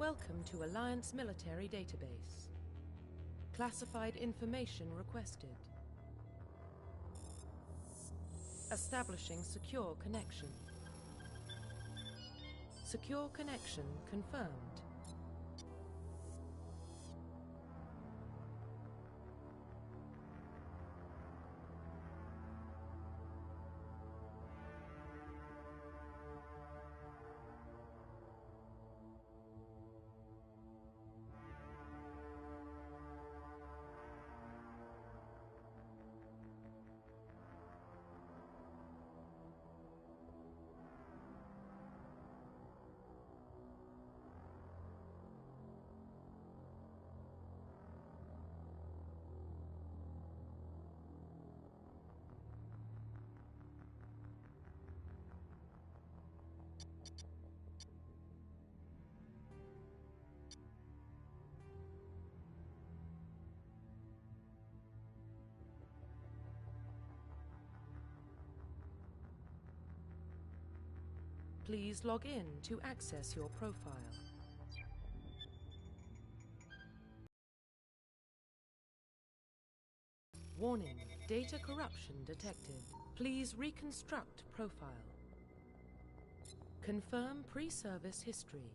Welcome to Alliance Military Database. Classified information requested. Establishing secure connection. Secure connection confirmed. Please log in to access your profile. Warning, data corruption detected. Please reconstruct profile. Confirm pre-service history.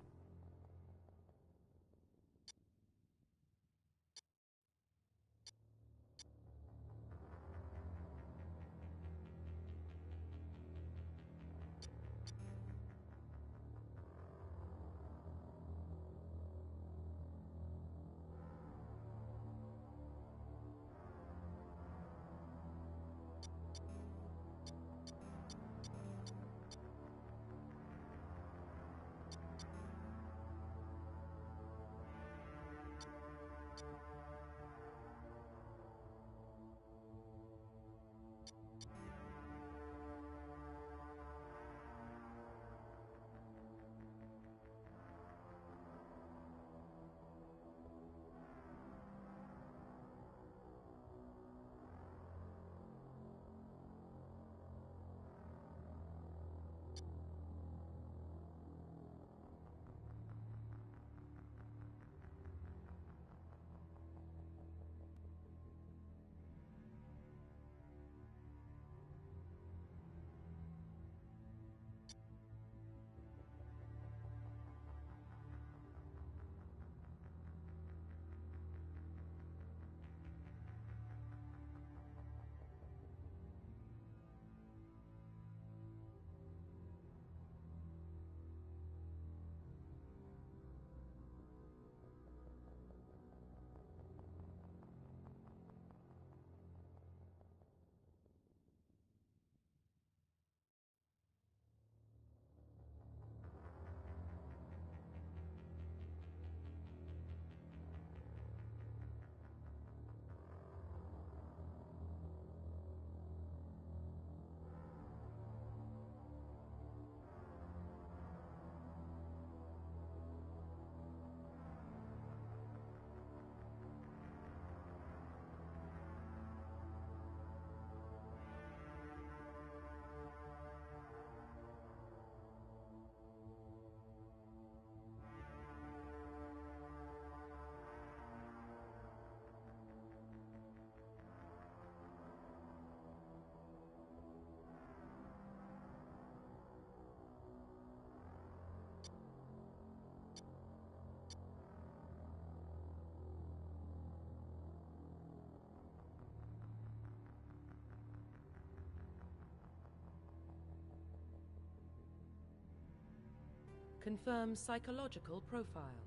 Confirm psychological profile.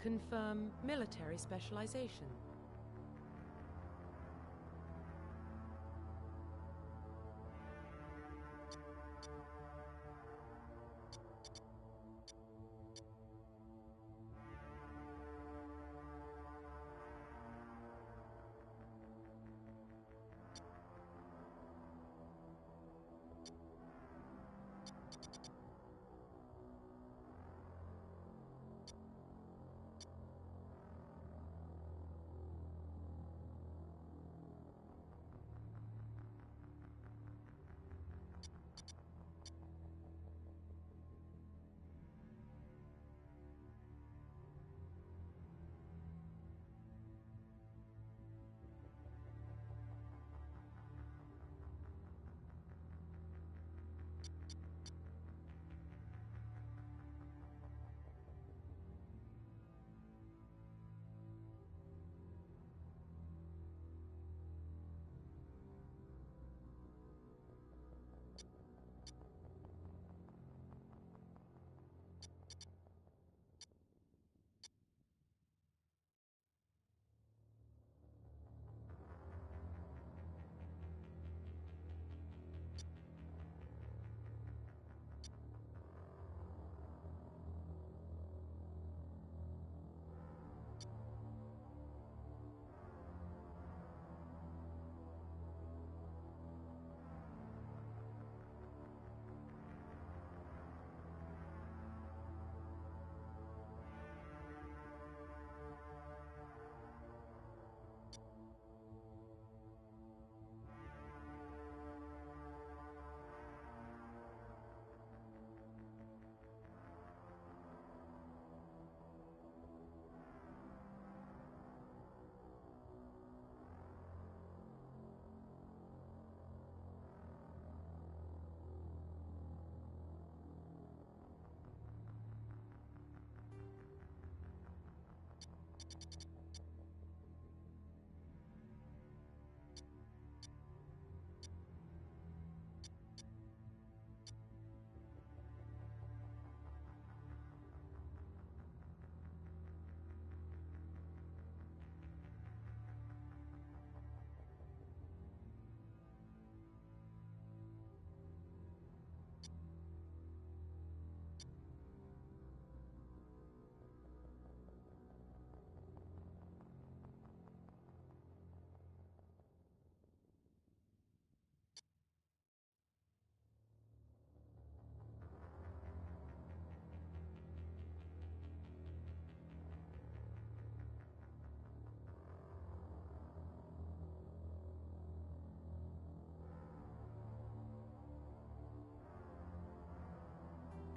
Confirm military specialization.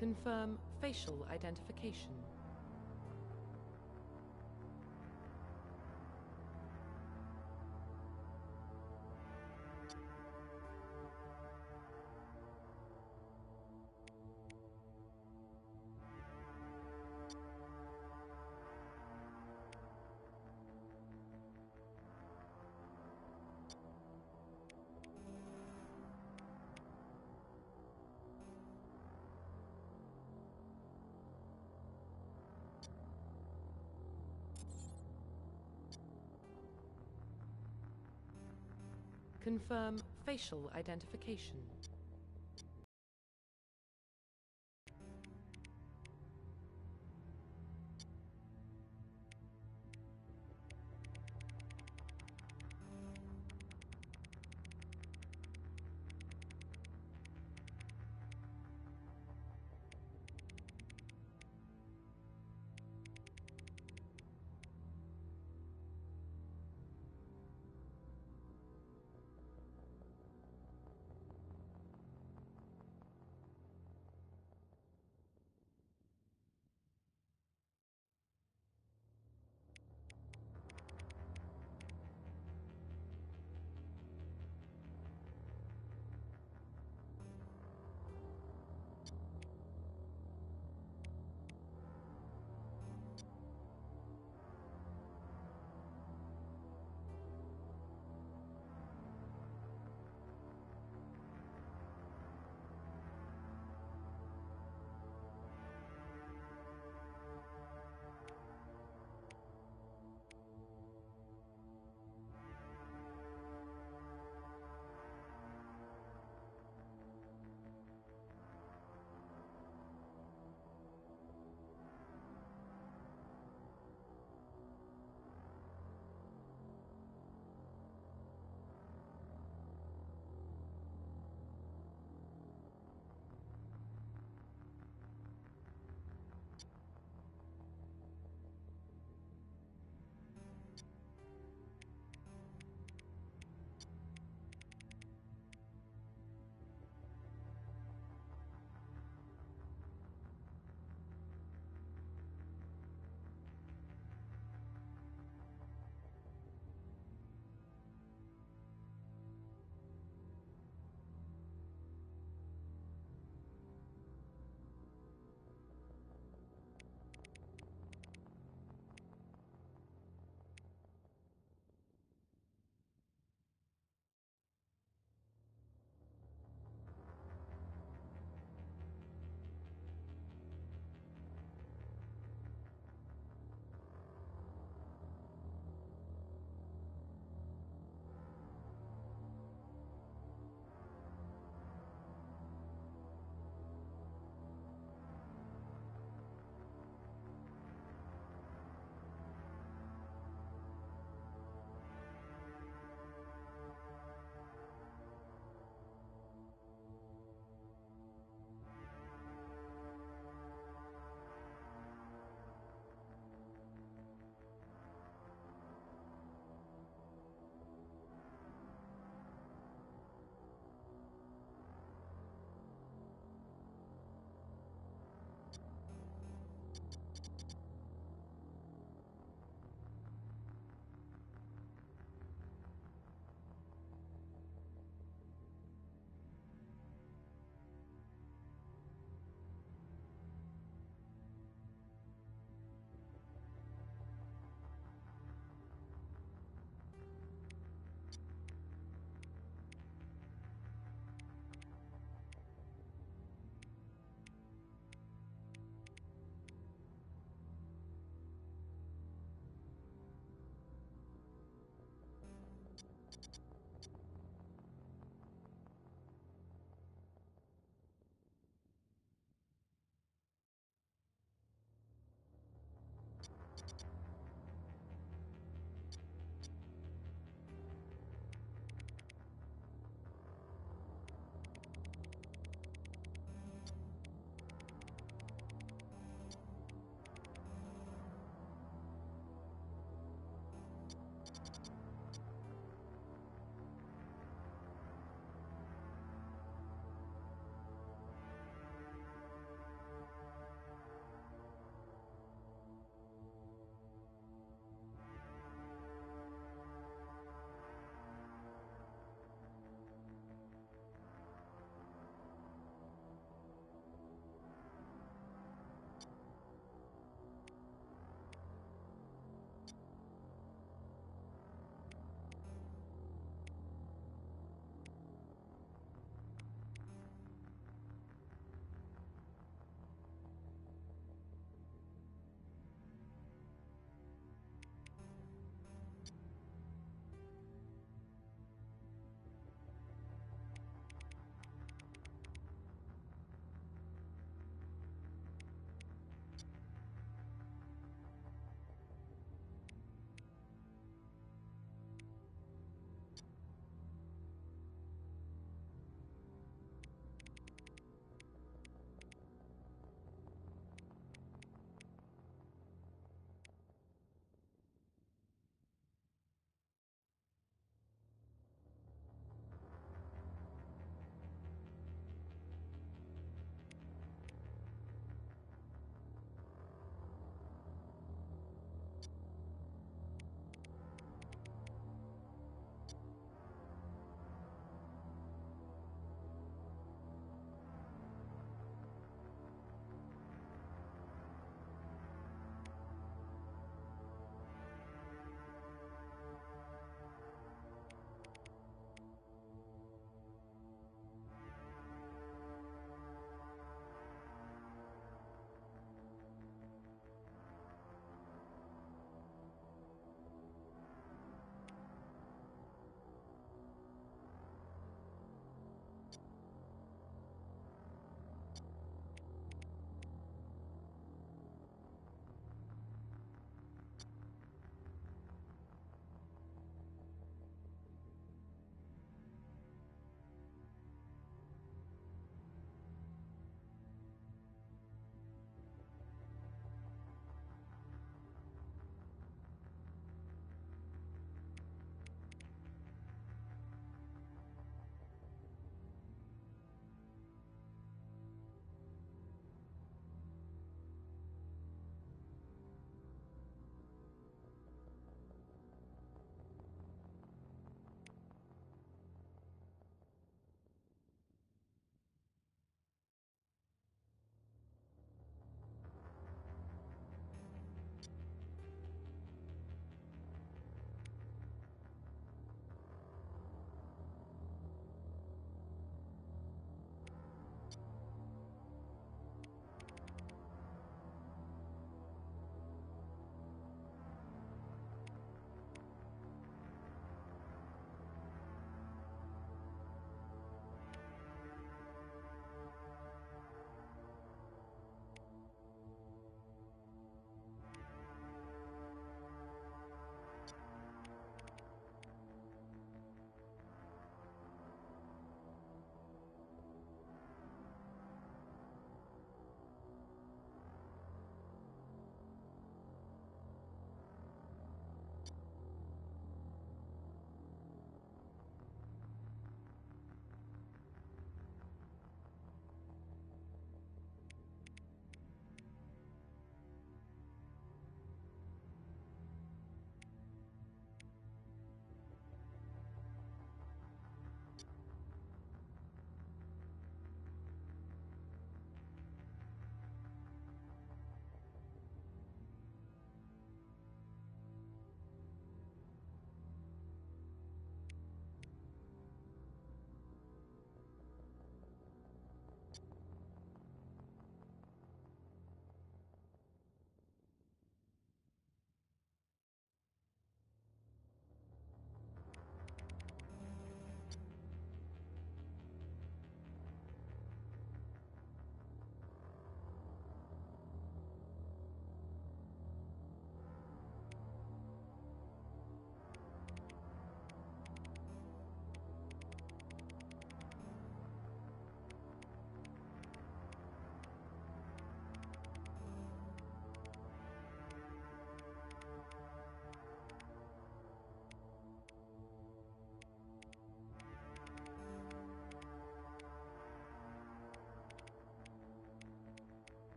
Confirm facial identification. Confirm facial identification.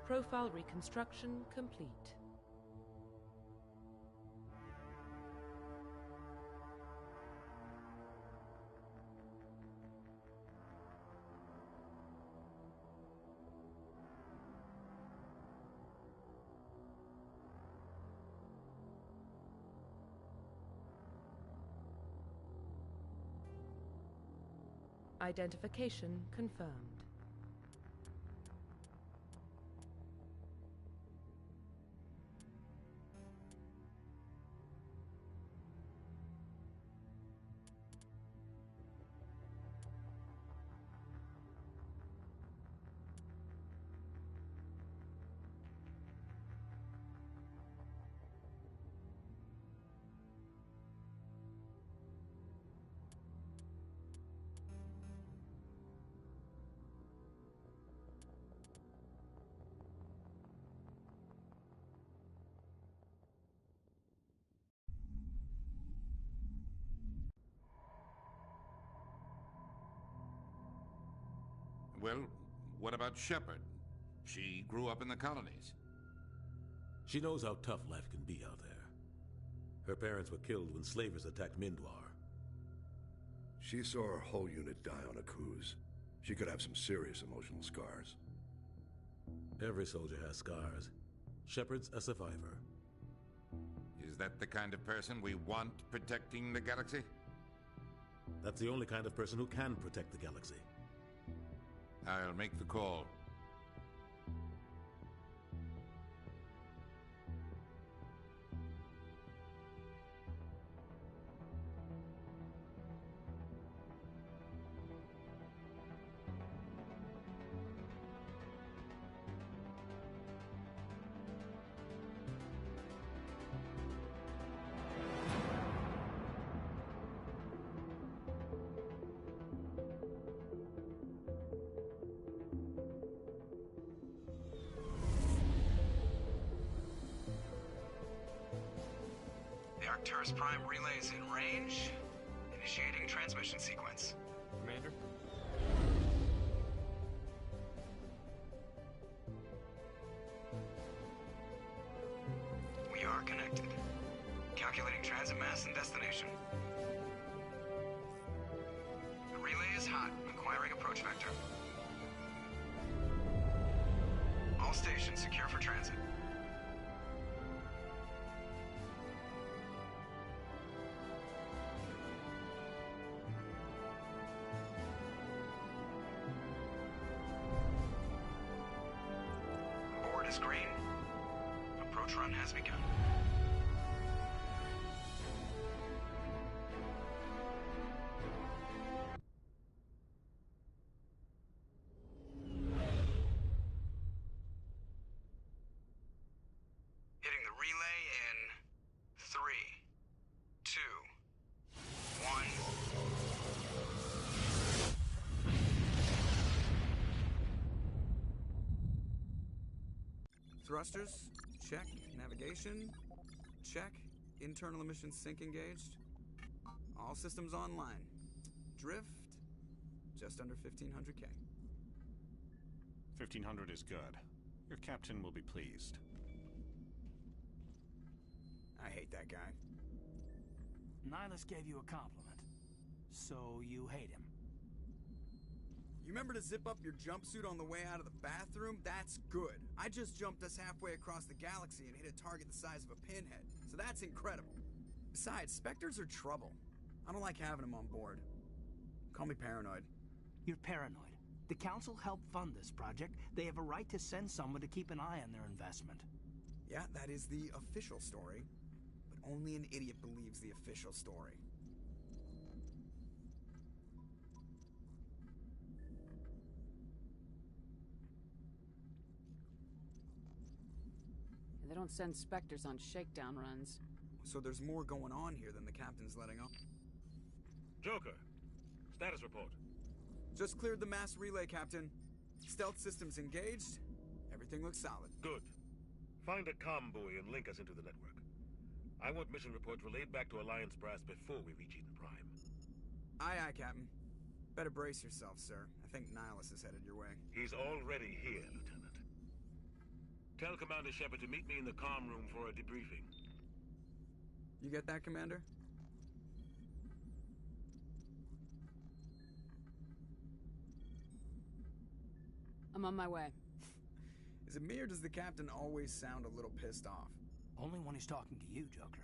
Profile reconstruction complete. Identification confirmed. Well, what about Shepard? She grew up in the colonies. She knows how tough life can be out there. Her parents were killed when slavers attacked Mindwar. She saw her whole unit die on a cruise. She could have some serious emotional scars. Every soldier has scars. Shepard's a survivor. Is that the kind of person we want protecting the galaxy? That's the only kind of person who can protect the galaxy. I'll make the call. Arcturus Prime relay is in range. Initiating transmission sequence. Commander? We are connected. Calculating transit mass and destination. The relay is hot. Acquiring approach vector. All stations secure for transit. Board is green. Approach run has begun. Hitting the relay in 3, 2, 1. Thrusters, check. Navigation, check. Internal emissions sync engaged. All systems online. Drift, just under 1500K. 1500 is good. Your captain will be pleased. I hate that guy. Nihilus gave you a compliment. So you hate him. You remember to zip up your jumpsuit on the way out of the bathroom? That's good. I just jumped us halfway across the galaxy and hit a target the size of a pinhead. So that's incredible. Besides, Spectres are trouble. I don't like having them on board. Call me paranoid. You're paranoid. The Council helped fund this project. They have a right to send someone to keep an eye on their investment. Yeah, that is the official story. But only an idiot believes the official story. They don't send Spectres on shakedown runs. So there's more going on here than the captain's letting on. Joker, status report. Just cleared the mass relay, Captain. Stealth systems engaged. Everything looks solid. Good. Find a comm buoy and link us into the network. I want mission reports relayed back to Alliance Brass before we reach Eden Prime. Aye, aye, Captain. Better brace yourself, sir. I think Nihilus is headed your way. He's already here, Lieutenant. Tell Commander Shepard to meet me in the comm room for a debriefing. You get that, Commander? I'm on my way. Is it me or does the captain always sound a little pissed off? Only when he's talking to you, Joker.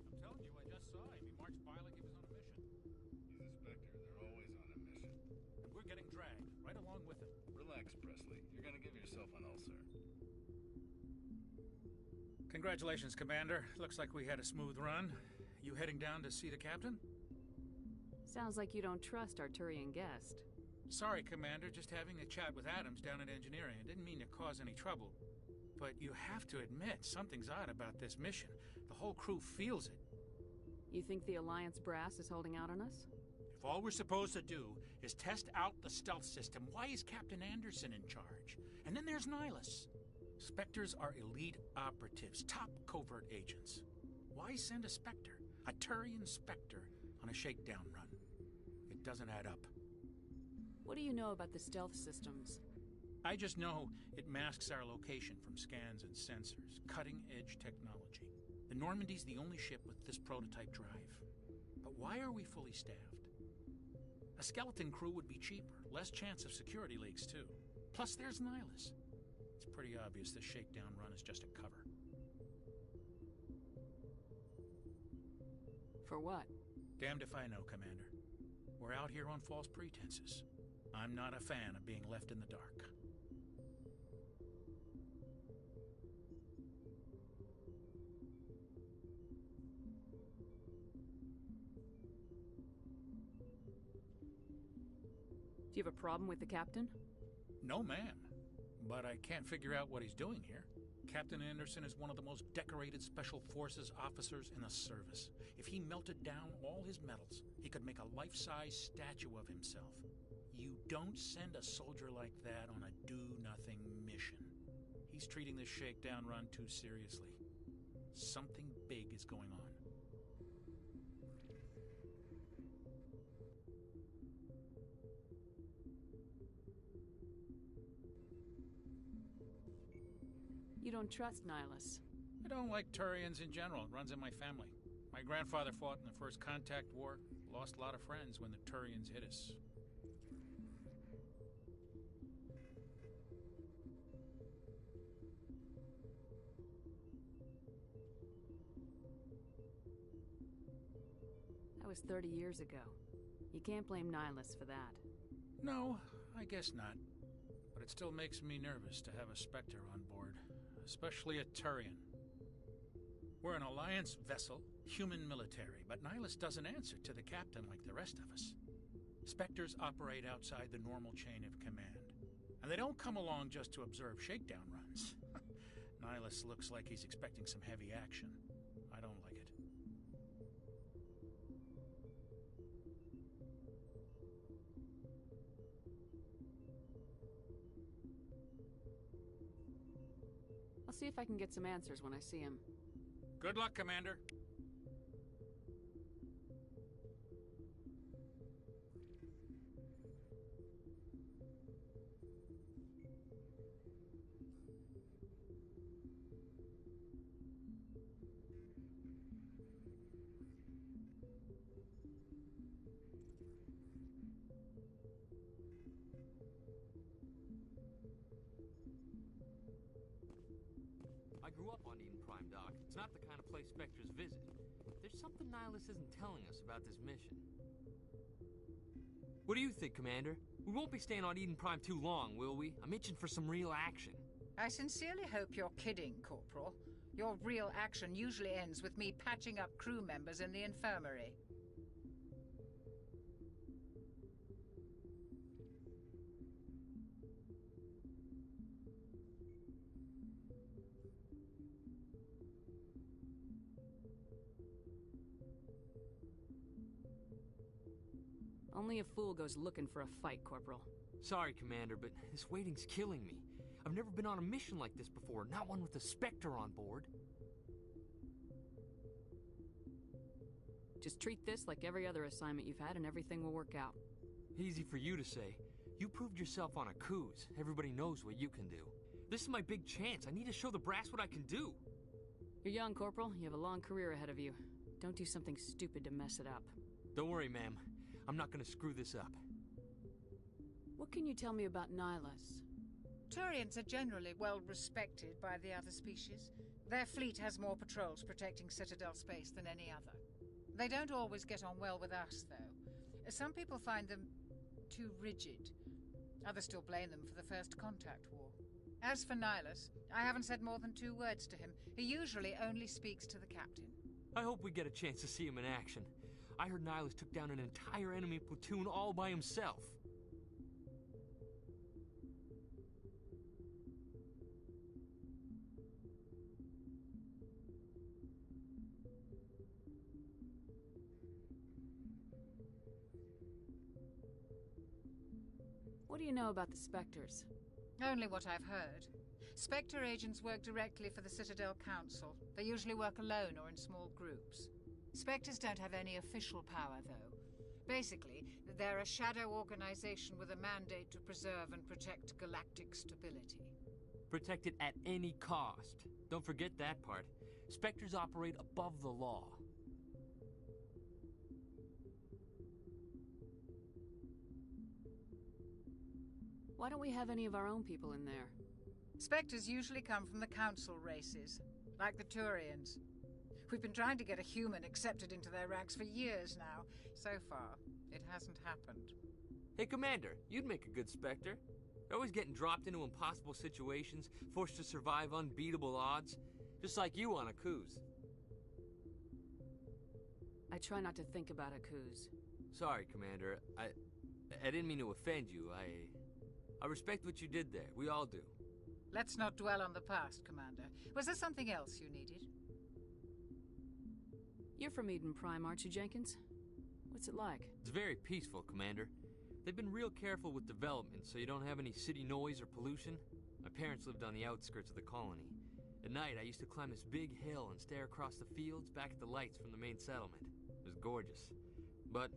I'm telling you, I just saw him. He marched by like he was on a mission. He's a Spectre. They're always on a mission. And we're getting dragged, right along with him. Relax, Presley. You're gonna give yourself an ulcer. Congratulations, Commander. Looks like we had a smooth run. You heading down to see the captain? Sounds like you don't trust our Turian guest. Sorry, Commander. Just having a chat with Adams down at engineering. I didn't mean to cause any trouble. But you have to admit, something's odd about this mission. The whole crew feels it. You think the Alliance brass is holding out on us? If all we're supposed to do is test out the stealth system, why is Captain Anderson in charge? And then there's Nihilus. Spectres are elite operatives, top covert agents. Why send a Spectre, a Turian Spectre, on a shakedown run? It doesn't add up. What do you know about the stealth systems? I just know it masks our location from scans and sensors. Cutting-edge technology. The Normandy's the only ship with this prototype drive. But why are we fully staffed? A skeleton crew would be cheaper, less chance of security leaks too. Plus there's Nihilus. It's pretty obvious this shakedown run is just a cover. For what? Damned if I know, Commander. We're out here on false pretenses. I'm not a fan of being left in the dark. Do you have a problem with the captain? No, ma'am. But I can't figure out what he's doing here. Captain Anderson is one of the most decorated Special Forces officers in the service. If he melted down all his medals, he could make a life-size statue of himself. You don't send a soldier like that on a do-nothing mission. He's treating this shakedown run too seriously. Something big is going on. You don't trust Nihilus. I don't like Turians in general. It runs in my family. My grandfather fought in the First Contact War. Lost a lot of friends when the Turians hit us. That was 30 years ago. You can't blame Nihilus for that. No, I guess not. But it still makes me nervous to have a Spectre on board. Especially a Turian. We're an Alliance vessel, human military, but Nihilus doesn't answer to the captain like the rest of us. Spectres operate outside the normal chain of command. And they don't come along just to observe shakedown runs. Nihilus looks like he's expecting some heavy action. I don't like it. I'll see if I can get some answers when I see him. Good luck, Commander. I grew up on Eden Prime, Doc. It's not the kind of place Spectres visit. There's something Nihilus isn't telling us about this mission. What do you think, Commander? We won't be staying on Eden Prime too long, will we? I'm itching for some real action. I sincerely hope you're kidding, Corporal. Your real action usually ends with me patching up crew members in the infirmary. Only a fool goes looking for a fight, Corporal. Sorry, Commander, but this waiting's killing me. I've never been on a mission like this before, not one with a Spectre on board. Just treat this like every other assignment you've had and everything will work out. Easy for you to say. You proved yourself on Akuz. Everybody knows what you can do. This is my big chance. I need to show the brass what I can do. You're young, Corporal. You have a long career ahead of you. Don't do something stupid to mess it up. Don't worry, ma'am. I'm not gonna screw this up. What can you tell me about Nihilus? Turians are generally well respected by the other species. Their fleet has more patrols protecting Citadel space than any other. They don't always get on well with us, though. Some people find them too rigid. Others still blame them for the First Contact War. As for Nihilus, I haven't said more than 2 words to him. He usually only speaks to the captain. I hope we get a chance to see him in action. I heard Nihilus took down an entire enemy platoon all by himself. What do you know about the Spectres? Only what I've heard. Spectre agents work directly for the Citadel Council. They usually work alone or in small groups. Spectres don't have any official power, though. Basically, they're a shadow organization with a mandate to preserve and protect galactic stability. Protect it at any cost. Don't forget that part. Spectres operate above the law. Why don't we have any of our own people in there? Spectres usually come from the Council races, like the Turians. We've been trying to get a human accepted into their ranks for years now. So far, it hasn't happened. Hey, Commander, you'd make a good Spectre. You're always getting dropped into impossible situations, forced to survive unbeatable odds, just like you on Akuz. I try not to think about Akuz. Sorry, Commander. I didn't mean to offend you. I respect what you did there. We all do. Let's not dwell on the past, Commander. Was there something else you needed? You're from Eden Prime, aren't you, Jenkins? What's it like? It's very peaceful, Commander. They've been real careful with development, so you don't have any city noise or pollution. My parents lived on the outskirts of the colony. At night, I used to climb this big hill and stare across the fields back at the lights from the main settlement. It was gorgeous. But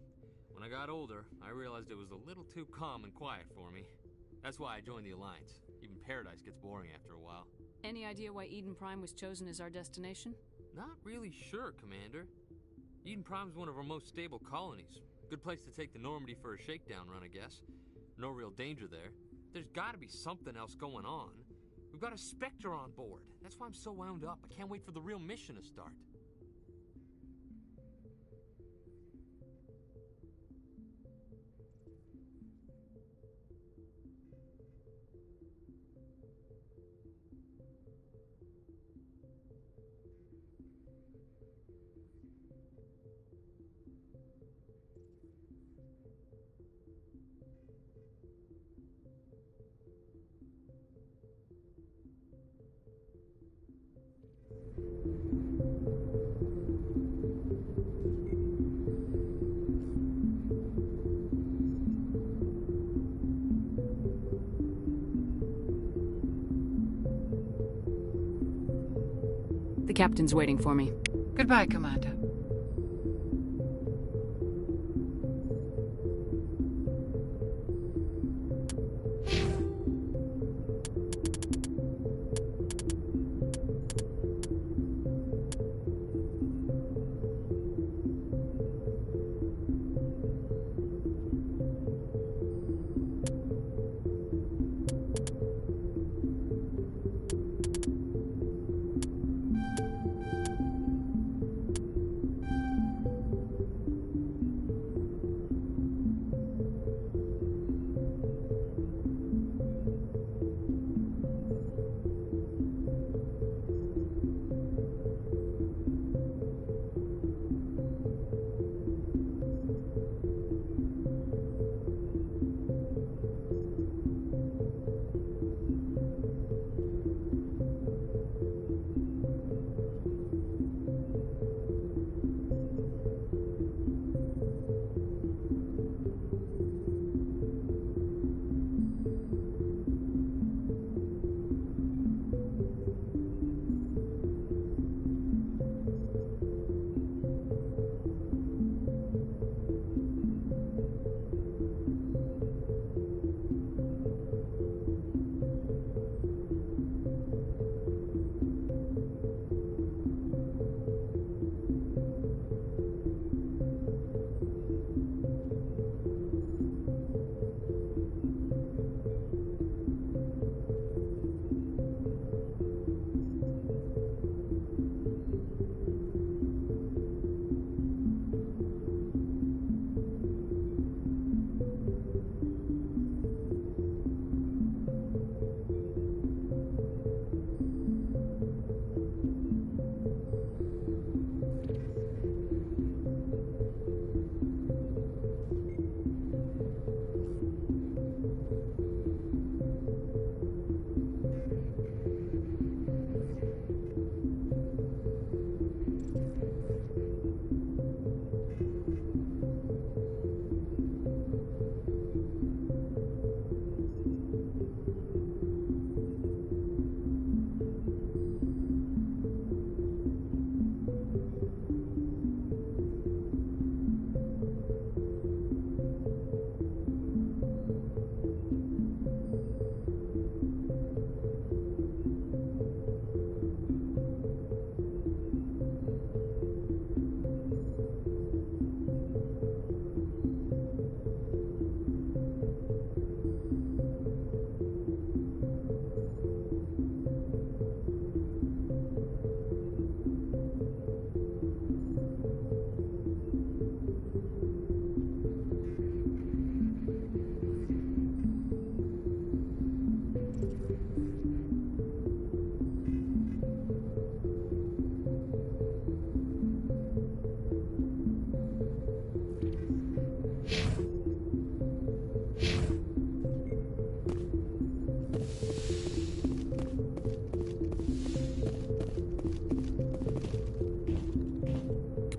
when I got older, I realized it was a little too calm and quiet for me. That's why I joined the Alliance. Even Paradise gets boring after a while. Any idea why Eden Prime was chosen as our destination? Not really sure, Commander. Eden Prime's one of our most stable colonies. Good place to take the Normandy for a shakedown run, I guess. No real danger there. There's gotta be something else going on. We've got a Spectre on board. That's why I'm so wound up. I can't wait for the real mission to start. The captain's waiting for me. Goodbye, Commander.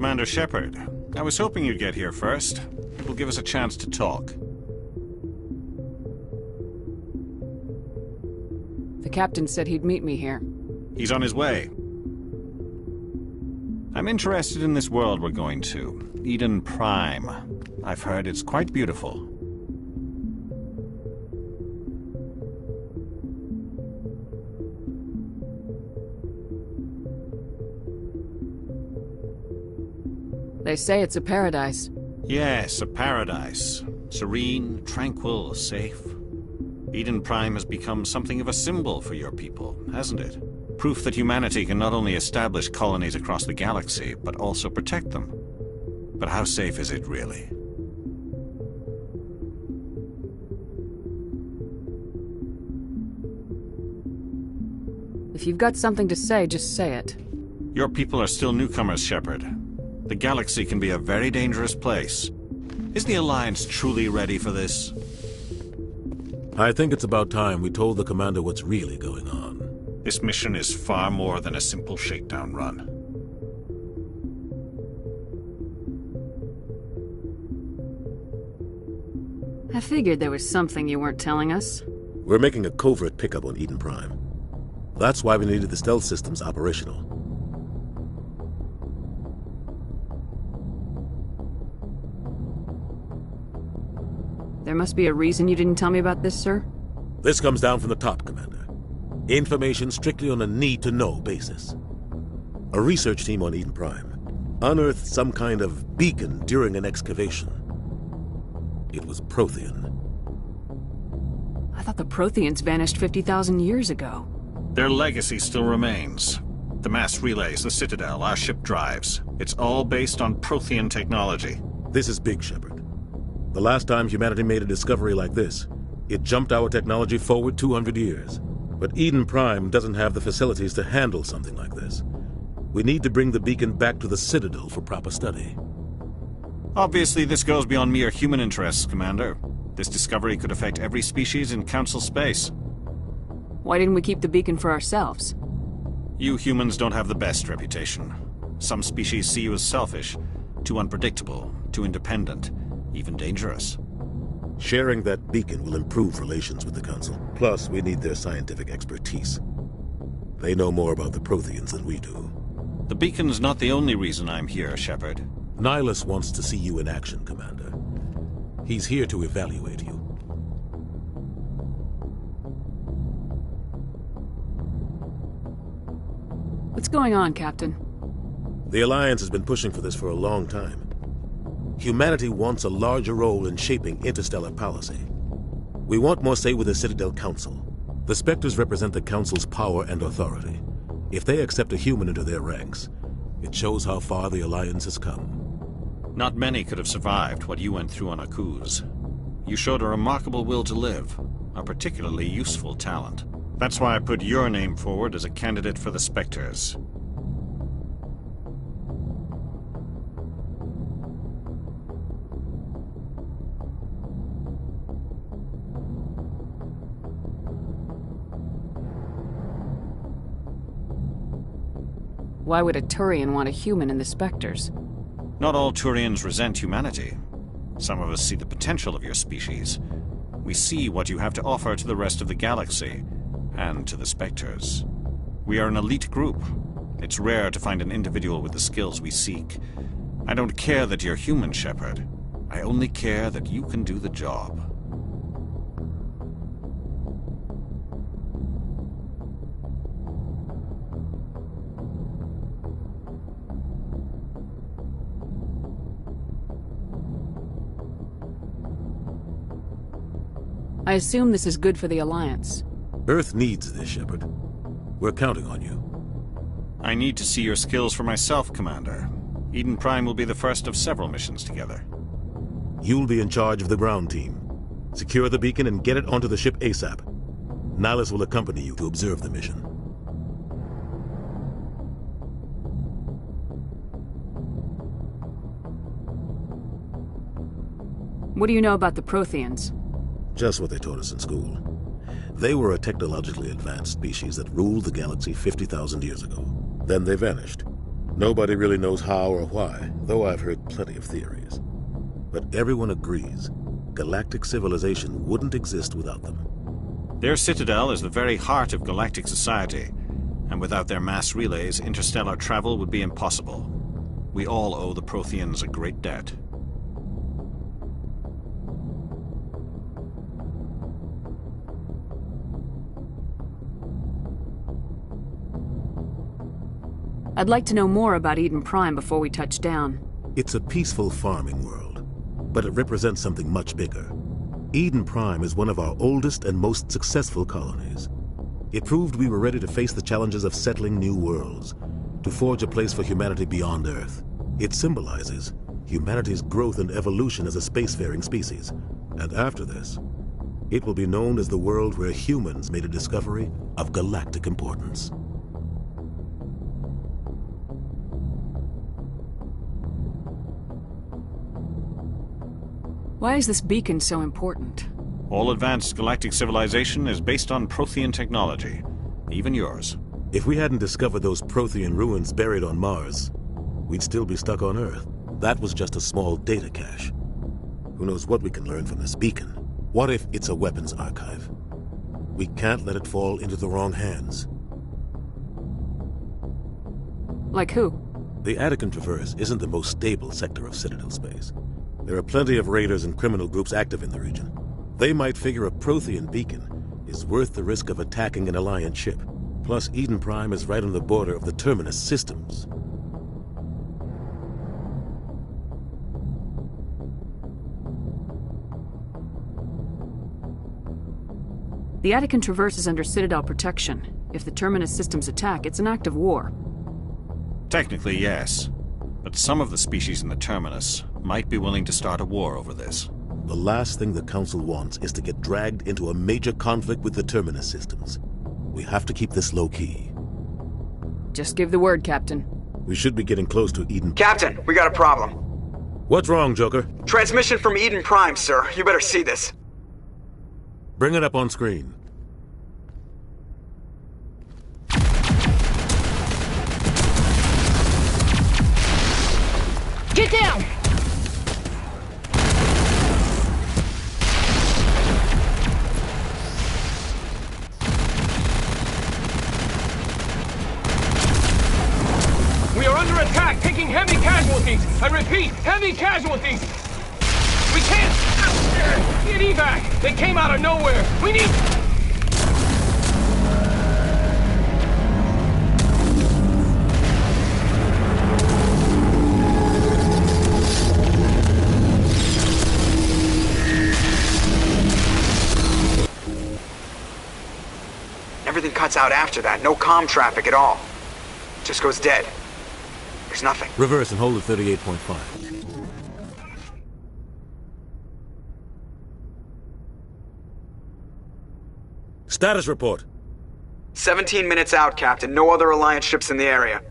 Commander Shepard, I was hoping you'd get here first. It will give us a chance to talk. The captain said he'd meet me here. He's on his way. I'm interested in this world we're going to, Eden Prime. I've heard it's quite beautiful. They say it's a paradise. Yes, a paradise. Serene, tranquil, safe. Eden Prime has become something of a symbol for your people, hasn't it? Proof that humanity can not only establish colonies across the galaxy, but also protect them. But how safe is it really? If you've got something to say, just say it. Your people are still newcomers, Shepard. The galaxy can be a very dangerous place. Is the Alliance truly ready for this? I think it's about time we told the Commander what's really going on. This mission is far more than a simple shakedown run. I figured there was something you weren't telling us. We're making a covert pickup on Eden Prime. That's why we needed the stealth systems operational. There must be a reason you didn't tell me about this, sir? This comes down from the top, Commander. Information strictly on a need-to-know basis. A research team on Eden Prime unearthed some kind of beacon during an excavation. It was Prothean. I thought the Protheans vanished 50,000 years ago. Their legacy still remains. The mass relays, the Citadel, our ship drives. It's all based on Prothean technology. This is big, Shepard. The last time humanity made a discovery like this, it jumped our technology forward 200 years. But Eden Prime doesn't have the facilities to handle something like this. We need to bring the beacon back to the Citadel for proper study. Obviously, this goes beyond mere human interests, Commander. This discovery could affect every species in Council space. Why didn't we keep the beacon for ourselves? You humans don't have the best reputation. Some species see you as selfish, too unpredictable, too independent, even dangerous. Sharing that beacon will improve relations with the Council. Plus, we need their scientific expertise. They know more about the Protheans than we do. The beacon's not the only reason I'm here, Shepard. Nihilus wants to see you in action, Commander. He's here to evaluate you. What's going on, Captain? The Alliance has been pushing for this for a long time. Humanity wants a larger role in shaping interstellar policy. We want more say with the Citadel Council. The Spectres represent the Council's power and authority. If they accept a human into their ranks, it shows how far the Alliance has come. Not many could have survived what you went through on Akuz. You showed a remarkable will to live, a particularly useful talent. That's why I put your name forward as a candidate for the Spectres. Why would a Turian want a human in the Spectres? Not all Turians resent humanity. Some of us see the potential of your species. We see what you have to offer to the rest of the galaxy, and to the Spectres. We are an elite group. It's rare to find an individual with the skills we seek. I don't care that you're human, Shepard. I only care that you can do the job. I assume this is good for the Alliance. Earth needs this, Shepard. We're counting on you. I need to see your skills for myself, Commander. Eden Prime will be the first of several missions together. You'll be in charge of the ground team. Secure the beacon and get it onto the ship ASAP. Nihilus will accompany you to observe the mission. What do you know about the Protheans? Just what they taught us in school. They were a technologically advanced species that ruled the galaxy 50,000 years ago. Then they vanished. Nobody really knows how or why, though I've heard plenty of theories. But everyone agrees galactic civilization wouldn't exist without them. Their citadel is the very heart of galactic society, and without their mass relays, interstellar travel would be impossible. We all owe the Protheans a great debt. I'd like to know more about Eden Prime before we touch down. It's a peaceful farming world, but it represents something much bigger. Eden Prime is one of our oldest and most successful colonies. It proved we were ready to face the challenges of settling new worlds, to forge a place for humanity beyond Earth. It symbolizes humanity's growth and evolution as a spacefaring species. And after this, it will be known as the world where humans made a discovery of galactic importance. Why is this beacon so important? All advanced galactic civilization is based on Prothean technology, even yours. If we hadn't discovered those Prothean ruins buried on Mars, we'd still be stuck on Earth. That was just a small data cache. Who knows what we can learn from this beacon? What if it's a weapons archive? We can't let it fall into the wrong hands. Like who? The Attican Traverse isn't the most stable sector of Citadel space. There are plenty of raiders and criminal groups active in the region. They might figure a Prothean beacon is worth the risk of attacking an Alliance ship. Plus, Eden Prime is right on the border of the Terminus systems. The Attican Traverse is under Citadel protection. If the Terminus systems attack, it's an act of war. Technically, yes. But some of the species in the Terminus might be willing to start a war over this. The last thing the Council wants is to get dragged into a major conflict with the Terminus systems. We have to keep this low-key. Just give the word, Captain. We should be getting close to Eden... Captain, we got a problem. What's wrong, Joker? Transmission from Eden Prime, sir. You better see this. Bring it up on screen. Get down! We are under attack, taking heavy casualties. I repeat, heavy casualties. We can't get evac. They came out of nowhere. We need... Everything cuts out after that. No comm traffic at all. Just goes dead. There's nothing. Reverse and hold at 38.5. Status report. 17 minutes out, Captain. No other Alliance ships in the area.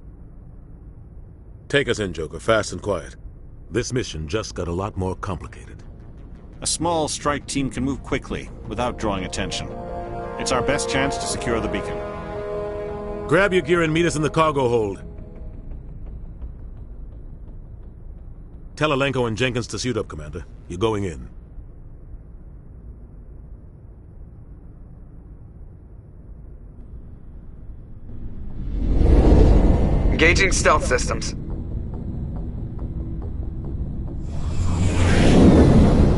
Take us in, Joker. Fast and quiet. This mission just got a lot more complicated. A small strike team can move quickly, without drawing attention. It's our best chance to secure the beacon. Grab your gear and meet us in the cargo hold. Tell Alenko and Jenkins to suit up, Commander. You're going in. Engaging stealth systems.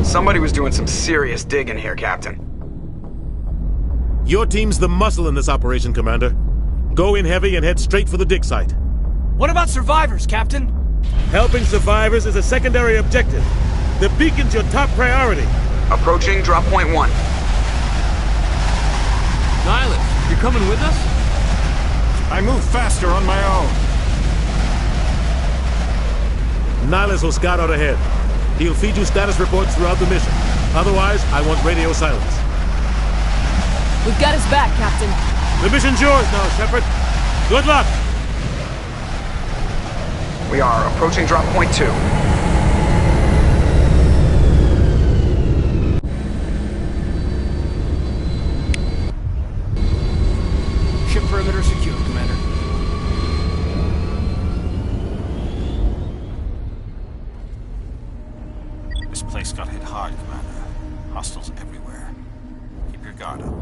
Somebody was doing some serious digging here, Captain. Your team's the muscle in this operation, Commander. Go in heavy and head straight for the dig site. What about survivors, Captain? Helping survivors is a secondary objective. The beacon's your top priority. Approaching drop point 1. Nihilus, you're coming with us? I move faster on my own. Nihilus will scout out ahead. He'll feed you status reports throughout the mission. Otherwise, I want radio silence. We've got his back, Captain. The mission's yours now, Shepard. Good luck! We are approaching drop point 2. Ship perimeter secure, Commander. Place got hit hard, Commander. Hostiles everywhere. Keep your guard up.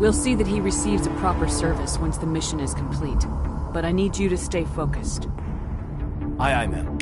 We'll see that he receives a proper service once the mission is complete. But I need you to stay focused. Aye, aye, ma'am.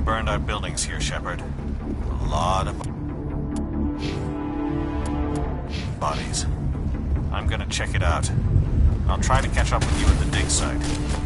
burned out buildings here, Shepard. A lot of bodies. I'm gonna check it out. I'll try to catch up with you at the dig site.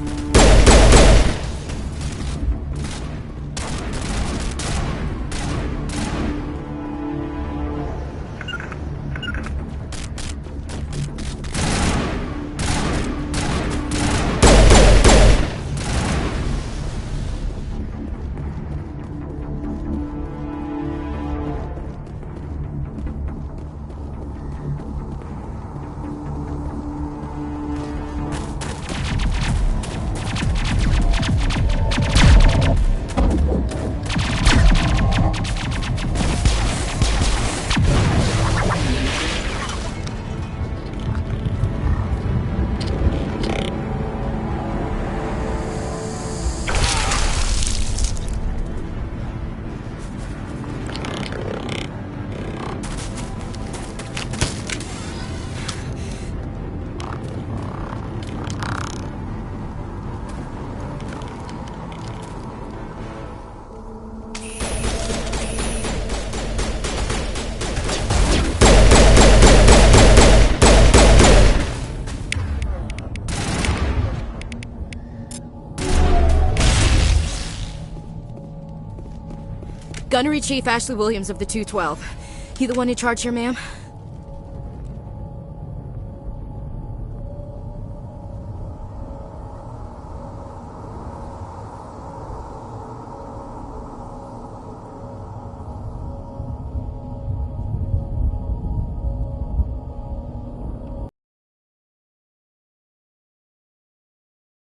Gunnery Chief Ashley Williams of the 212. You the one in charge here, ma'am?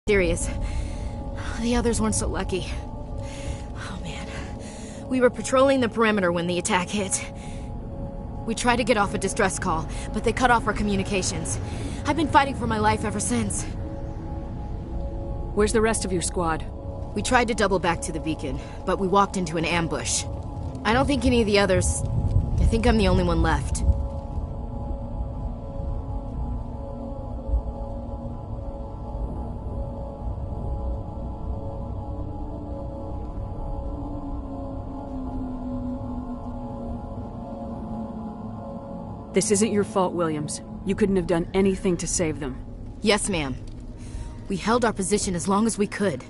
Serious. The others weren't so lucky. We were patrolling the perimeter when the attack hit. We tried to get off a distress call, but they cut off our communications. I've been fighting for my life ever since. Where's the rest of your squad? We tried to double back to the beacon, but we walked into an ambush. I don't think any of the others... I think I'm the only one left. This isn't your fault, Williams. You couldn't have done anything to save them. Yes, ma'am. We held our position as long as we could,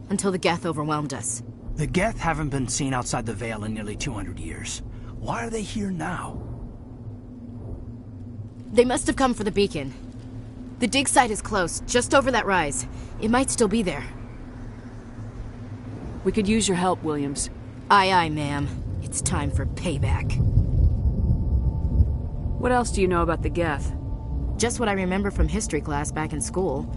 until the Geth overwhelmed us. The Geth haven't been seen outside the Veil in nearly 200 years. Why are they here now? They must have come for the beacon. The dig site is close, just over that rise. It might still be there. We could use your help, Williams. Aye, aye, ma'am. It's time for payback. What else do you know about the Geth? Just what I remember from history class back in school.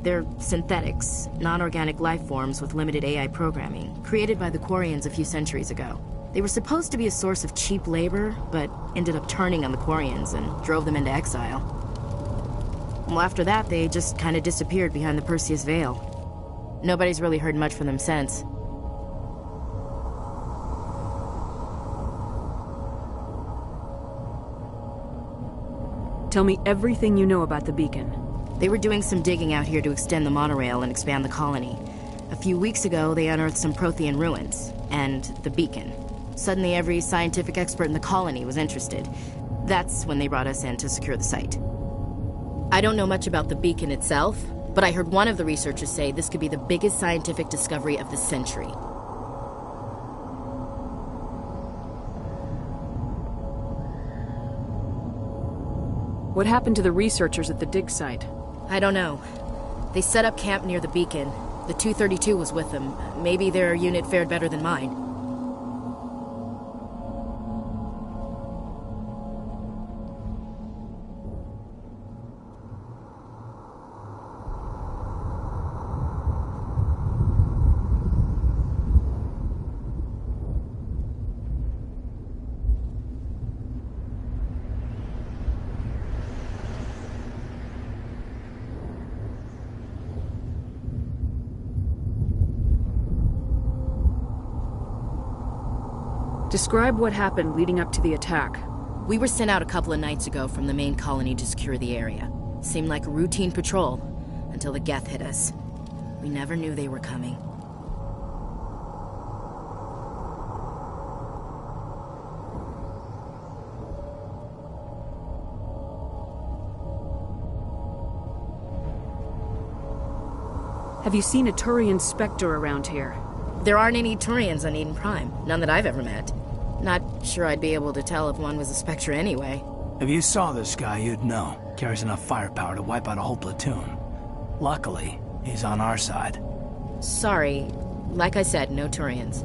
They're synthetics, non-organic life forms with limited AI programming, created by the Quarians a few centuries ago. They were supposed to be a source of cheap labor, but ended up turning on the Quarians and drove them into exile. Well, after that, they just kind of disappeared behind the Perseus Veil. Nobody's really heard much from them since. Tell me everything you know about the beacon. They were doing some digging out here to extend the monorail and expand the colony. A few weeks ago, they unearthed some Prothean ruins, and the beacon. Suddenly, every scientific expert in the colony was interested. That's when they brought us in to secure the site. I don't know much about the beacon itself, but I heard one of the researchers say this could be the biggest scientific discovery of the century. What happened to the researchers at the dig site? I don't know. They set up camp near the beacon. The 232 was with them. Maybe their unit fared better than mine. Describe what happened leading up to the attack. We were sent out a couple of nights ago from the main colony to secure the area. Seemed like a routine patrol, until the Geth hit us. We never knew they were coming. Have you seen a Turian Spectre around here? There aren't any Turians on Eden Prime. None that I've ever met. Not sure I'd be able to tell if one was a Spectre anyway. If you saw this guy, you'd know. Carries enough firepower to wipe out a whole platoon. Luckily, he's on our side. Sorry. Like I said, no Turians.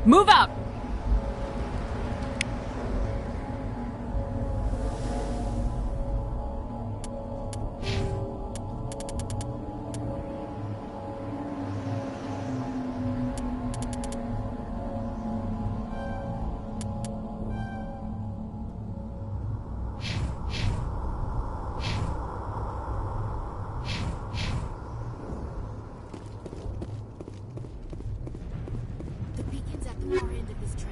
Move out! The beacon's at the far end of this trench.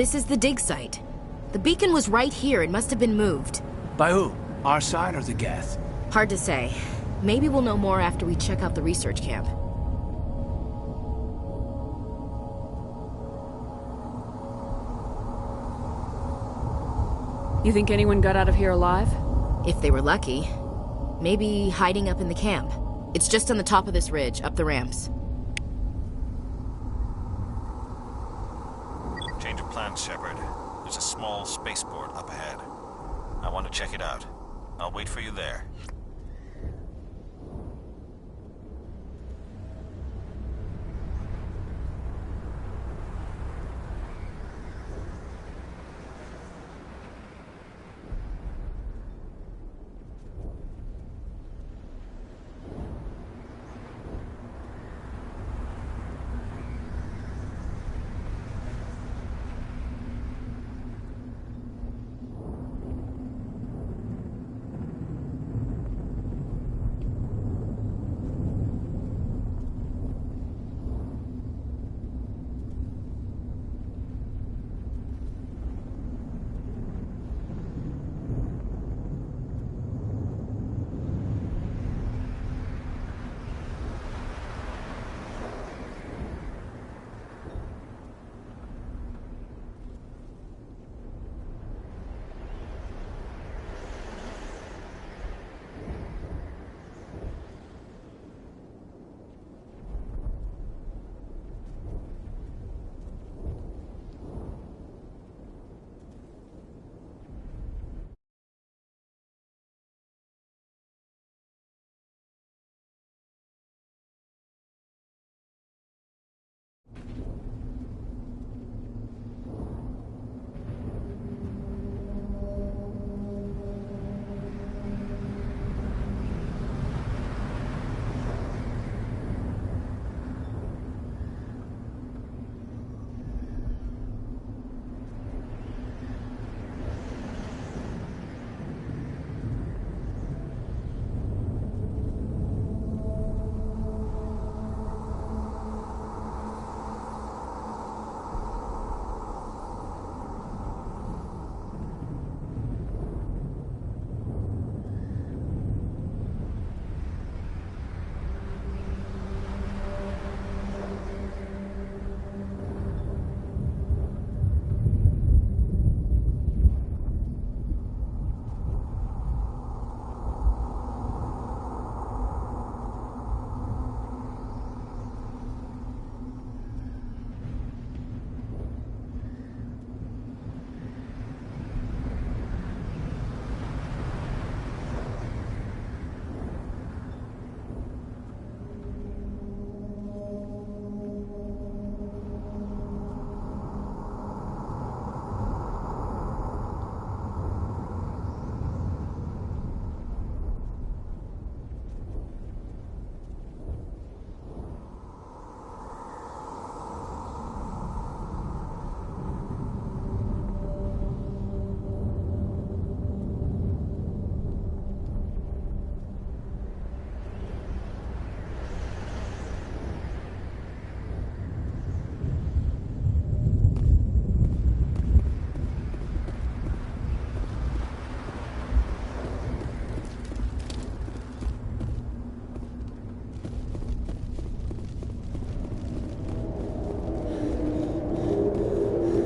This is the dig site. The beacon was right here. It must have been moved. By who? Our side or the Geth? Hard to say. Maybe we'll know more after we check out the research camp. You think anyone got out of here alive? If they were lucky. Maybe hiding up in the camp. It's just on the top of this ridge, up the ramps. Change of plans, Shepard. There's a small spaceport up ahead. I want to check it out. I'll wait for you there.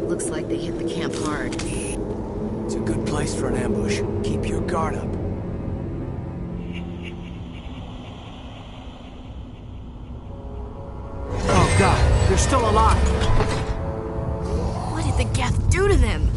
Looks like they hit the camp hard. It's a good place for an ambush. Keep your guard up. Oh god, they're still alive! What did the Geth do to them?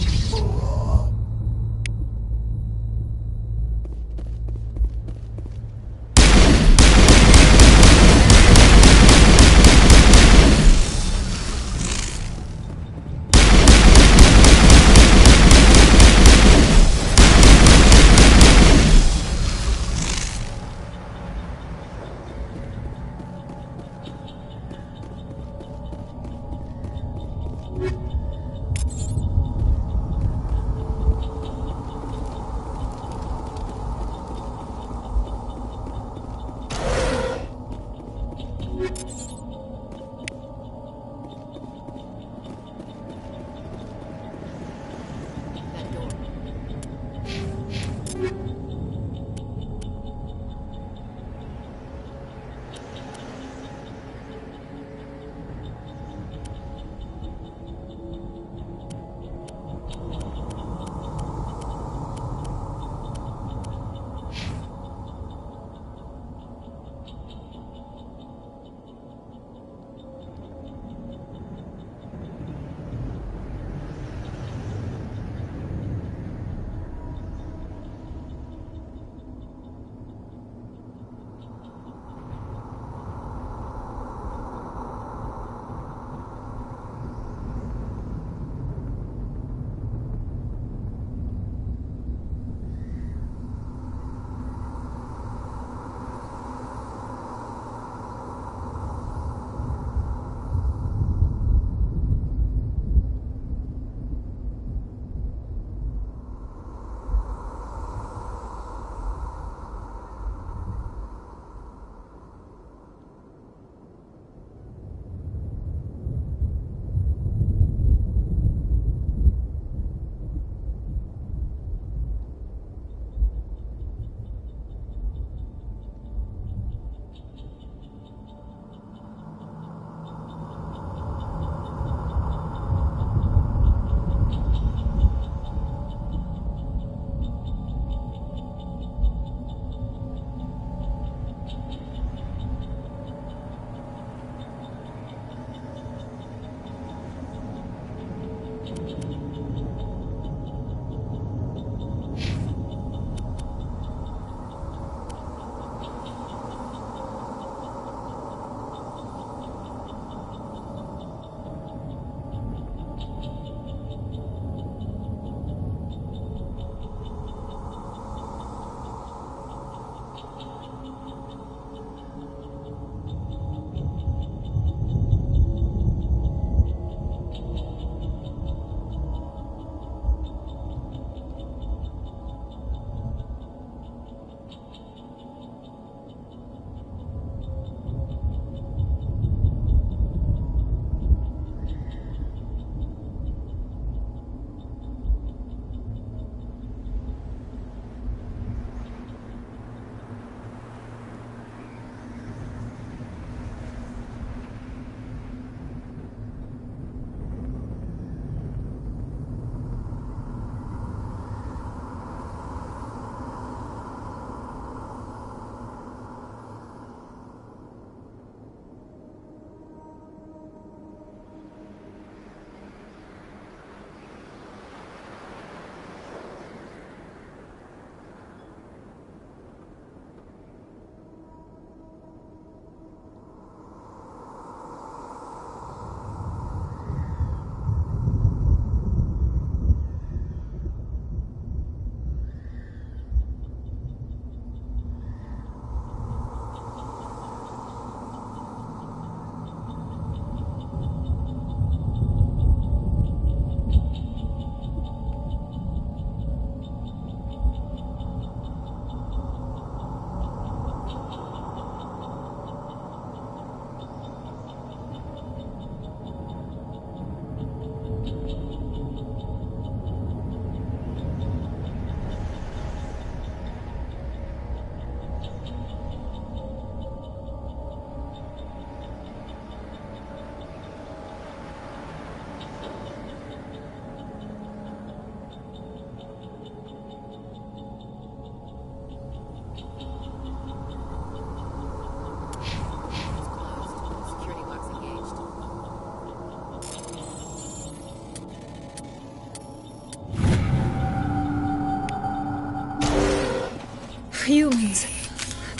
Humans.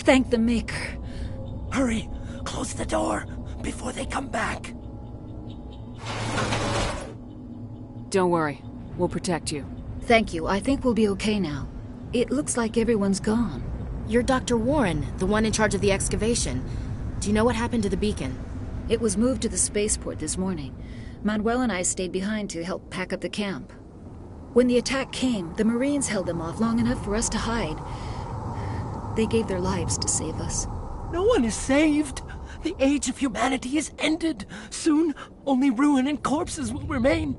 Thank the Maker. Hurry! Close the door before they come back. Don't worry. We'll protect you. Thank you. I think we'll be okay now. It looks like everyone's gone. You're Dr. Warren, the one in charge of the excavation. Do you know what happened to the beacon? It was moved to the spaceport this morning. Manuel and I stayed behind to help pack up the camp. When the attack came, the Marines held them off long enough for us to hide. They gave their lives to save us. No one is saved. The age of humanity is ended. Soon, only ruin and corpses will remain.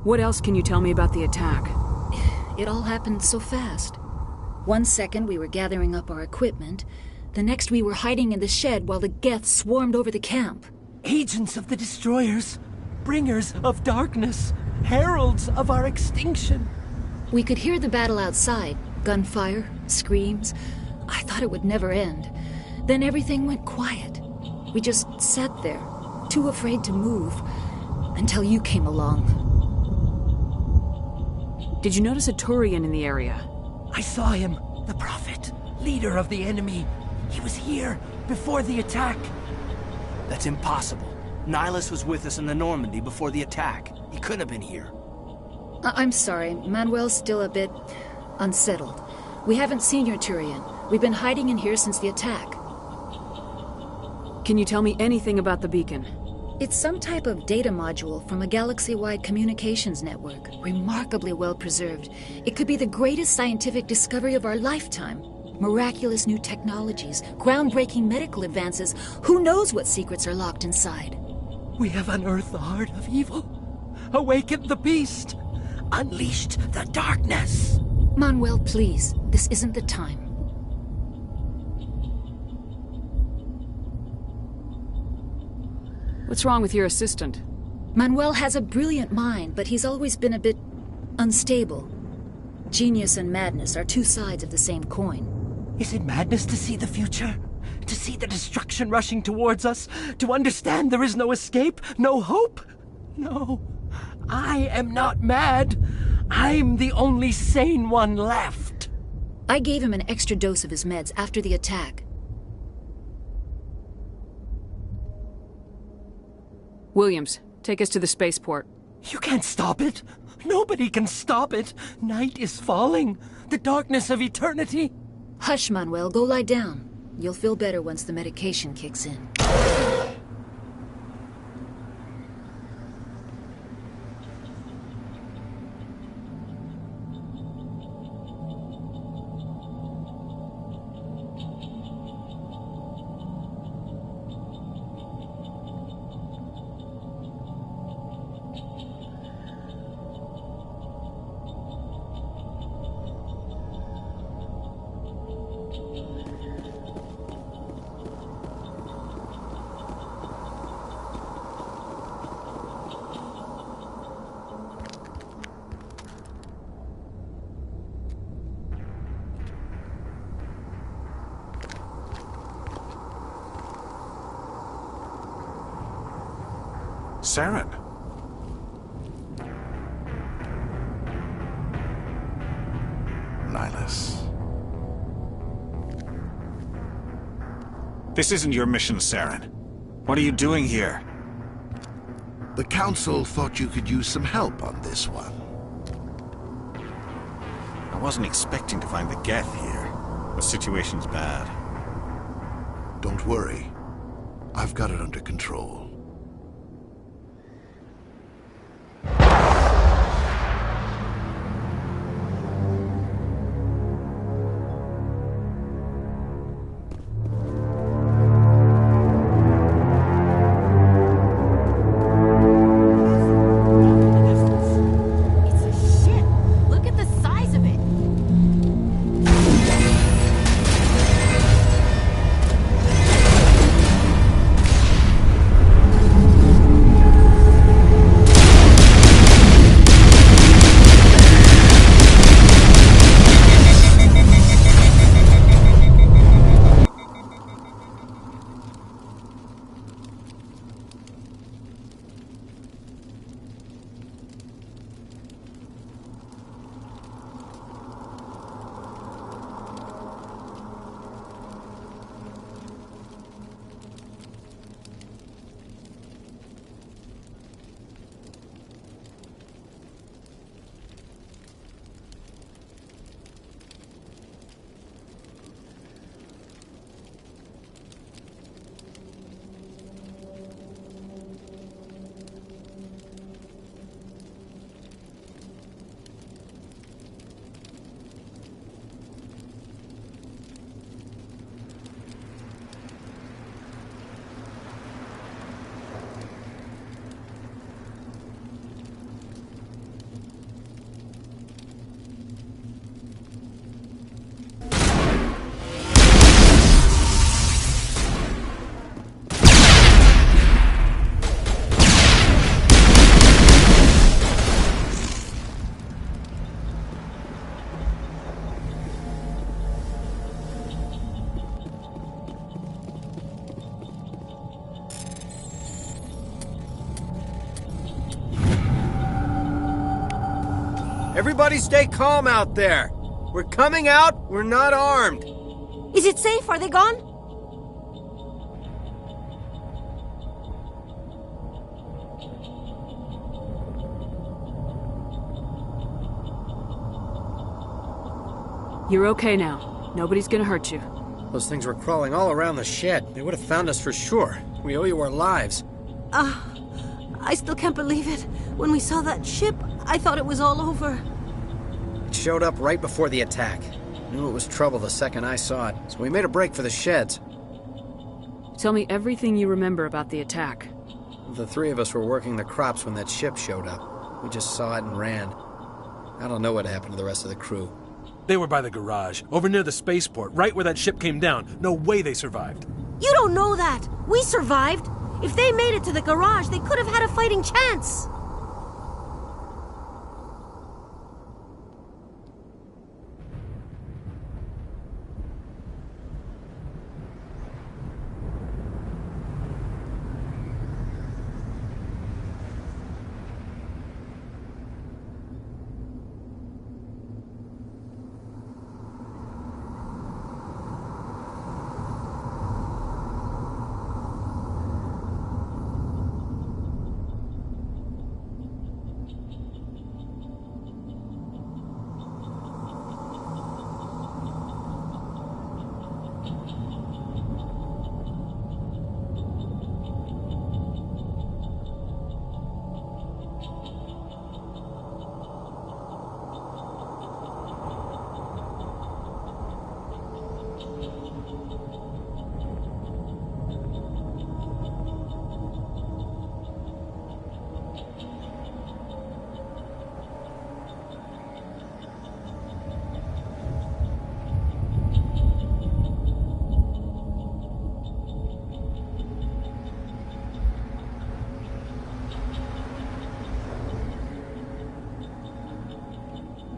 What else can you tell me about the attack? It all happened so fast. 1 second we were gathering up our equipment. The next we were hiding in the shed while the Geth swarmed over the camp. Agents of the Destroyers. Bringers of darkness. Heralds of our extinction. We could hear the battle outside. Gunfire, screams. I thought it would never end. Then everything went quiet. We just sat there, too afraid to move, until you came along. Did you notice a Turian in the area? I saw him, the Prophet, leader of the enemy. He was here before the attack. That's impossible. Nihilus was with us in the Normandy before the attack. He couldn't have been here. I'm sorry. Manuel's still a bit unsettled. We haven't seen your Turian. We've been hiding in here since the attack. Can you tell me anything about the beacon? It's some type of data module from a galaxy-wide communications network. Remarkably well preserved. It could be the greatest scientific discovery of our lifetime. Miraculous new technologies, groundbreaking medical advances. Who knows what secrets are locked inside? We have unearthed the heart of evil, awakened the beast, unleashed the darkness. Manuel, please. This isn't the time. What's wrong with your assistant? Manuel has a brilliant mind, but he's always been a bit unstable. Genius and madness are two sides of the same coin. Is it madness to see the future? To see the destruction rushing towards us? To understand there is no escape? No hope? No. I am not mad. I'm the only sane one left. I gave him an extra dose of his meds after the attack. Williams, take us to the spaceport. You can't stop it. Nobody can stop it. Night is falling. The darkness of eternity. Hush, Manuel. Go lie down. You'll feel better once the medication kicks in. Saren. Nihilus. This isn't your mission, Saren. What are you doing here? The Council thought you could use some help on this one. I wasn't expecting to find the Geth here. The situation's bad. Don't worry. I've got it under control. Everybody stay calm out there. We're coming out. We're not armed. Is it safe? Are they gone? You're okay now. Nobody's gonna hurt you. Those things were crawling all around the shed. They would have found us for sure. We owe you our lives. I still can't believe it. When we saw that ship, I thought it was all over. It showed up right before the attack. Knew it was trouble the second I saw it, so we made a break for the sheds. Tell me everything you remember about the attack. The three of us were working the crops when that ship showed up. We just saw it and ran. I don't know what happened to the rest of the crew. They were by the garage, over near the spaceport, right where that ship came down. No way they survived. You don't know that. We survived. If they made it to the garage, they could have had a fighting chance.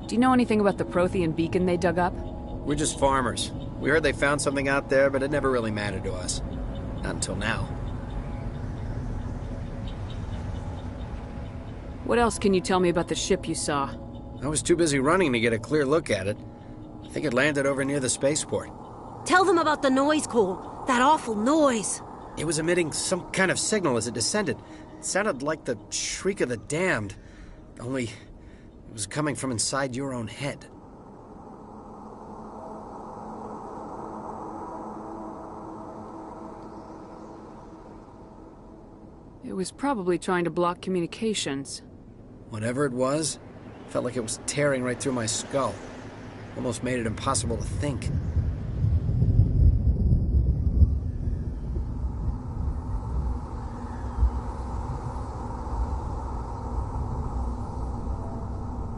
Do you know anything about the Prothean beacon they dug up? We're just farmers. We heard they found something out there, but it never really mattered to us. Not until now. What else can you tell me about the ship you saw? I was too busy running to get a clear look at it. I think it landed over near the spaceport. Tell them about the noise, Cole. That awful noise. It was emitting some kind of signal as it descended. It sounded like the shriek of the damned. Only it was coming from inside your own head. It was probably trying to block communications. Whatever it was, felt like it was tearing right through my skull. Almost made it impossible to think.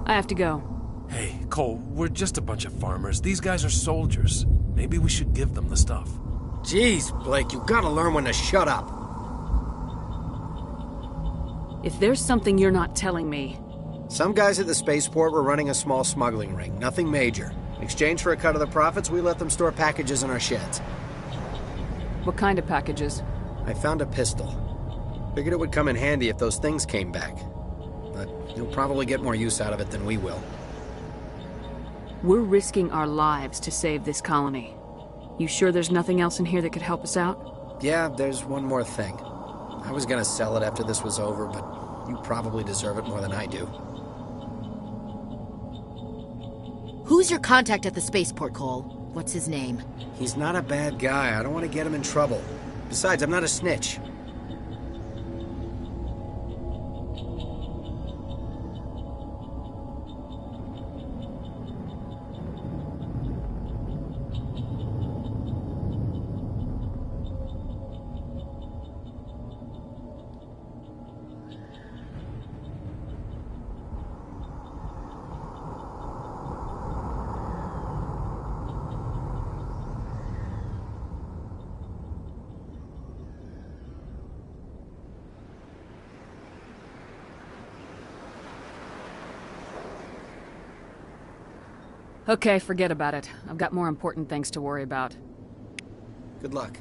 I have to go. Hey, Cole, we're just a bunch of farmers. These guys are soldiers. Maybe we should give them the stuff. Jeez, Blake, you gotta learn when to shut up. If there's something you're not telling me... Some guys at the spaceport were running a small smuggling ring, nothing major. In exchange for a cut of the profits, we let them store packages in our sheds. What kind of packages? I found a pistol. Figured it would come in handy if those things came back. But you'll probably get more use out of it than we will. We're risking our lives to save this colony. You sure there's nothing else in here that could help us out? Yeah, there's one more thing. I was gonna sell it after this was over, but you probably deserve it more than I do. Who's your contact at the spaceport, Cole? What's his name? He's not a bad guy. I don't want to get him in trouble. Besides, I'm not a snitch. Okay, forget about it. I've got more important things to worry about. Good luck.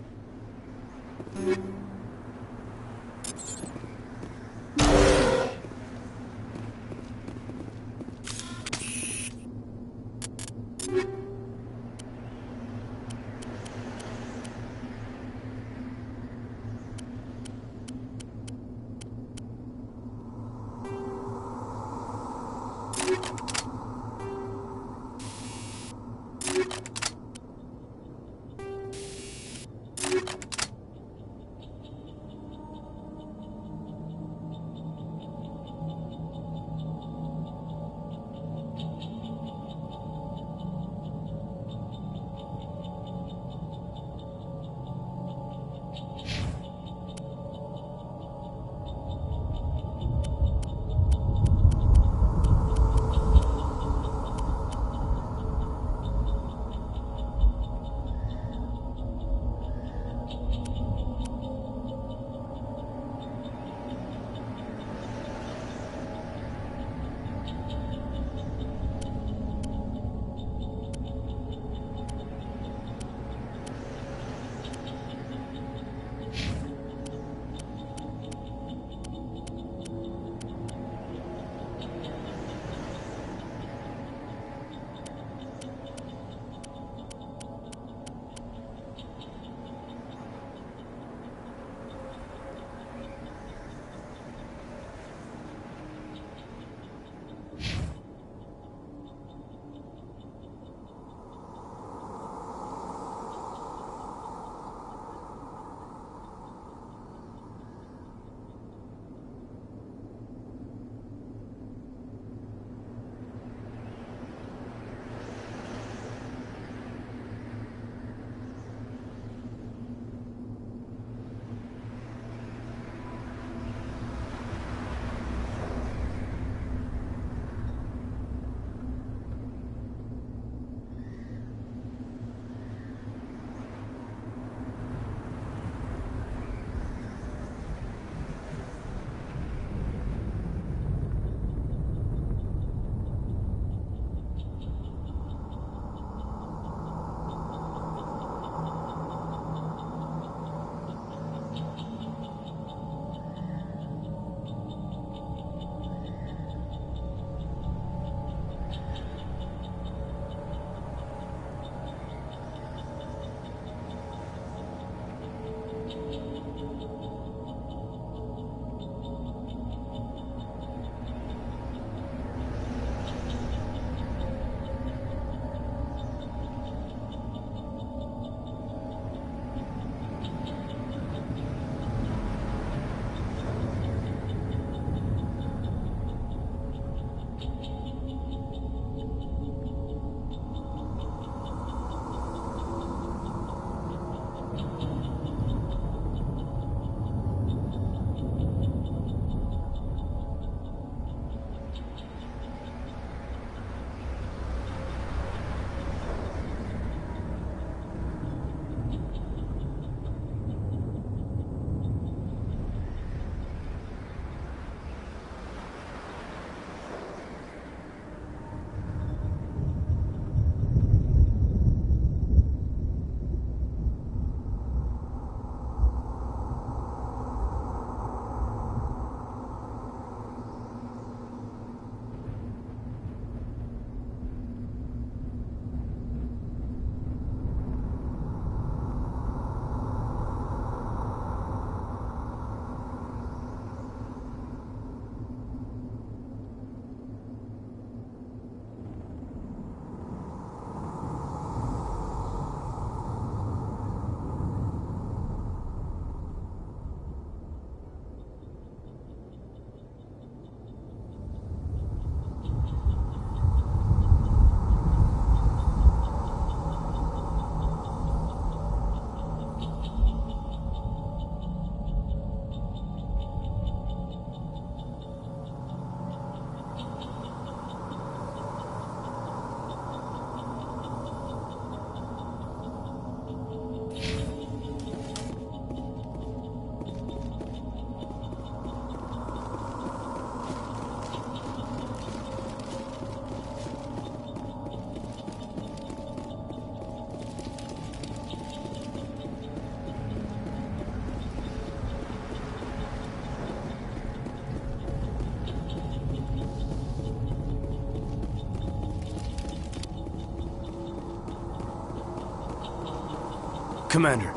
Commander,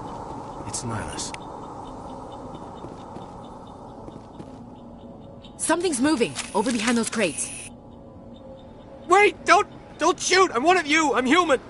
it's Nihilus. Something's moving, over behind those crates. Wait! Don't shoot! I'm one of you! I'm human!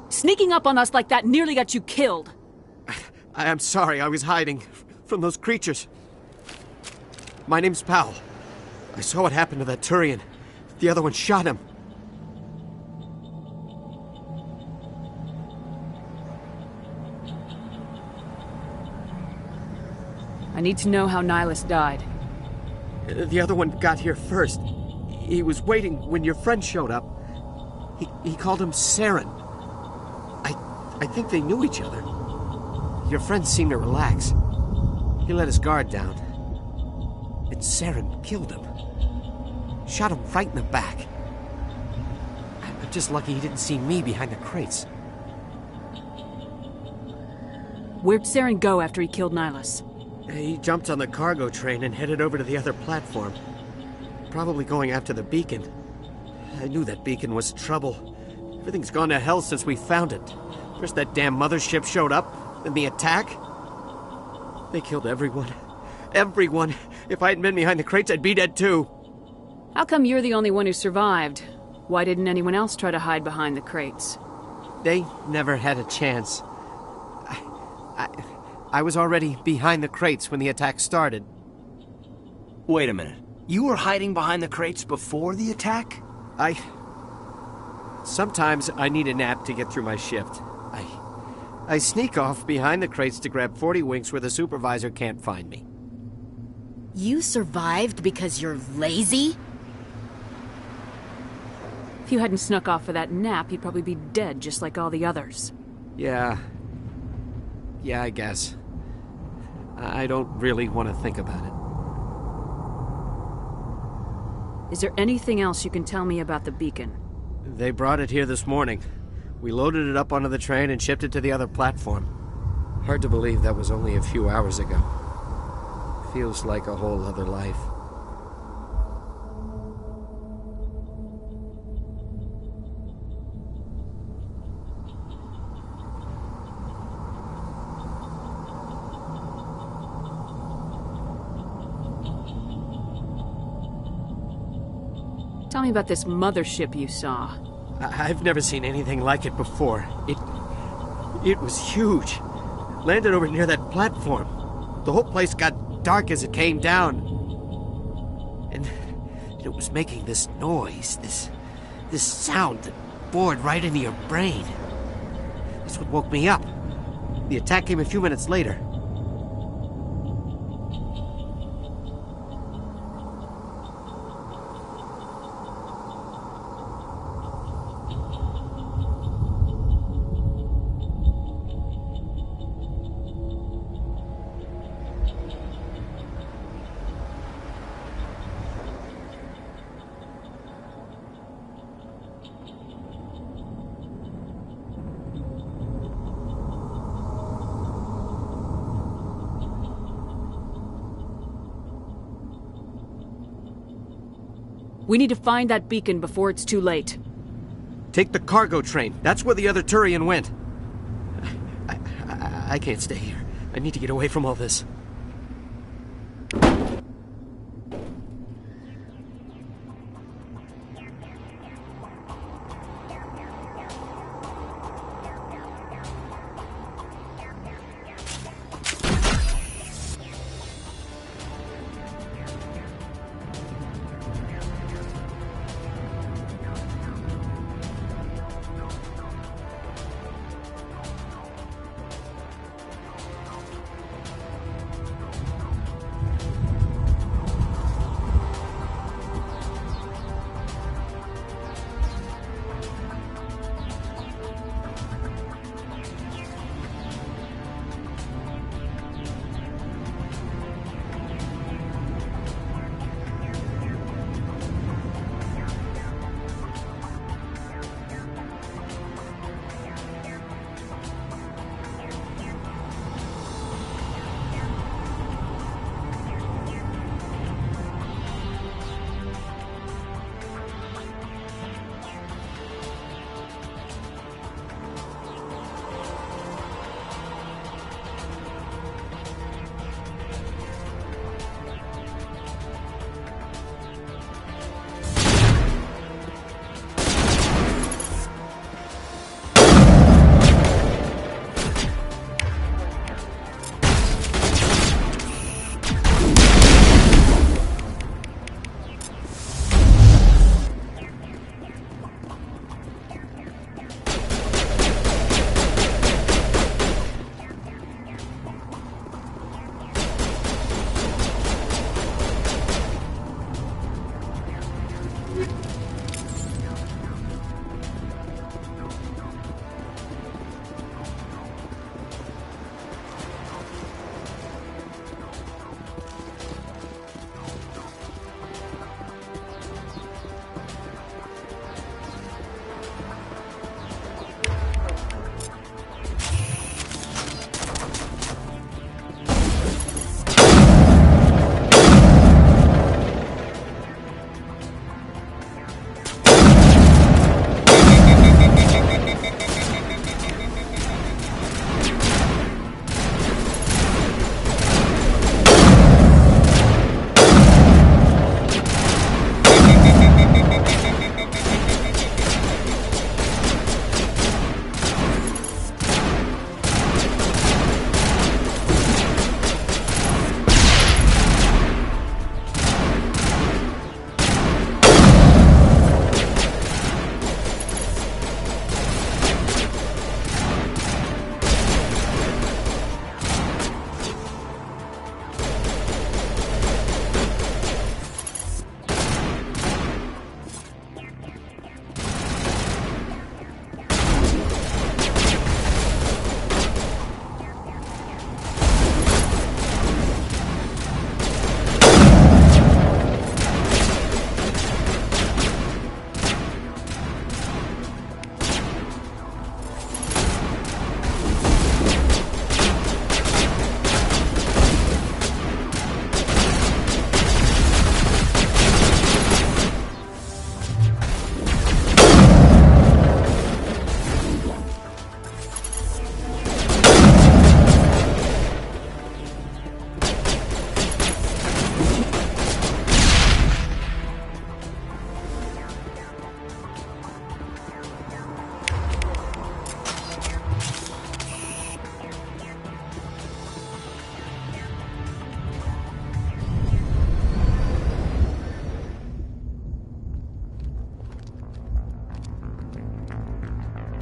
Sneaking up on us like that nearly got you killed. I'm sorry, I was hiding from those creatures. My name's Powell. I saw what happened to that Turian. The other one shot him. I need to know how Nihilus died. The other one got here first. He was waiting when your friend showed up. He called him Saren. I think they knew each other. Your friend seemed to relax. He let his guard down. And Saren killed him. Shot him right in the back. I'm just lucky he didn't see me behind the crates. Where'd Saren go after he killed Nihilus? He jumped on the cargo train and headed over to the other platform. Probably going after the beacon. I knew that beacon was trouble. Everything's gone to hell since we found it. First that damn mothership showed up, then the attack. They killed everyone. Everyone. If I hadn't been behind the crates, I'd be dead too. How come you're the only one who survived? Why didn't anyone else try to hide behind the crates? They never had a chance. I was already behind the crates when the attack started. Wait a minute. You were hiding behind the crates before the attack? Sometimes I need a nap to get through my shift. I sneak off behind the crates to grab 40 winks where the supervisor can't find me. You survived because you're lazy? If you hadn't snuck off for that nap, you'd probably be dead just like all the others. Yeah, I guess. I don't really want to think about it. Is there anything else you can tell me about the beacon? They brought it here this morning. We loaded it up onto the train and shipped it to the other platform. Hard to believe that was only a few hours ago. Feels like a whole other life. Tell me about this mothership you saw. I've never seen anything like it before. It was huge. Landed over near that platform. The whole place got dark as it came down. And it was making this noise, this sound that bored right into your brain. That's what woke me up. The attack came a few minutes later. We need to find that beacon before it's too late. Take the cargo train. That's where the other Turian went. I can't stay here. I need to get away from all this.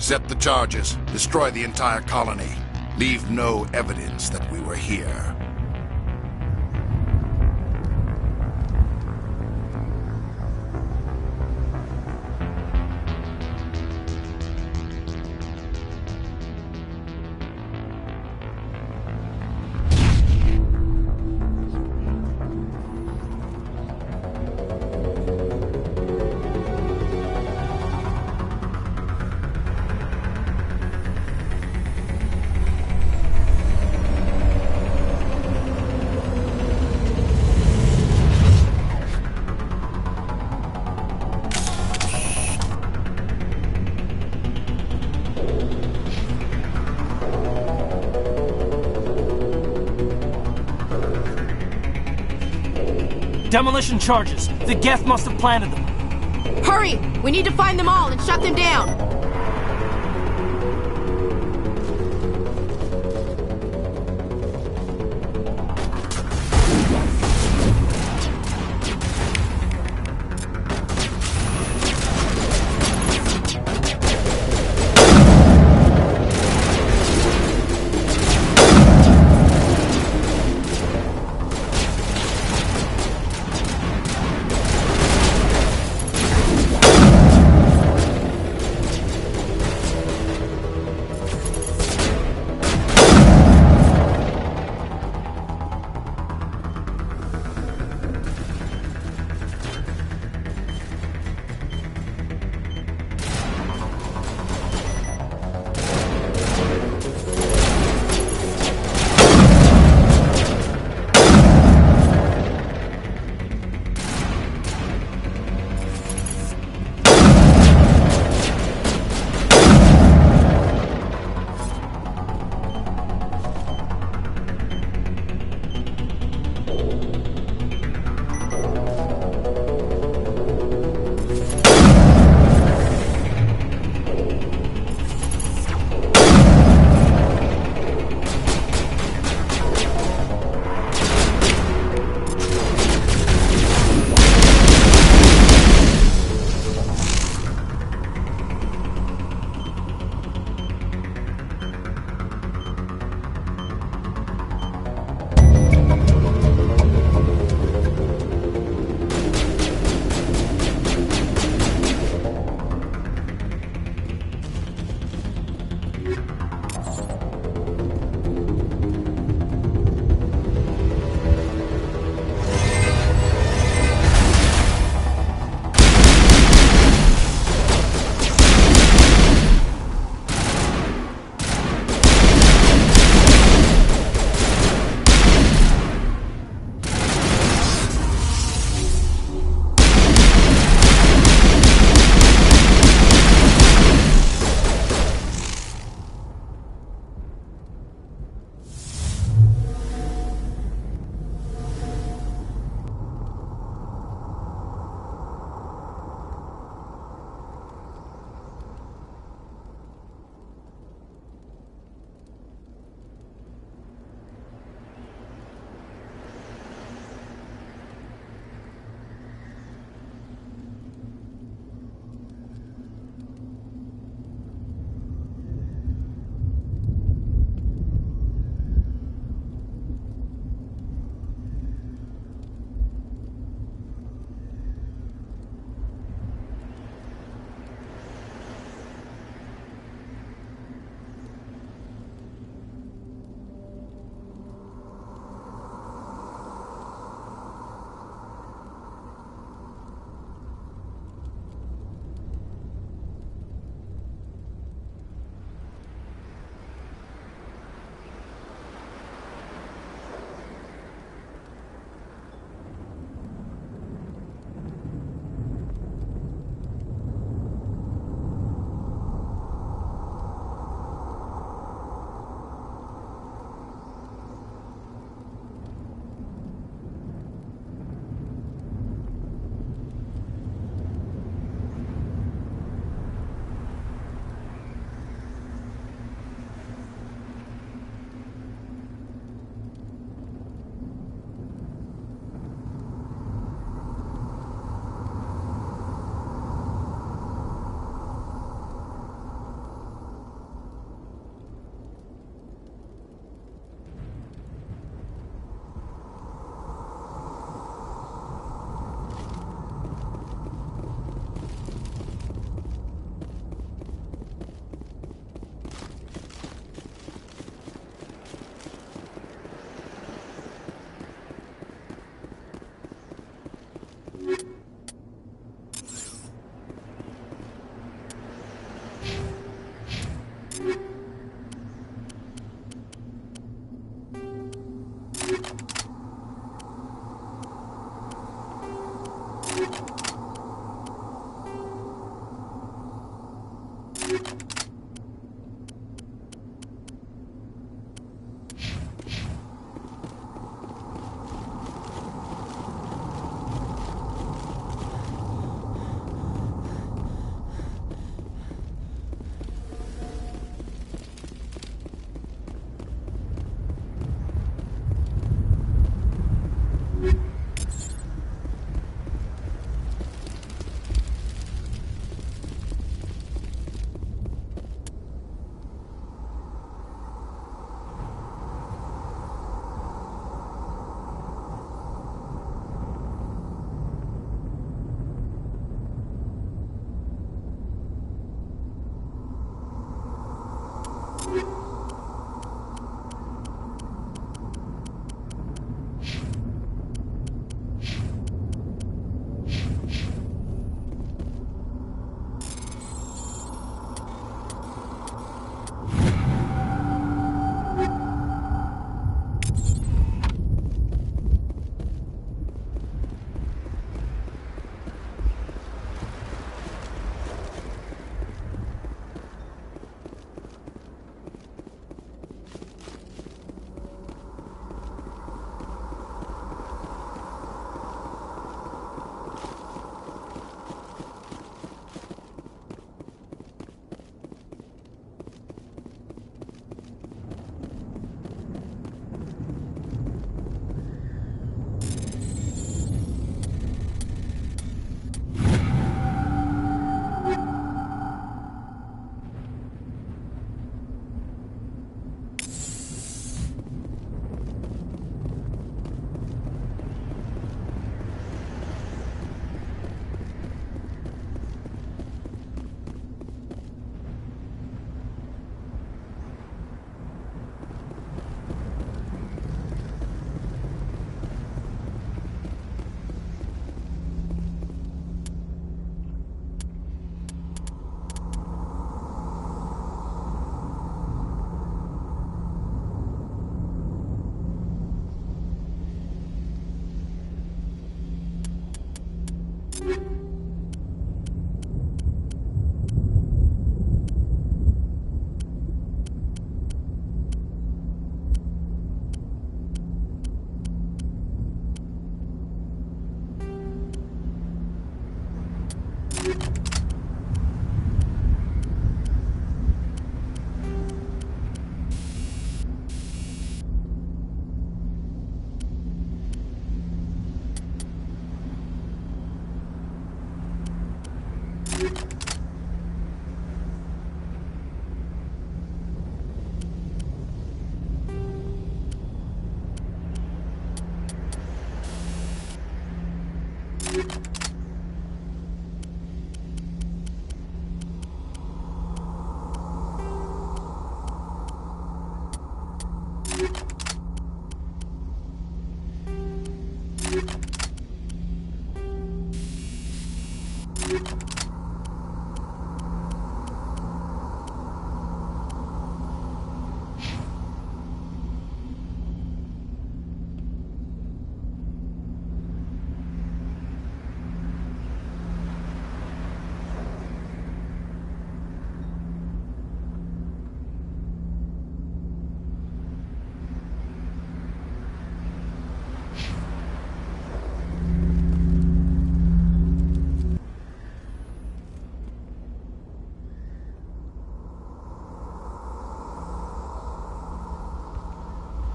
Set the charges. Destroy the entire colony. Leave no evidence that we were here. Demolition charges. The Geth must have planted them. Hurry! We need to find them all and shut them down!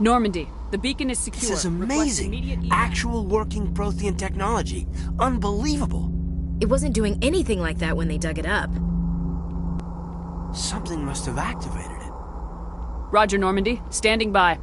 Normandy, the beacon is secure. This is Request amazing. immediate evac. Actual working Prothean technology. Unbelievable. It wasn't doing anything like that when they dug it up. Something must have activated it. Roger, Normandy. Standing by.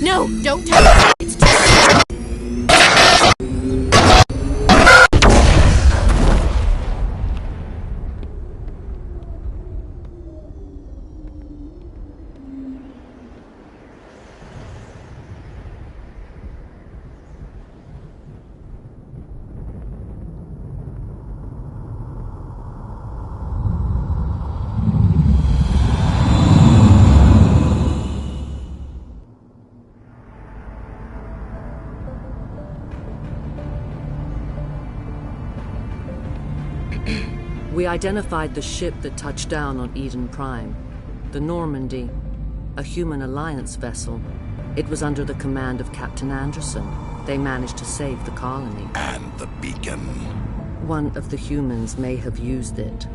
No, don't touch it. It's too... We identified the ship that touched down on Eden Prime. The Normandy, a human alliance vessel. It was under the command of Captain Anderson. They managed to save the colony. And the beacon. One of the humans may have used it.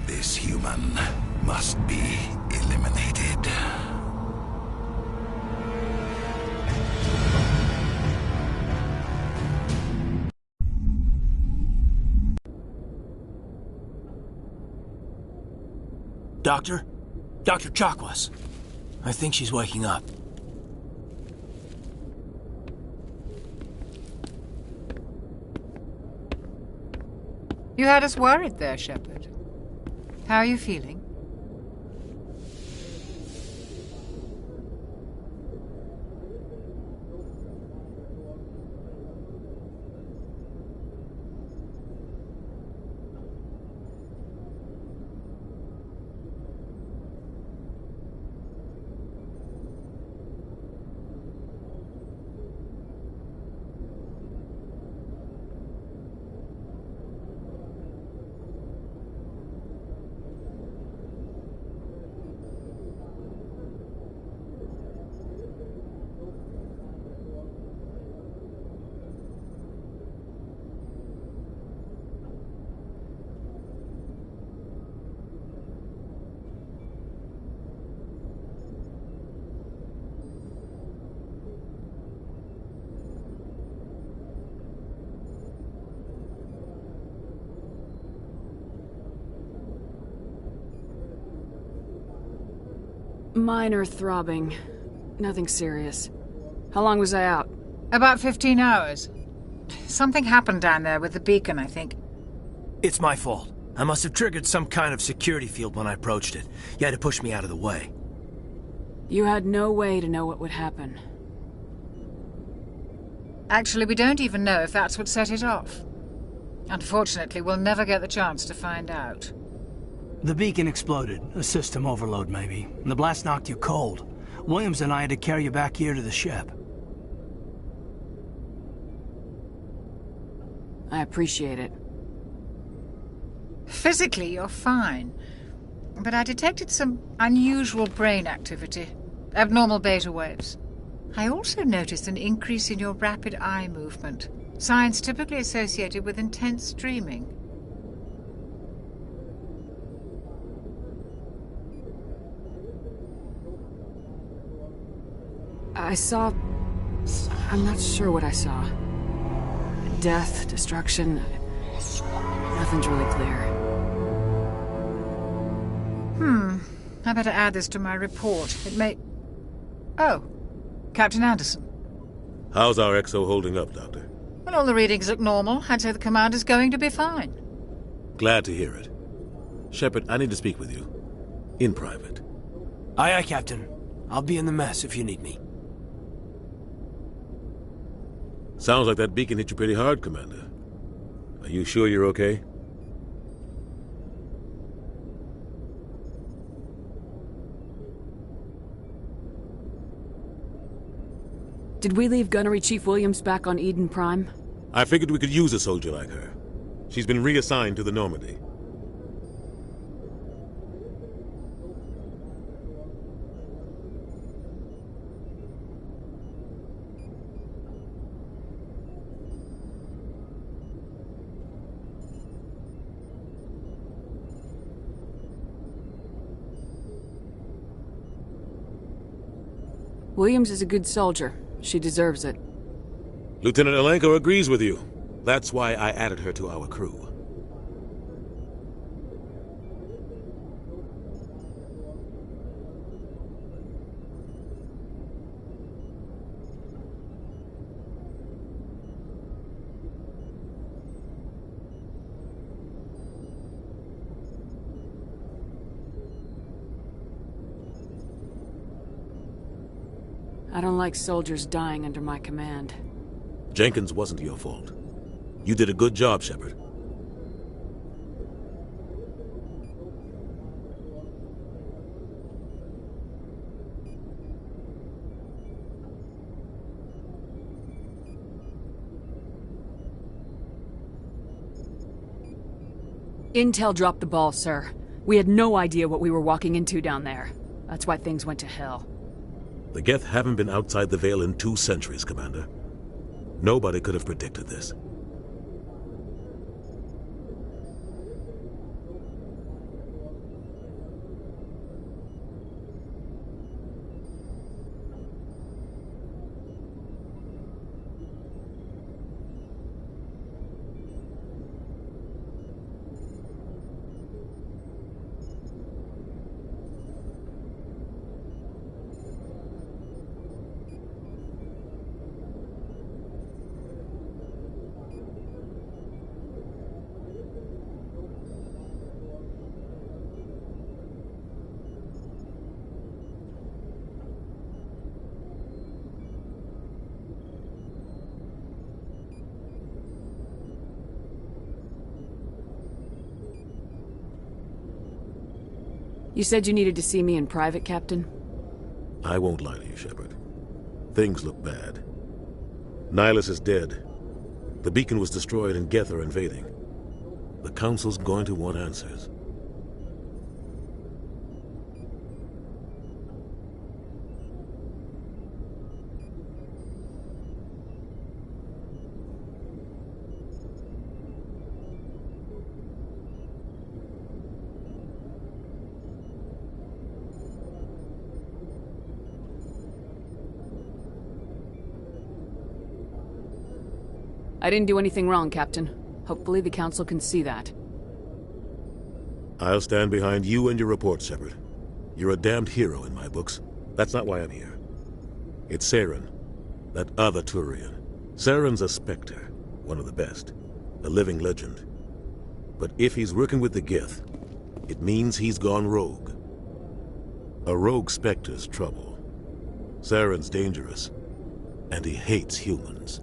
This human must be eliminated. Doctor? Dr. Chakwas. I think she's waking up. You had us worried there, Shepard. How are you feeling? Minor throbbing. Nothing serious. How long was I out? About 15 hours. Something happened down there with the beacon, I think. It's my fault. I must have triggered some kind of security field when I approached it. You had to push me out of the way. You had no way to know what would happen. Actually, we don't even know if that's what set it off. Unfortunately, we'll never get the chance to find out. The beacon exploded. A system overload, maybe. And the blast knocked you cold. Williams and I had to carry you back here to the ship. I appreciate it. Physically, you're fine. But I detected some unusual brain activity. Abnormal beta waves. I also noticed an increase in your rapid eye movement. Signs typically associated with intense dreaming. I saw... I'm not sure what I saw. Death, destruction... Nothing's really clear. I better add this to my report. It may... Oh, Captain Anderson. How's our XO holding up, Doctor? Well, all the readings look normal. I'd say the commander's going to be fine. Glad to hear it. Shepard, I need to speak with you. In private. Aye, aye, Captain. I'll be in the mess if you need me. Sounds like that beacon hit you pretty hard, Commander. Are you sure you're okay? Did we leave Gunnery Chief Williams back on Eden Prime? I figured we could use a soldier like her. She's been reassigned to the Normandy. Williams is a good soldier. She deserves it. Lieutenant Alenko agrees with you. That's why I added her to our crew. I don't like soldiers dying under my command. Jenkins wasn't your fault. You did a good job, Shepard. Intel dropped the ball, sir. We had no idea what we were walking into down there. That's why things went to hell. The Geth haven't been outside the Veil in 2 centuries, Commander. Nobody could have predicted this. You said you needed to see me in private, Captain? I won't lie to you, Shepard. Things look bad. Nihilus is dead. The beacon was destroyed and Geth are invading. The Council's going to want answers. I didn't do anything wrong, Captain. Hopefully the Council can see that. I'll stand behind you and your report, Shepard. You're a damned hero in my books. That's not why I'm here. It's Saren, that other Turian. Saren's a Spectre, one of the best. A living legend. But if he's working with the Geth, it means he's gone rogue. A rogue Spectre's trouble. Saren's dangerous, and he hates humans.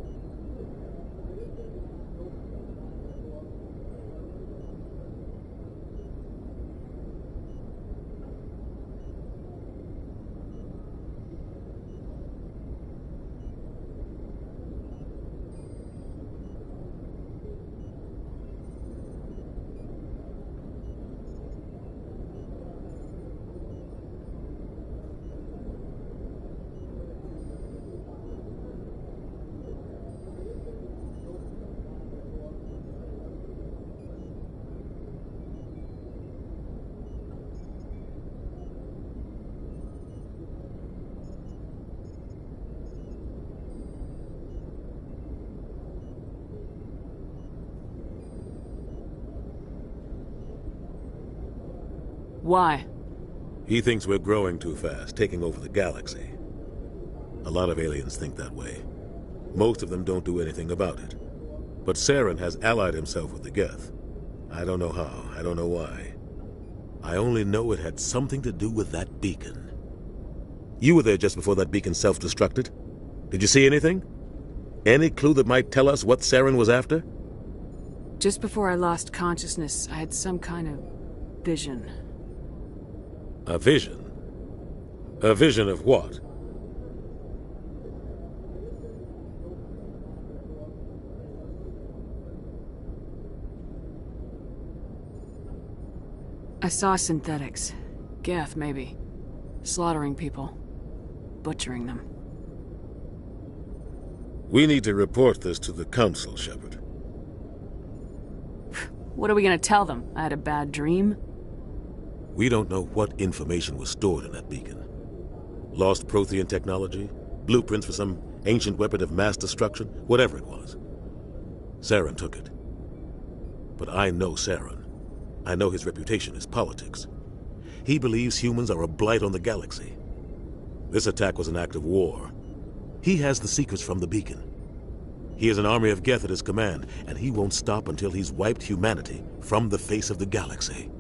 Why? He thinks we're growing too fast, taking over the galaxy. A lot of aliens think that way. Most of them don't do anything about it. But Saren has allied himself with the Geth. I don't know how, I don't know why. I only know it had something to do with that beacon. You were there just before that beacon self-destructed. Did you see anything? Any clue that might tell us what Saren was after? Just before I lost consciousness, I had some kind of vision. A vision? A vision of what? I saw synthetics. Geth, maybe. Slaughtering people. Butchering them. We need to report this to the Council, Shepard. What are we gonna tell them? I had a bad dream? We don't know what information was stored in that beacon. Lost Prothean technology? Blueprints for some ancient weapon of mass destruction? Whatever it was. Saren took it. But I know Saren. I know his reputation is politics. He believes humans are a blight on the galaxy. This attack was an act of war. He has the secrets from the beacon. He has an army of Geth at his command, and he won't stop until he's wiped humanity from the face of the galaxy.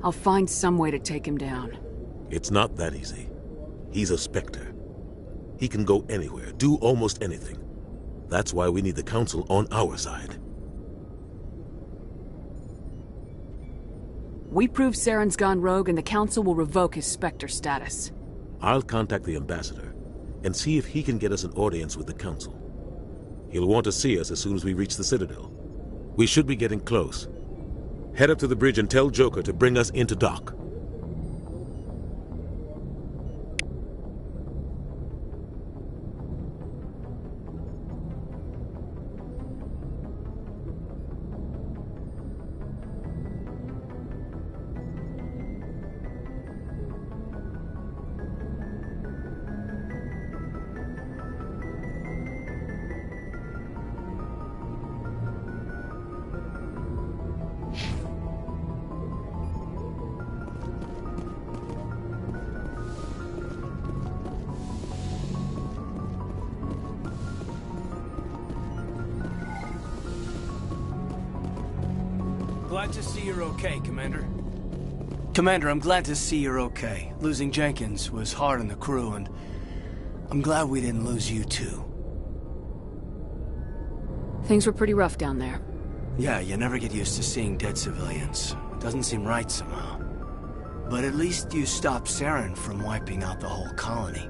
I'll find some way to take him down. It's not that easy. He's a Spectre. He can go anywhere, do almost anything. That's why we need the Council on our side. We prove Saren's gone rogue and the Council will revoke his Spectre status. I'll contact the Ambassador and see if he can get us an audience with the Council. He'll want to see us as soon as we reach the Citadel. We should be getting close. Head up to the bridge and tell Joker to bring us into dock. Glad to see you're okay, Commander. Commander, I'm glad to see you're okay. Losing Jenkins was hard on the crew, and I'm glad we didn't lose you too. Things were pretty rough down there. Yeah, you never get used to seeing dead civilians. It doesn't seem right somehow. But at least you stopped Saren from wiping out the whole colony.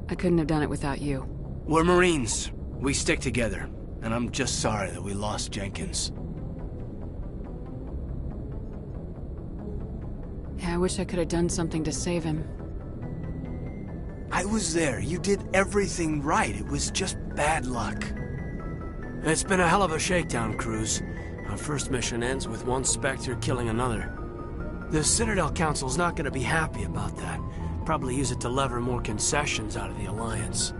I couldn't have done it without you. We're Marines. We stick together. And I'm just sorry that we lost Jenkins. Yeah, I wish I could have done something to save him. I was there. You did everything right. It was just bad luck. It's been a hell of a shakedown, Cruz. Our first mission ends with one Spectre killing another. The Citadel Council's not going to be happy about that. Probably use it to lever more concessions out of the Alliance.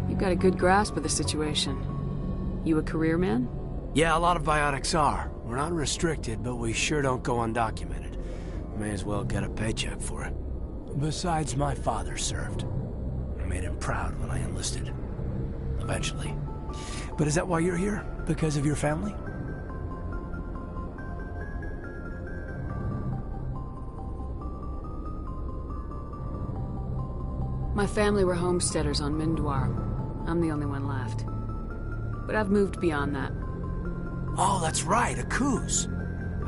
You've got a good grasp of the situation. You a career man? Yeah, a lot of biotics are. We're not restricted, but we sure don't go undocumented. May as well get a paycheck for it. Besides, my father served. I made him proud when I enlisted. Eventually. But is that why you're here? Because of your family? My family were homesteaders on Mindwar. I'm the only one left. But I've moved beyond that. Oh, that's right, Akuz.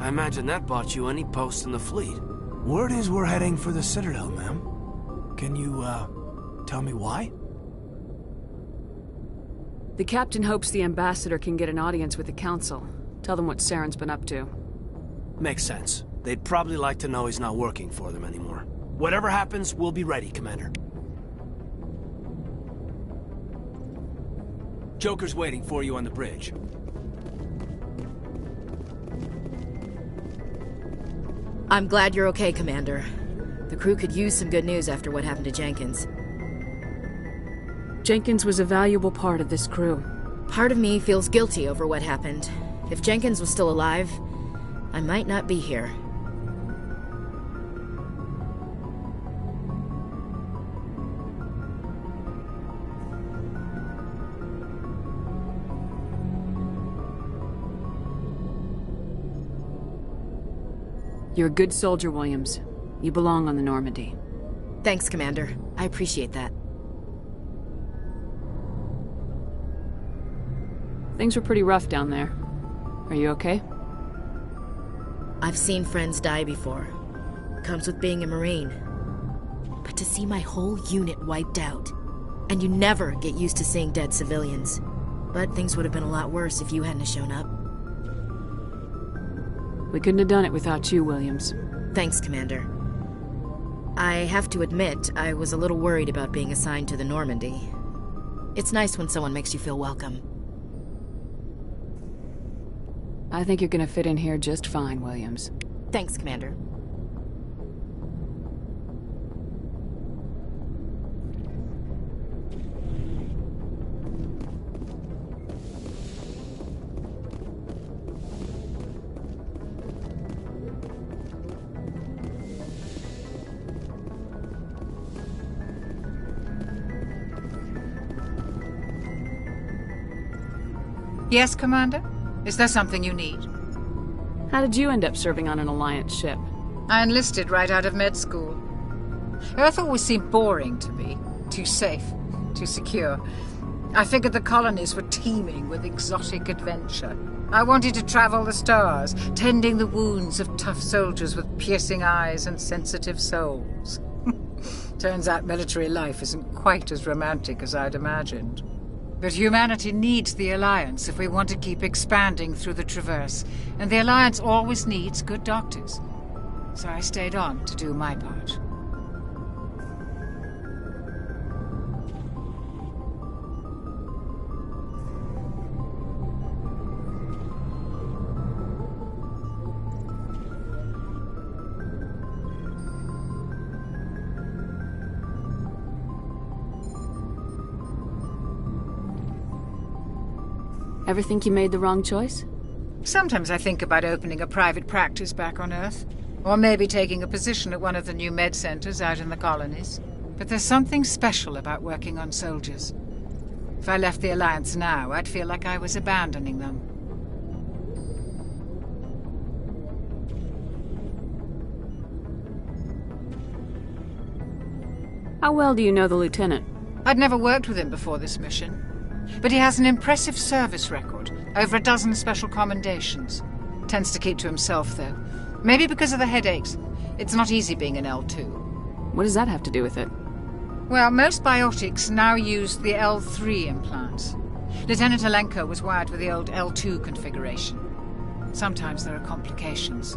I imagine that bought you any post in the fleet. Word is we're heading for the Citadel, ma'am. Can you, Tell me why? The captain hopes the ambassador can get an audience with the council. Tell them what Saren's been up to. Makes sense. They'd probably like to know he's not working for them anymore. Whatever happens, we'll be ready, Commander. Joker's waiting for you on the bridge. I'm glad you're okay, Commander. The crew could use some good news after what happened to Jenkins. Jenkins was a valuable part of this crew. Part of me feels guilty over what happened. If Jenkins was still alive, I might not be here. You're a good soldier, Williams. You belong on the Normandy. Thanks, Commander. I appreciate that. Things were pretty rough down there. Are you okay? I've seen friends die before. Comes with being a Marine. But to see my whole unit wiped out, and you never get used to seeing dead civilians. But things would have been a lot worse if you hadn't shown up. We couldn't have done it without you, Williams. Thanks, Commander. I have to admit, I was a little worried about being assigned to the Normandy. It's nice when someone makes you feel welcome. I think you're gonna fit in here just fine, Williams. Thanks, Commander. Yes, Commander? Is there something you need? How did you end up serving on an Alliance ship? I enlisted right out of med school. Earth always seemed boring to me. Too safe, too secure. I figured the colonies were teeming with exotic adventure. I wanted to travel the stars, tending the wounds of tough soldiers with piercing eyes and sensitive souls. Turns out military life isn't quite as romantic as I'd imagined. But humanity needs the Alliance if we want to keep expanding through the Traverse, and the Alliance always needs good doctors. So I stayed on to do my part. Ever think you made the wrong choice? Sometimes I think about opening a private practice back on Earth. Or maybe taking a position at one of the new med centers out in the colonies. But there's something special about working on soldiers. If I left the Alliance now, I'd feel like I was abandoning them. How well do you know the Lieutenant? I'd never worked with him before this mission. But he has an impressive service record, over a dozen special commendations. Tends to keep to himself, though. Maybe because of the headaches. It's not easy being an L2. What does that have to do with it? Well, most biotics now use the L3 implants. Lieutenant Alenko was wired with the old L2 configuration. Sometimes there are complications.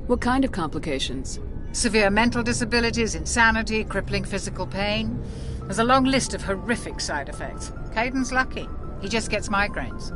What kind of complications? Severe mental disabilities, insanity, crippling physical pain. There's a long list of horrific side effects. Caden's lucky. He just gets migraines.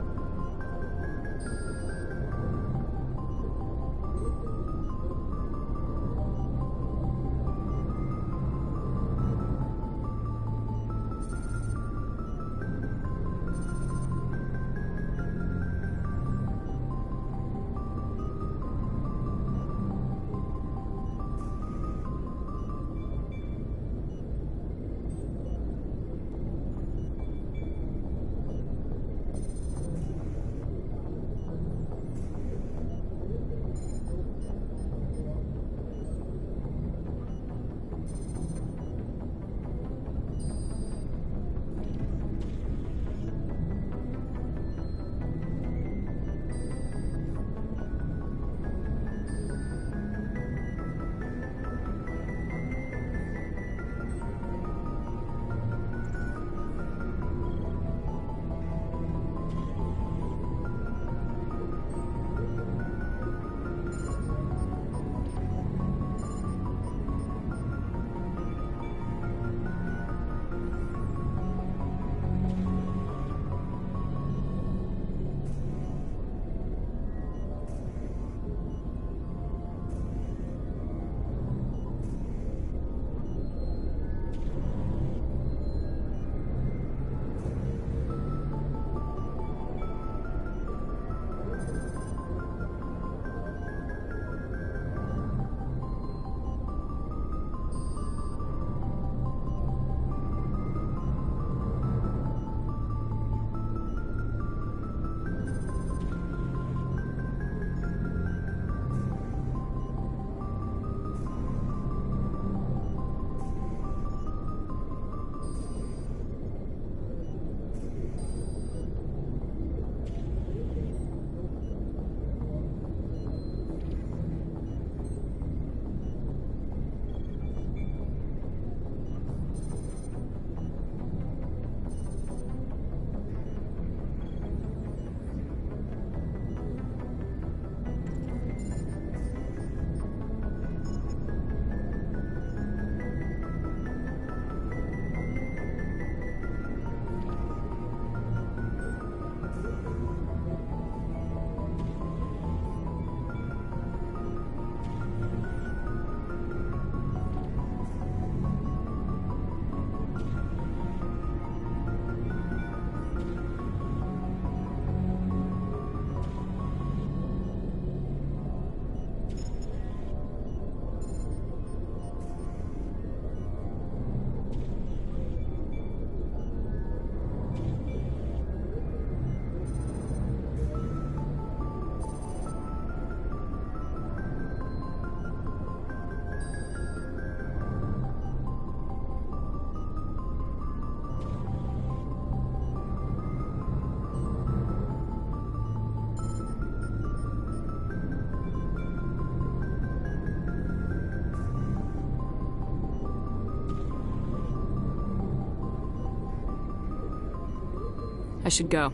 I should go.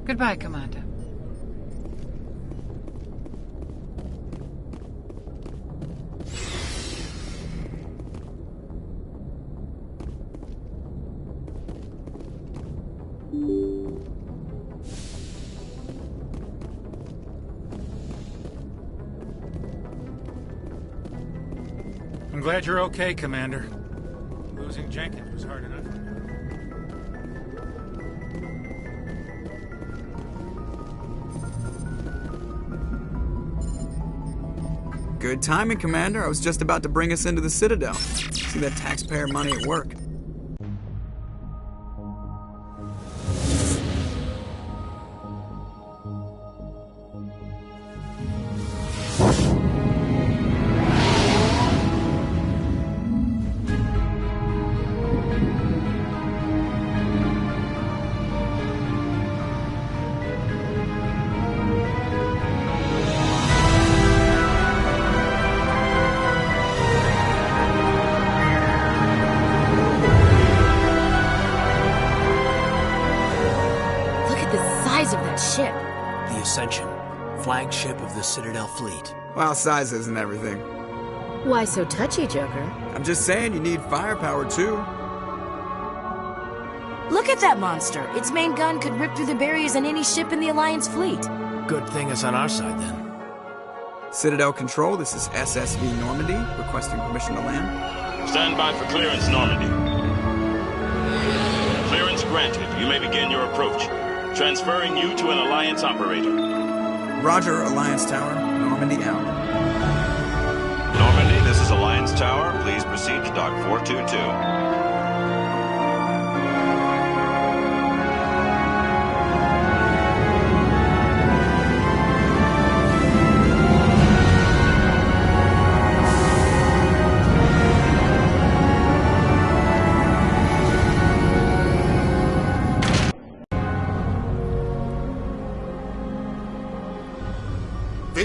Goodbye, Commander. I'm glad you're okay, Commander. Losing Jenkins was hard enough. Good timing, Commander. I was just about to bring us into the Citadel. See that taxpayer money at work. Flagship of the Citadel fleet. Well, size isn't everything. Why so touchy, Joker? I'm just saying you need firepower, too. Look at that monster. Its main gun could rip through the barriers in any ship in the Alliance fleet. Good thing it's on our side, then. Citadel Control, this is SSV Normandy, requesting permission to land. Stand by for clearance, Normandy. Clearance granted. You may begin your approach. Transferring you to an Alliance operator. Roger, Alliance Tower. Normandy out. Normandy, this is Alliance Tower. Please proceed to Dock 422.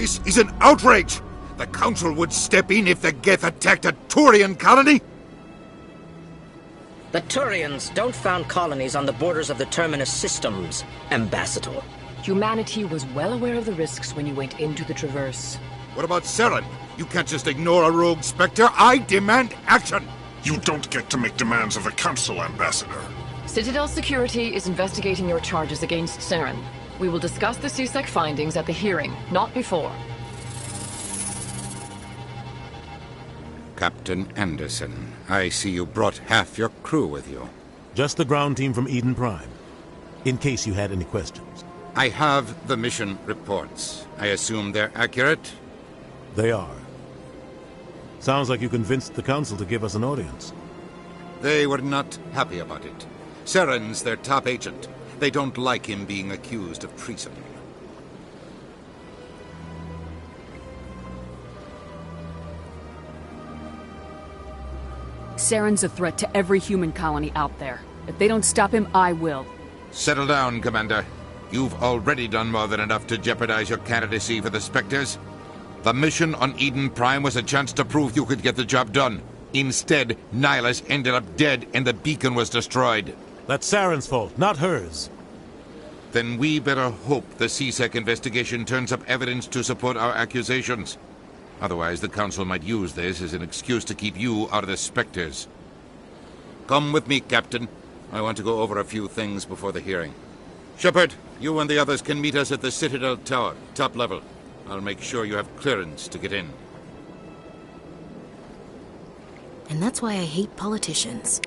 This is an outrage! The Council would step in if the Geth attacked a Turian colony? The Turians don't found colonies on the borders of the Terminus systems, Ambassador. Humanity was well aware of the risks when you went into the Traverse. What about Saren? You can't just ignore a rogue Spectre. I demand action! You don't get to make demands of the Council, Ambassador. Citadel Security is investigating your charges against Saren. We will discuss the CSEC findings at the hearing, not before. Captain Anderson, I see you brought half your crew with you. Just the ground team from Eden Prime, in case you had any questions. I have the mission reports. I assume they're accurate? They are. Sounds like you convinced the Council to give us an audience. They were not happy about it. Saren's their top agent. They don't like him being accused of treason. Saren's a threat to every human colony out there. If they don't stop him, I will. Settle down, Commander. You've already done more than enough to jeopardize your candidacy for the Spectres. The mission on Eden Prime was a chance to prove you could get the job done. Instead, Nihilus ended up dead and the beacon was destroyed. That's Saren's fault, not hers. Then we better hope the CSEC investigation turns up evidence to support our accusations. Otherwise, the Council might use this as an excuse to keep you out of the Spectres. Come with me, Captain. I want to go over a few things before the hearing. Shepard, you and the others can meet us at the Citadel Tower, top level. I'll make sure you have clearance to get in. And that's why I hate politicians.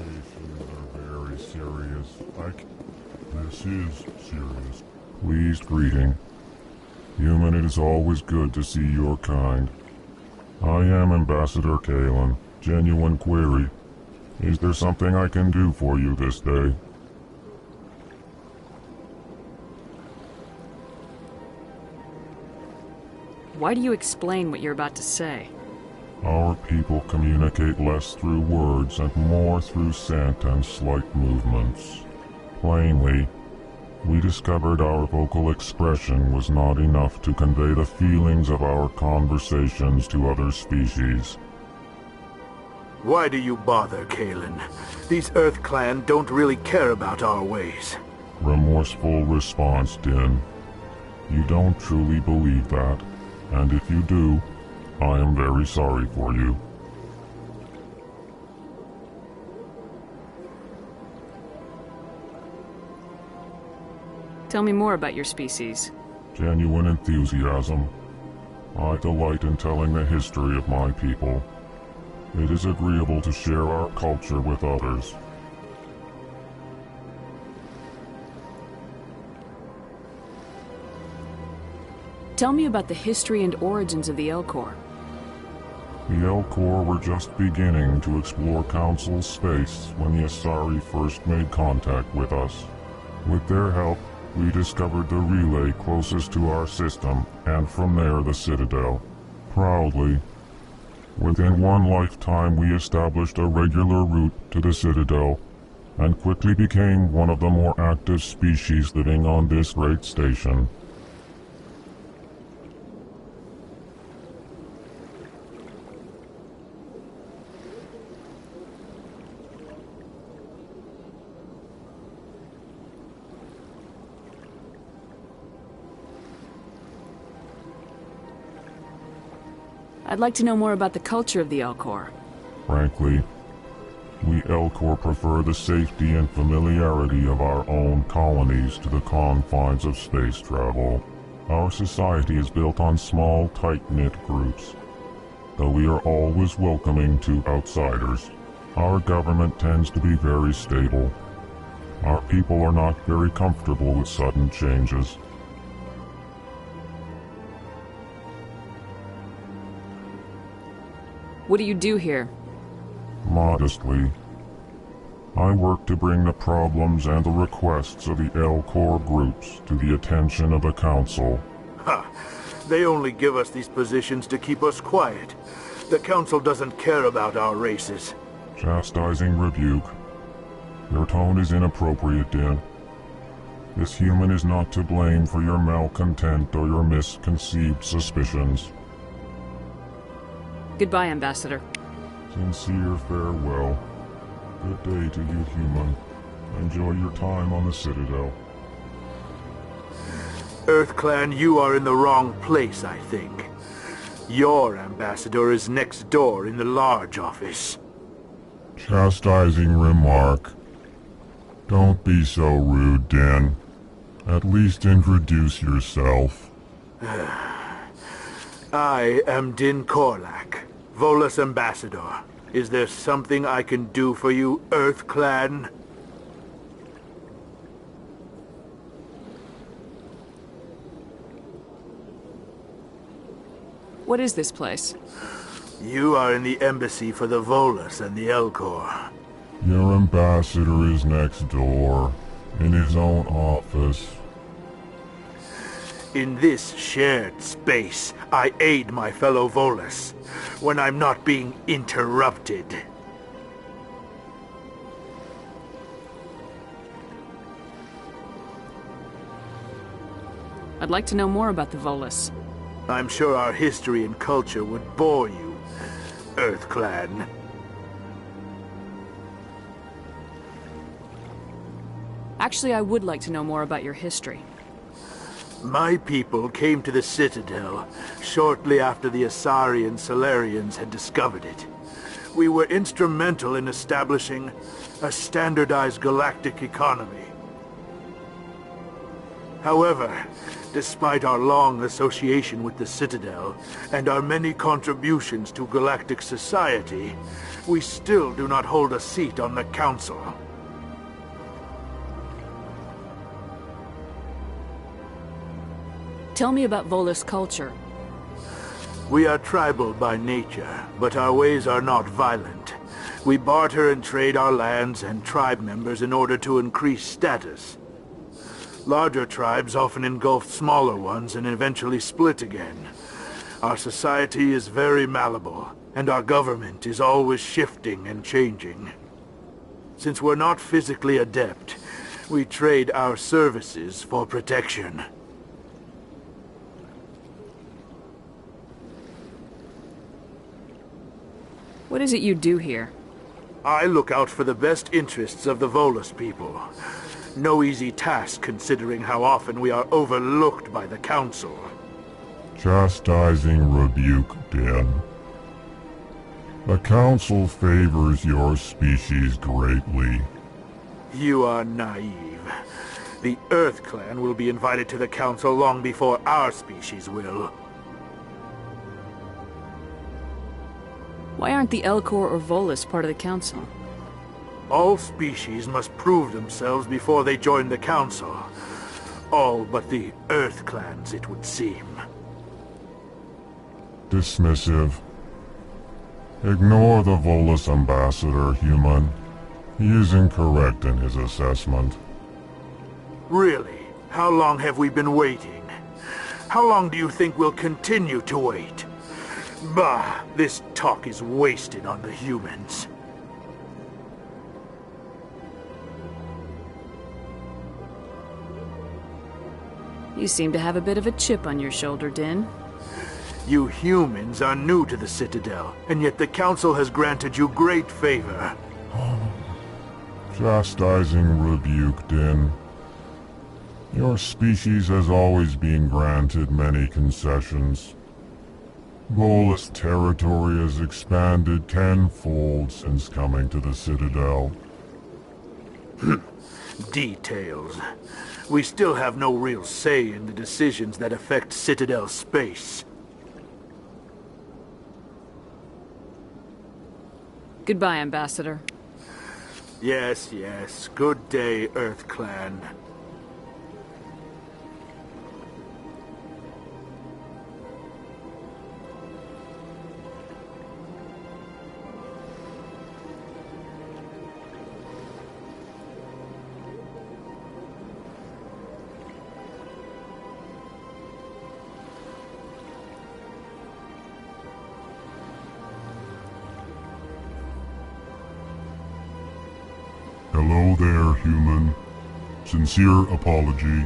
communications are very serious. This is serious. Pleased greeting. Human, it is always good to see your kind. I am Ambassador Kalen. Genuine query. Is there something I can do for you this day? Why do you explain what you're about to say? Our people communicate less through words and more through scent and slight movements. Plainly, we discovered our vocal expression was not enough to convey the feelings of our conversations to other species. Why do you bother, Kalen? These EarthClan don't really care about our ways. Remorseful response, Din. You don't truly believe that, and if you do, I am very sorry for you. Tell me more about your species. Genuine enthusiasm. I delight in telling the history of my people. It is agreeable to share our culture with others. Tell me about the history and origins of the Elcor. The Elcor were just beginning to explore Council space when the Asari first made contact with us. With their help, we discovered the relay closest to our system, and from there the Citadel. Proudly, within one lifetime we established a regular route to the Citadel, and quickly became one of the more active species living on this great station. I'd like to know more about the culture of the Elcor. Frankly, we Elcor prefer the safety and familiarity of our own colonies to the confines of space travel. Our society is built on small, tight-knit groups, though we are always welcoming to outsiders. Our government tends to be very stable. Our people are not very comfortable with sudden changes. What do you do here? Modestly, I work to bring the problems and the requests of the Elcor groups to the attention of the Council. Ha! They only give us these positions to keep us quiet. The Council doesn't care about our races. Chastising rebuke. Your tone is inappropriate, Din. This human is not to blame for your malcontent or your misconceived suspicions. Goodbye, Ambassador. Sincere farewell. Good day to you, human. Enjoy your time on the Citadel. EarthClan, you are in the wrong place, I think. Your ambassador is next door in the large office. Chastising remark. Don't be so rude, Din. At least introduce yourself. I am Din Korlak, Volus Ambassador. Is there something I can do for you, EarthClan? What is this place? You are in the embassy for the Volus and the Elcor. Your ambassador is next door, in his own office. In this shared space, I aid my fellow Volus when I'm not being interrupted. I'd like to know more about the Volus. I'm sure our history and culture would bore you, EarthClan. Actually, I would like to know more about your history. My people came to the Citadel shortly after the Asari and Salarians had discovered it. We were instrumental in establishing a standardized galactic economy. However, Despite our long association with the Citadel, and our many contributions to galactic society, we still do not hold a seat on the Council. Tell me about Volus culture. We are tribal by nature, but our ways are not violent. We barter and trade our lands and tribe members in order to increase status. Larger tribes often engulf smaller ones and eventually split again. Our society is very malleable, and our government is always shifting and changing. Since we're not physically adept, we trade our services for protection. What is it you do here? I look out for the best interests of the Volus people. No easy task considering how often we are overlooked by the Council. Chastising rebuke, Din. The Council favors your species greatly. You are naive. The Earth Clan will be invited to the Council long before our species will. Why aren't the Elcor or Volus part of the Council? All species must prove themselves before they join the Council. All but the Earth Clans, it would seem. Dismissive. Ignore the Volus ambassador, human. He is incorrect in his assessment. Really? How long have we been waiting? How long do you think we'll continue to wait? Bah, this talk is wasted on the humans. You seem to have a bit of a chip on your shoulder, Din. You humans are new to the Citadel, and yet the Council has granted you great favor. Chastising rebuke, Din. Your species has always been granted many concessions. Volus territory has expanded tenfold since coming to the Citadel. Details. We still have no real say in the decisions that affect Citadel space. Goodbye, Ambassador. Yes, yes. Good day, Earth Clan. Hello there, human. Sincere apology,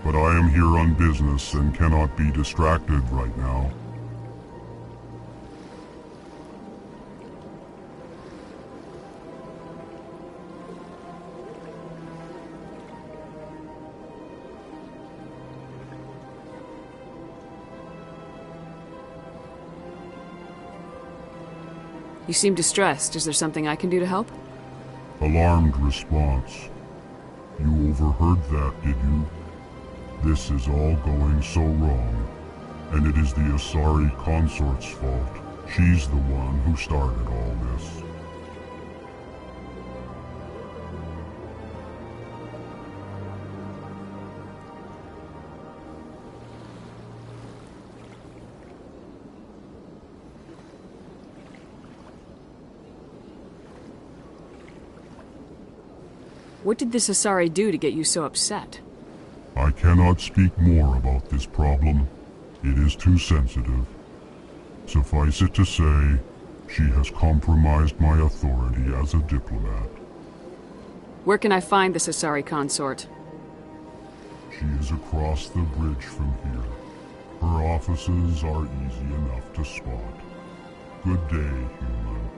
but I am here on business and cannot be distracted right now. You seem distressed. Is there something I can do to help? Alarmed response. You overheard that, did you? This is all going so wrong, and it is the Asari consort's fault. She's the one who started all this. What did this Asari do to get you so upset? I cannot speak more about this problem. It is too sensitive. Suffice it to say, she has compromised my authority as a diplomat. Where can I find this Asari consort? She is across the bridge from here. Her offices are easy enough to spot. Good day, human.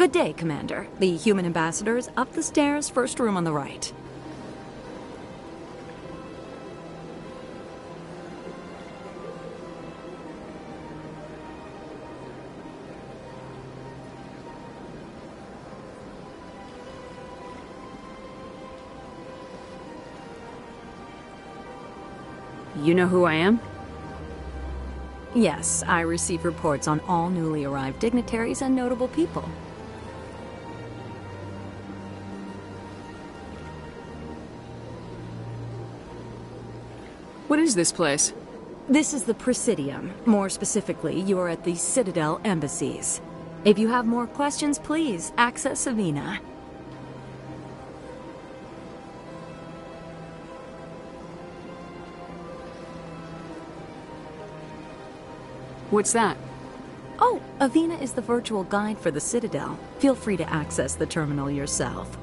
Good day, Commander. The human ambassador is up the stairs, first room on the right. You know who I am? Yes, I receive reports on all newly arrived dignitaries and notable people. What is this place? This is the Presidium. More specifically, you are at the Citadel embassies. If you have more questions, please access Savina. What's that? Oh, Avina is the virtual guide for the Citadel. Feel free to access the terminal yourself.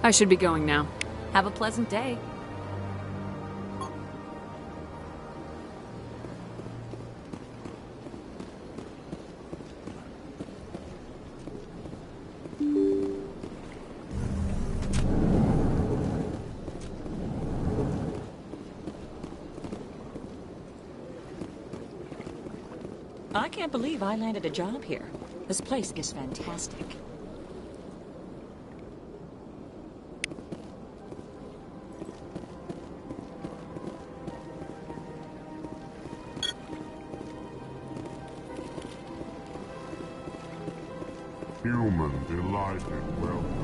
I should be going now. Have a pleasant day. I can't believe I landed a job here. This place is fantastic. Human delighted, welcome.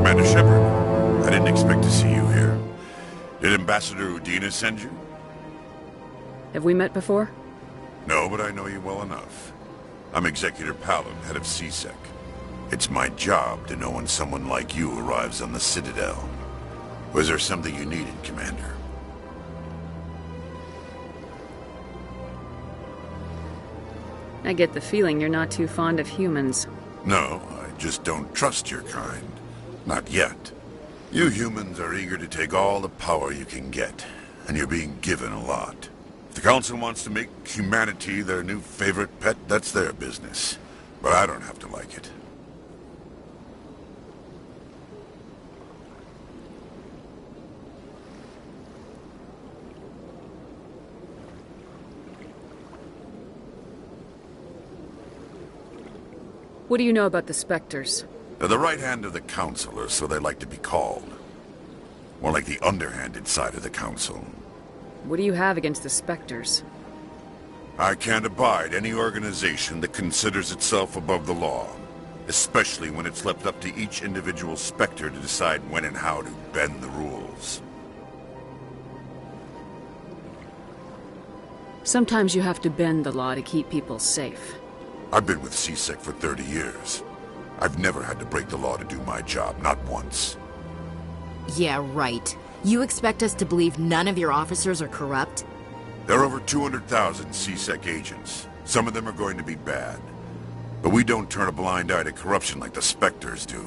Commander Shepard, I didn't expect to see you here. Did Ambassador Udina send you? Have we met before? No, but I know you well enough. I'm Executor Palin, head of CSEC. It's my job to know when someone like you arrives on the Citadel. Was there something you needed, Commander? I get the feeling you're not too fond of humans. No, I just don't trust your kind. Not yet. You humans are eager to take all the power you can get, and you're being given a lot. If the Council wants to make humanity their new favorite pet, that's their business. But I don't have to like it. What do you know about the Spectres? They're the right hand of the Council, or so they like to be called. More like the underhanded side of the Council. What do you have against the Spectres? I can't abide any organization that considers itself above the law. Especially when it's left up to each individual Spectre to decide when and how to bend the rules. Sometimes you have to bend the law to keep people safe. I've been with CSEC for 30 years. I've never had to break the law to do my job, not once. Yeah, right. You expect us to believe none of your officers are corrupt? There are over 200,000 CSEC agents. Some of them are going to be bad. But we don't turn a blind eye to corruption like the Spectres do.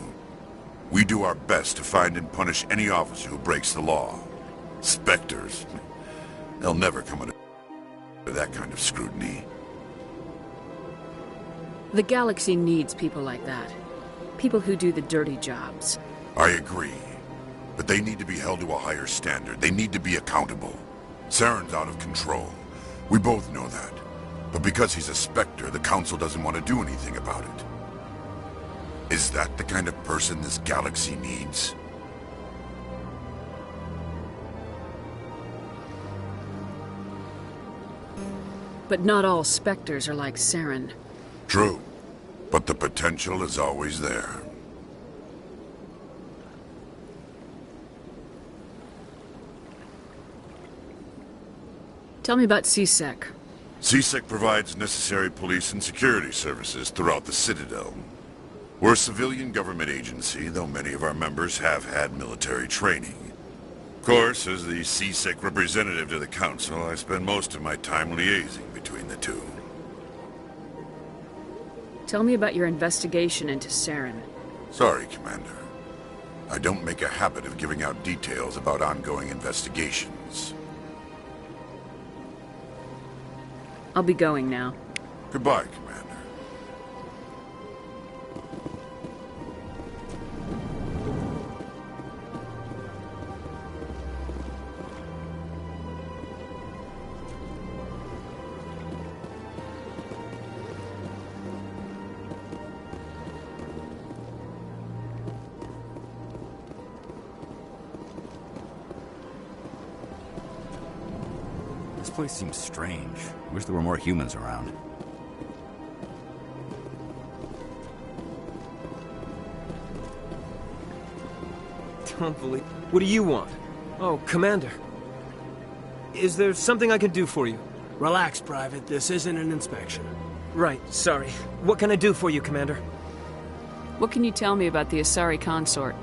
We do our best to find and punish any officer who breaks the law. Spectres, they'll never come under that kind of scrutiny. The galaxy needs people like that. People who do the dirty jobs. I agree. But they need to be held to a higher standard. They need to be accountable. Saren's out of control. We both know that. But because he's a Spectre, the Council doesn't want to do anything about it. Is that the kind of person this galaxy needs? But not all Spectres are like Saren. True, but the potential is always there. Tell me about CSEC. CSEC provides necessary police and security services throughout the Citadel. We're a civilian government agency, though many of our members have had military training. Of course, as the CSEC representative to the Council, I spend most of my time liaising between the two. Tell me about your investigation into Saren. Sorry, Commander. I don't make a habit of giving out details about ongoing investigations. I'll be going now. Goodbye, Commander. This place seems strange. I wish there were more humans around. Don't believe... What do you want? Oh, Commander. Is there something I can do for you? Relax, Private. This isn't an inspection. Right, sorry. What can I do for you, Commander? What can you tell me about the Asari consort?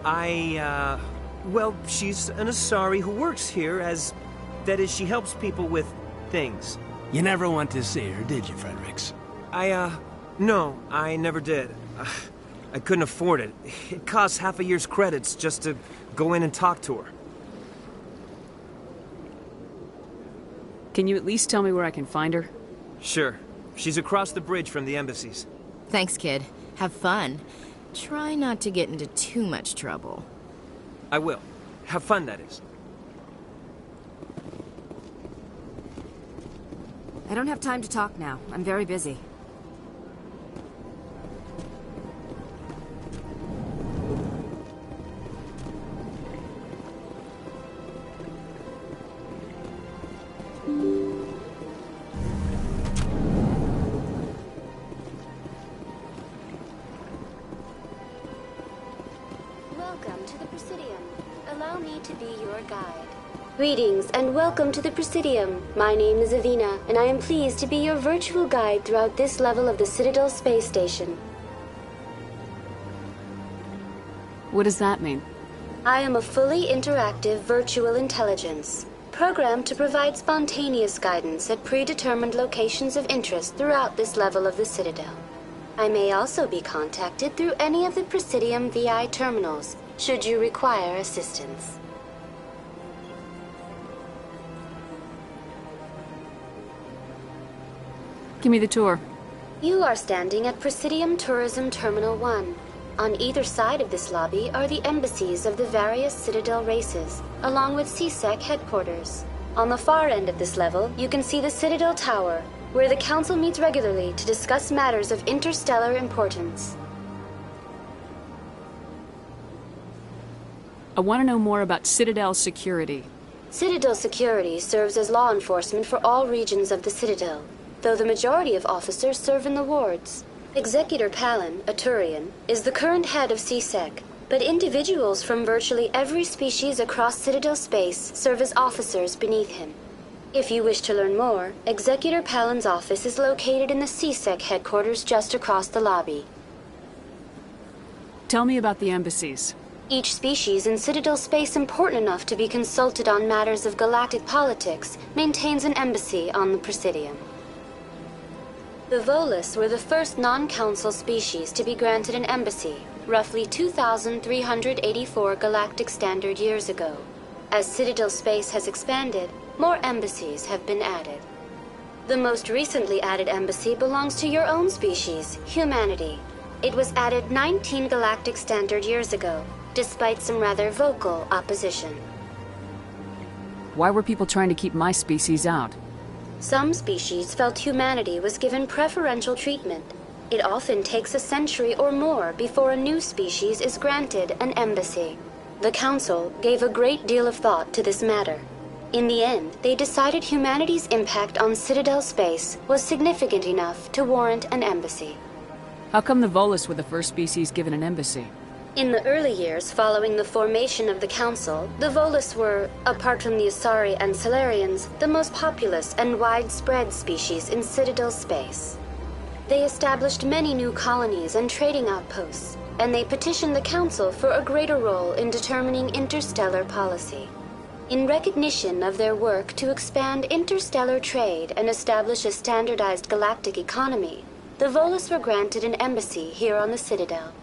Well, she's an Asari who works here as... That is, she helps people with things. You never went to see her, did you, Fredericks? No, I never did. I couldn't afford it. It costs half a year's credits just to go in and talk to her. Can you at least tell me where I can find her? Sure. She's across the bridge from the embassies. Thanks, kid. Have fun. Try not to get into too much trouble. I will. Have fun, that is. I don't have time to talk now. I'm very busy. Welcome to the Presidium. Allow me to be your guide. Greetings and welcome to the Presidium. My name is Avina, and I am pleased to be your virtual guide throughout this level of the Citadel space station. What does that mean? I am a fully interactive virtual intelligence, programmed to provide spontaneous guidance at predetermined locations of interest throughout this level of the Citadel. I may also be contacted through any of the Presidium VI terminals, should you require assistance. Give me the tour. You are standing at Presidium Tourism Terminal 1. On either side of this lobby are the embassies of the various Citadel races, along with CSEC headquarters. On the far end of this level, you can see the Citadel Tower, where the Council meets regularly to discuss matters of interstellar importance. I want to know more about Citadel security. Citadel security serves as law enforcement for all regions of the Citadel, though the majority of officers serve in the wards. Executor Palin, a Turian, is the current head of CSEC, but individuals from virtually every species across Citadel space serve as officers beneath him. If you wish to learn more, Executor Palin's office is located in the CSEC headquarters just across the lobby. Tell me about the embassies. Each species in Citadel space important enough to be consulted on matters of galactic politics maintains an embassy on the Presidium. The Volus were the first non-council species to be granted an embassy, roughly 2,384 galactic standard years ago. As Citadel space has expanded, more embassies have been added. The most recently added embassy belongs to your own species, humanity. It was added 19 galactic standard years ago, despite some rather vocal opposition. Why were people trying to keep my species out? Some species felt humanity was given preferential treatment. It often takes a century or more before a new species is granted an embassy. The Council gave a great deal of thought to this matter. In the end, they decided humanity's impact on Citadel space was significant enough to warrant an embassy. How come the Volus were the first species given an embassy? In the early years following the formation of the Council, the Volus were, apart from the Asari and Salarians, the most populous and widespread species in Citadel space. They established many new colonies and trading outposts, and they petitioned the Council for a greater role in determining interstellar policy. In recognition of their work to expand interstellar trade and establish a standardized galactic economy, the Volus were granted an embassy here on the Citadel.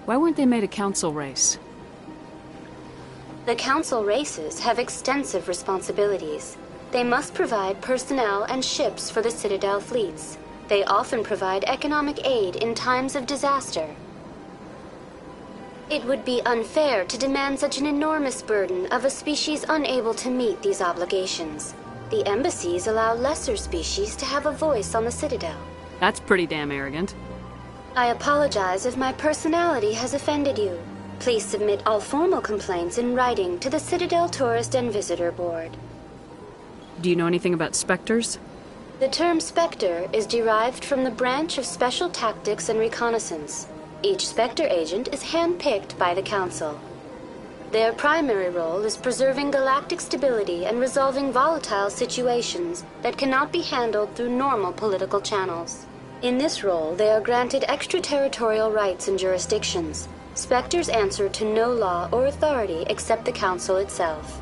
Why weren't they made a council race? The Council races have extensive responsibilities. They must provide personnel and ships for the Citadel fleets. They often provide economic aid in times of disaster. It would be unfair to demand such an enormous burden of a species unable to meet these obligations. The embassies allow lesser species to have a voice on the Citadel. That's pretty damn arrogant. I apologize if my personality has offended you. Please submit all formal complaints in writing to the Citadel Tourist and Visitor Board. Do you know anything about Spectres? The term Spectre is derived from the branch of Special Tactics and Reconnaissance. Each Spectre agent is handpicked by the Council. Their primary role is preserving galactic stability and resolving volatile situations that cannot be handled through normal political channels. In this role, they are granted extraterritorial rights and jurisdictions. Spectres answer to no law or authority except the Council itself.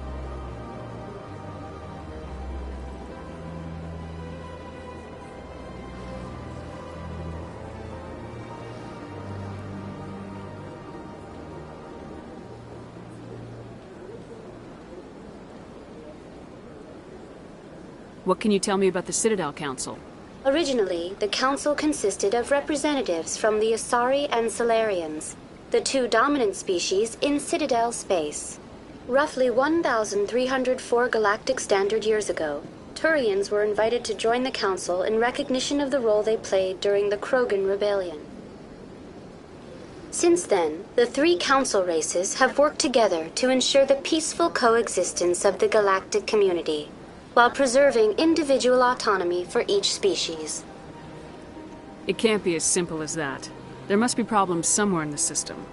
What can you tell me about the Citadel Council? Originally, the Council consisted of representatives from the Asari and Salarians, the two dominant species in Citadel space. Roughly 1,304 galactic standard years ago, Turians were invited to join the Council in recognition of the role they played during the Krogan Rebellion. Since then, the three Council races have worked together to ensure the peaceful coexistence of the galactic community, while preserving individual autonomy for each species. It can't be as simple as that. There must be problems somewhere in the system.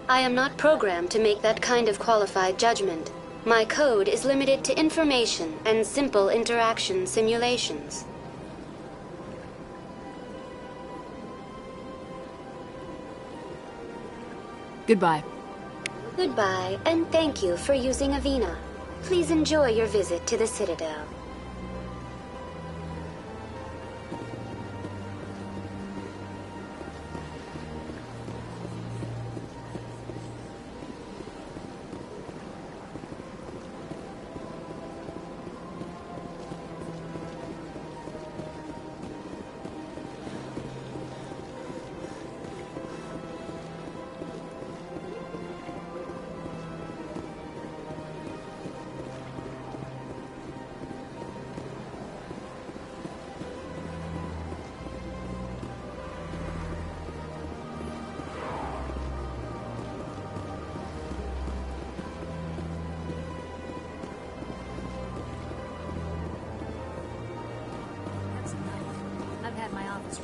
I am not programmed to make that kind of qualified judgment. My code is limited to information and simple interaction simulations. Goodbye. Goodbye, and thank you for using Avina. Please enjoy your visit to the Citadel.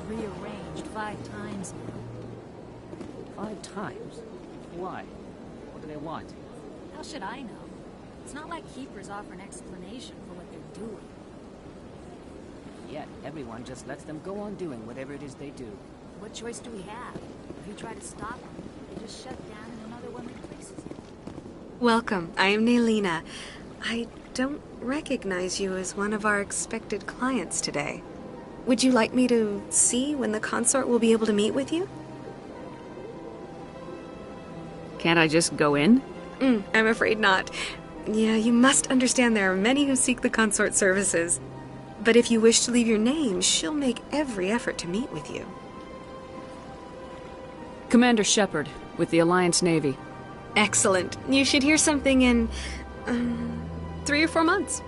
Rearranged 5 times. 5 times? Why? What do they want? How should I know? It's not like Keepers offer an explanation for what they're doing. Yet, everyone just lets them go on doing whatever it is they do. What choice do we have? If we try to stop them, they just shut down and another one replaces it. Welcome. I am Naelina. I don't recognize you as one of our expected clients today. Would you like me to see when the consort will be able to meet with you? Can't I just go in? I'm afraid not. Yeah, you must understand there are many who seek the consort services. But if you wish to leave your name, she'll make every effort to meet with you. Commander Shepard, with the Alliance Navy. Excellent. You should hear something in 3 or 4 months.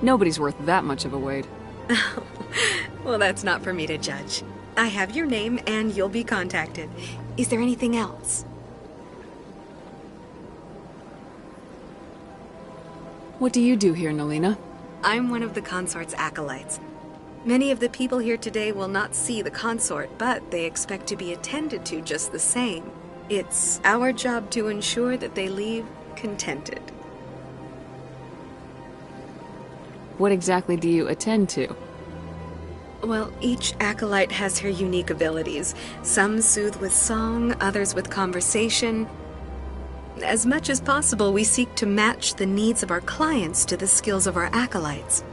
Nobody's worth that much of a wait. Well, that's not for me to judge. I have your name and you'll be contacted. Is there anything else? What do you do here, Nelina? I'm one of the consort's acolytes. Many of the people here today will not see the consort, but they expect to be attended to just the same. It's our job to ensure that they leave contented. What exactly do you attend to? Well, each acolyte has her unique abilities. Some soothe with song, others with conversation. As much as possible, we seek to match the needs of our clients to the skills of our acolytes.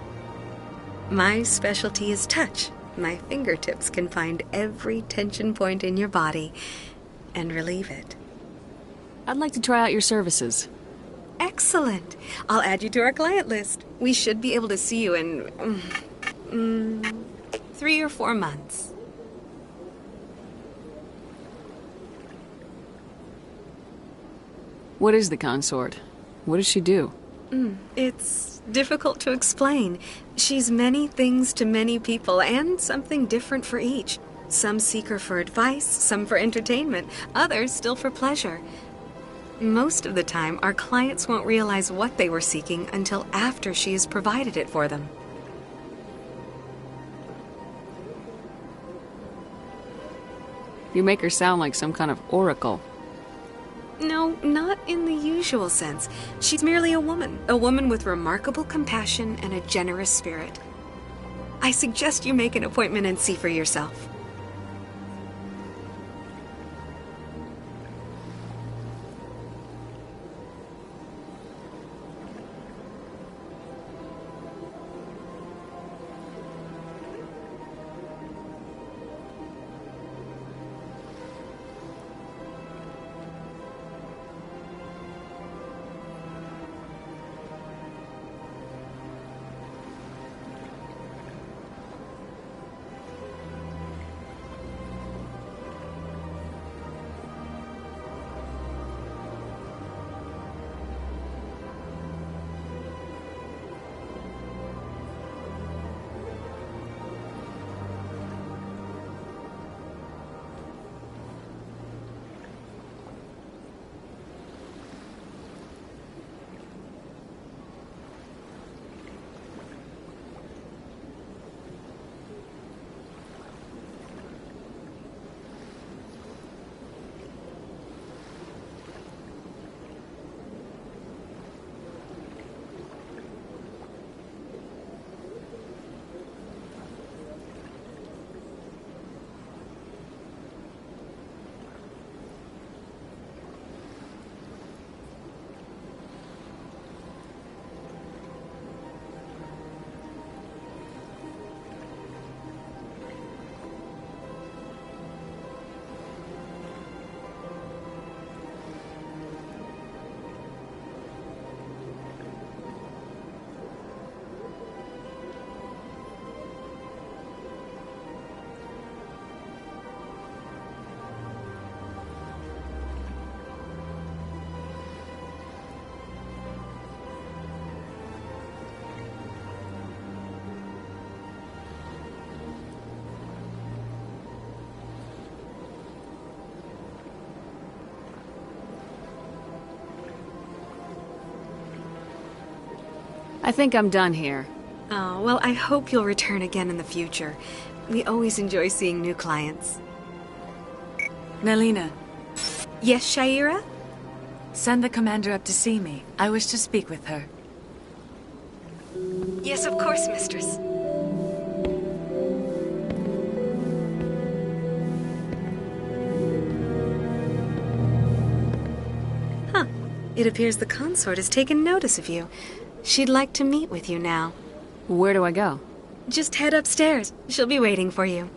My specialty is touch. My fingertips can find every tension point in your body and relieve it. I'd like to try out your services. Excellent. I'll add you to our client list. We should be able to see you in 3 or 4 months. What is the consort? What does she do? It's difficult to explain. She's many things to many people, and something different for each. Some seek her for advice, some for entertainment, others still for pleasure. Most of the time, our clients won't realize what they were seeking until after she has provided it for them. You make her sound like some kind of oracle. No, not in the usual sense. She's merely a woman with remarkable compassion and a generous spirit. I suggest you make an appointment and see for yourself. I think I'm done here. Oh, well, I hope you'll return again in the future. We always enjoy seeing new clients. Nelina. Yes, Shaira? Send the commander up to see me. I wish to speak with her. Yes, of course, mistress. Huh. It appears the consort has taken notice of you. She'd like to meet with you now. Where do I go? Just head upstairs. She'll be waiting for you.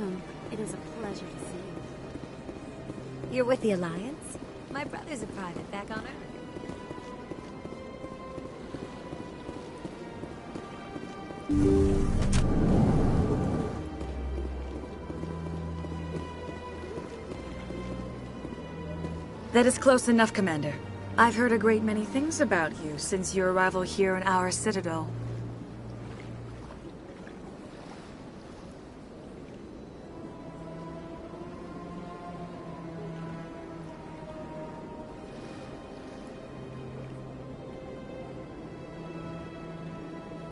Welcome. It is a pleasure to see you. You're with the Alliance? My brother's a private back on Earth. That is close enough, Commander. I've heard a great many things about you since your arrival here in our Citadel.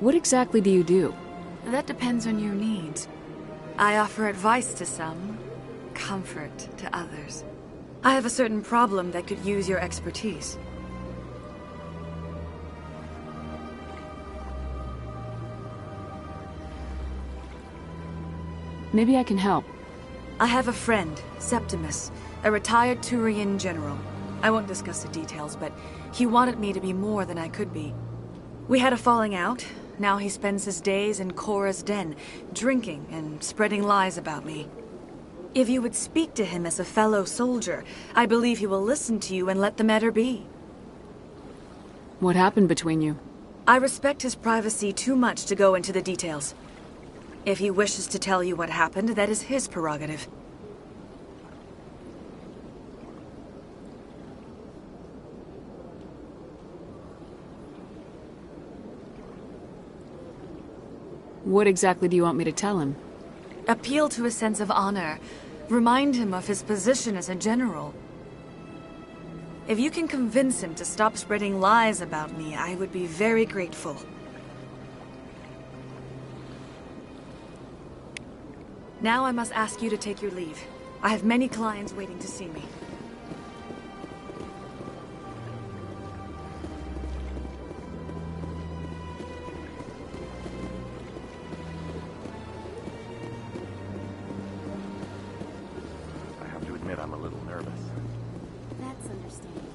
What exactly do you do? That depends on your needs. I offer advice to some, comfort to others. I have a certain problem that could use your expertise. Maybe I can help. I have a friend, Septimus, a retired Turian general. I won't discuss the details, but he wanted me to be more than I could be. We had a falling out. Now he spends his days in Korra's den, drinking and spreading lies about me. If you would speak to him as a fellow soldier, I believe he will listen to you and let the matter be. What happened between you? I respect his privacy too much to go into the details. If he wishes to tell you what happened, that is his prerogative. What exactly do you want me to tell him? Appeal to his sense of honor. Remind him of his position as a general. If you can convince him to stop spreading lies about me, I would be very grateful. Now I must ask you to take your leave. I have many clients waiting to see me. I'm a little nervous. That's understandable.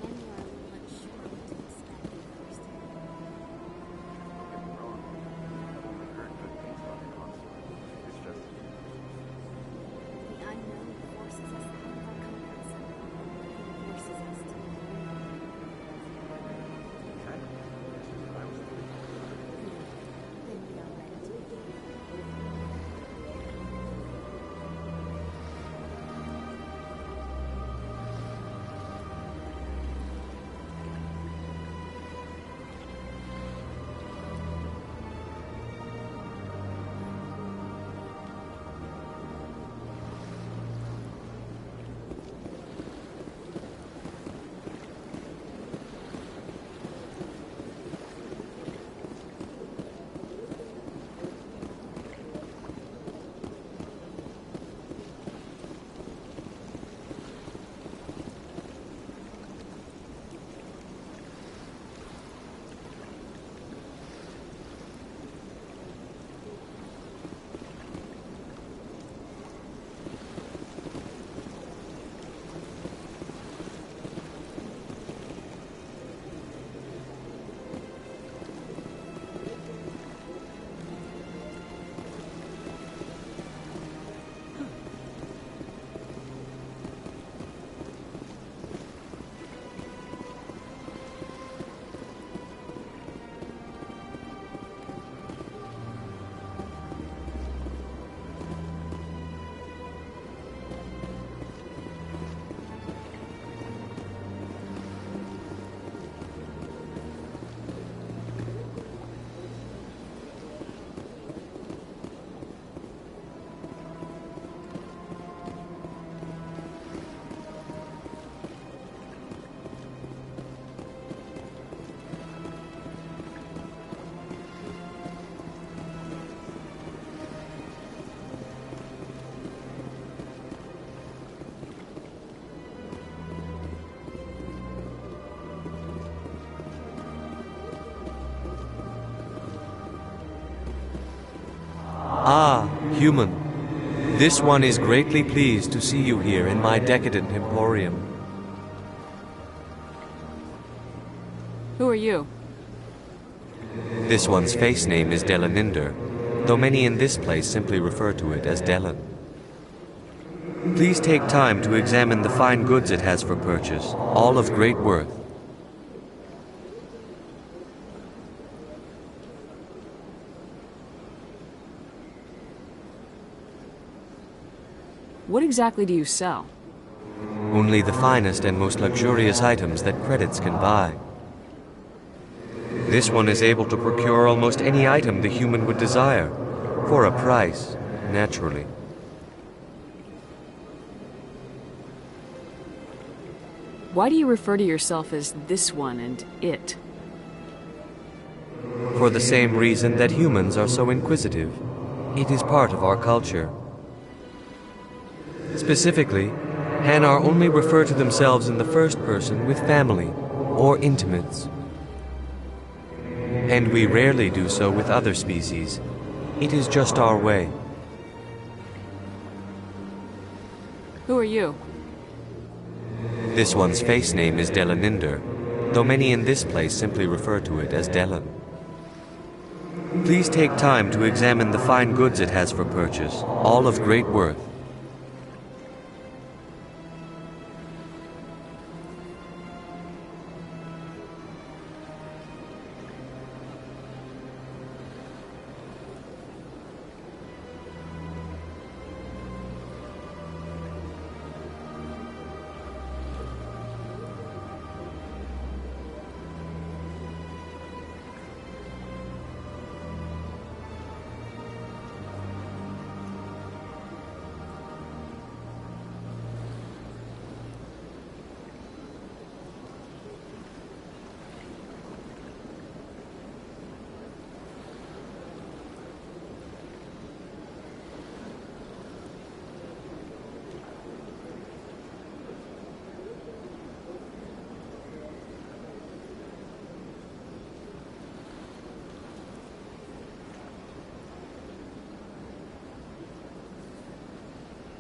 Many are a little unsure what to expect in the first year. Don't get me wrong. I've heard good things about the consort. It's just... The unknown forces us out of our comfort zone. It forces us to live. Okay. This is what I was thinking. Then we are ready to begin. Ah, human. This one is greatly pleased to see you here in my decadent emporium. Who are you? This one's face name is Delaninder. though many in this place simply refer to it as Delenn. Please take time to examine the fine goods it has for purchase, all of great worth. What exactly do you sell? Only the finest and most luxurious items that credits can buy. This one is able to procure almost any item the human would desire, for a price, naturally. Why do you refer to yourself as this one and it? For the same reason that humans are so inquisitive. It is part of our culture. Specifically, Hanar only refer to themselves in the first person with family or intimates. And we rarely do so with other species. It is just our way. Who are you? This one's face name is Delaninder, though many in this place simply refer to it as Delenn. Please take time to examine the fine goods it has for purchase, all of great worth.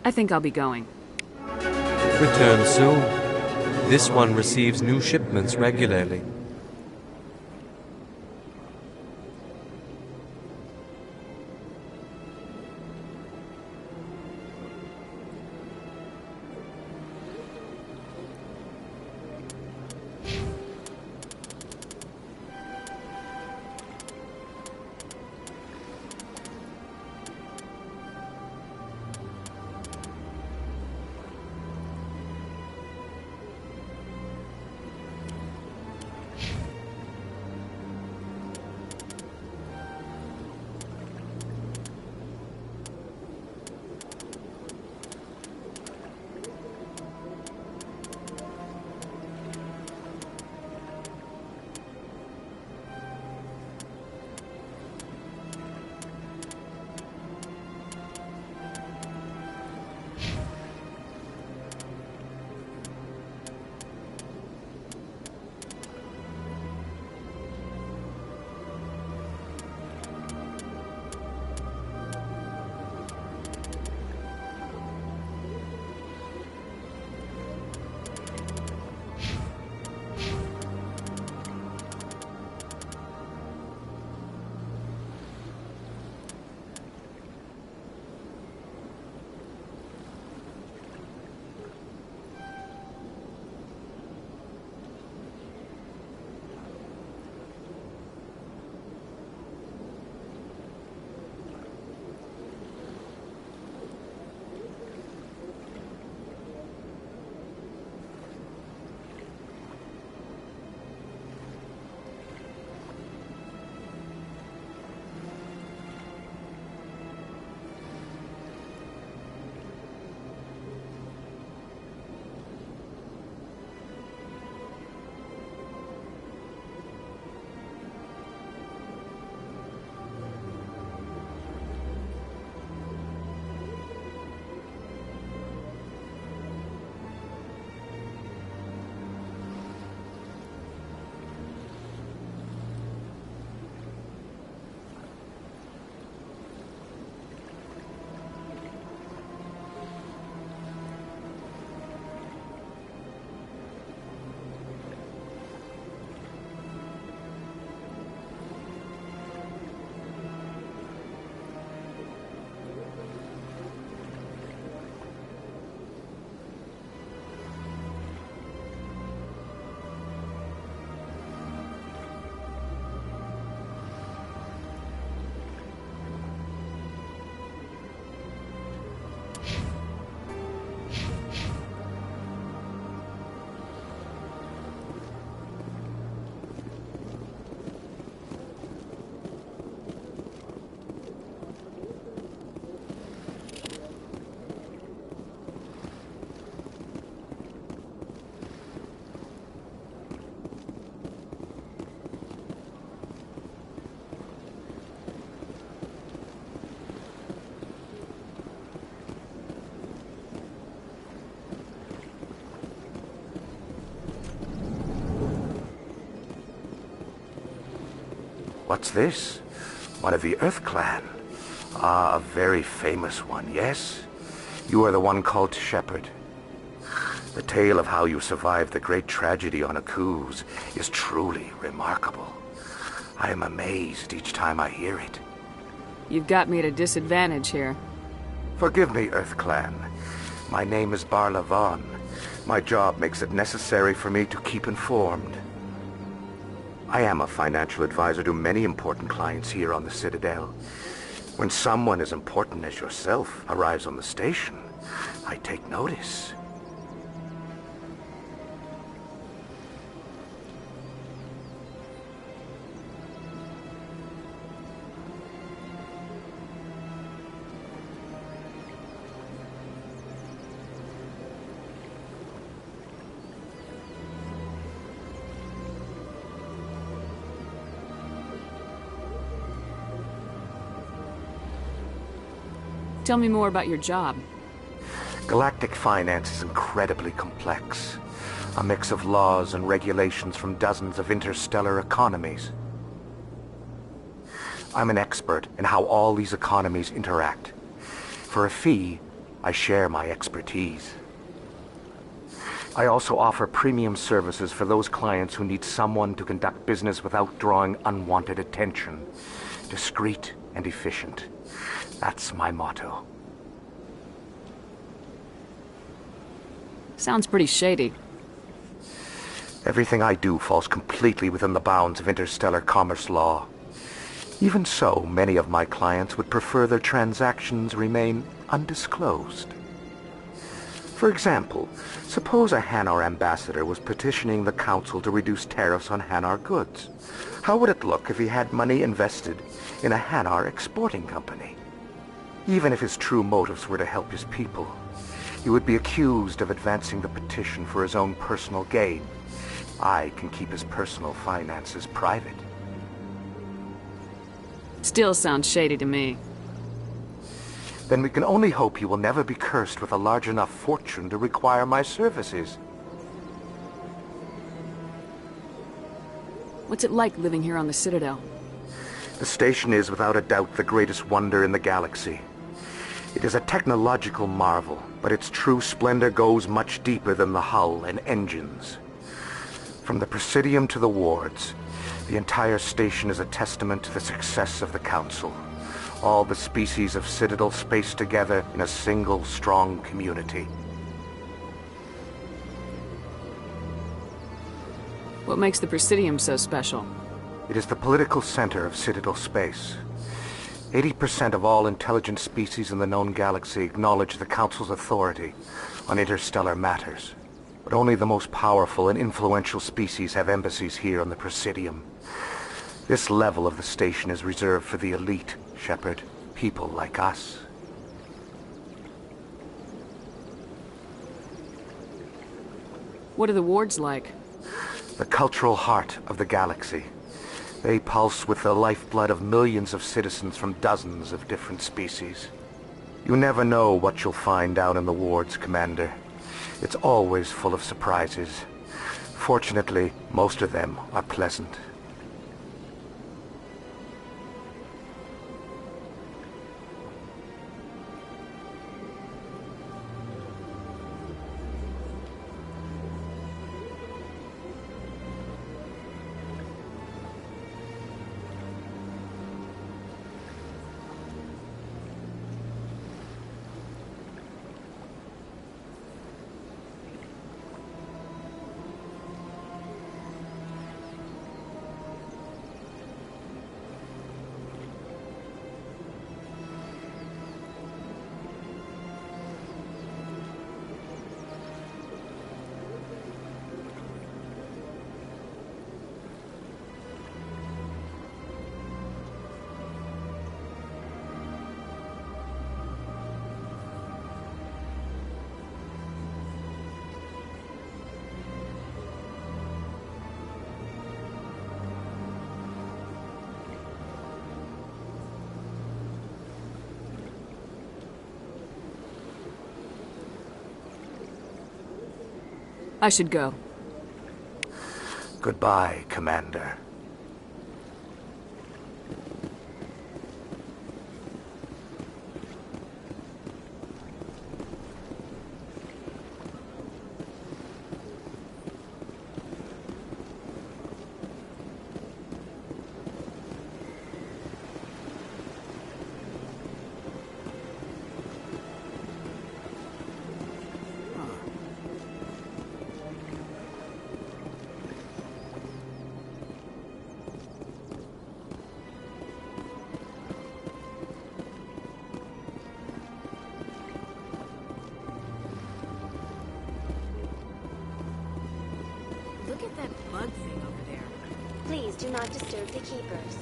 I think I'll be going. Return soon. This one receives new shipments regularly. What's this? One of the Earth Clan. Ah, a very famous one, yes? You are the one called Shepard. The tale of how you survived the great tragedy on Akuz is truly remarkable. I am amazed each time I hear it. You've got me at a disadvantage here. Forgive me, Earth Clan. My name is Barla Vaughn. My job makes it necessary for me to keep informed. I am a financial advisor to many important clients here on the Citadel. When someone as important as yourself arrives on the station, I take notice. Tell me more about your job. Galactic finance is incredibly complex. A mix of laws and regulations from dozens of interstellar economies. I'm an expert in how all these economies interact. For a fee, I share my expertise. I also offer premium services for those clients who need someone to conduct business without drawing unwanted attention. Discreet and efficient. That's my motto. Sounds pretty shady. Everything I do falls completely within the bounds of interstellar commerce law. Even so, many of my clients would prefer their transactions remain undisclosed. For example, suppose a Hanar ambassador was petitioning the Council to reduce tariffs on Hanar goods. How would it look if he had money invested in a Hanar exporting company? Even if his true motives were to help his people, he would be accused of advancing the petition for his own personal gain. I can keep his personal finances private. Still sounds shady to me. Then we can only hope he will never be cursed with a large enough fortune to require my services. What's it like living here on the Citadel? The station is without a doubt the greatest wonder in the galaxy. It is a technological marvel, but its true splendor goes much deeper than the hull and engines. From the Presidium to the wards, the entire station is a testament to the success of the Council. All the species of Citadel spaced together in a single strong community. What makes the Presidium so special? It is the political center of Citadel space. 80% of all intelligent species in the known galaxy acknowledge the Council's authority on interstellar matters. But only the most powerful and influential species have embassies here on the Presidium. This level of the station is reserved for the elite, Shepard. People like us. What are the wards like? The cultural heart of the galaxy. They pulse with the lifeblood of millions of citizens from dozens of different species. You never know what you'll find out in the wards, Commander. It's always full of surprises. Fortunately, most of them are pleasant. I should go. Goodbye, Commander. Please do not disturb the keepers.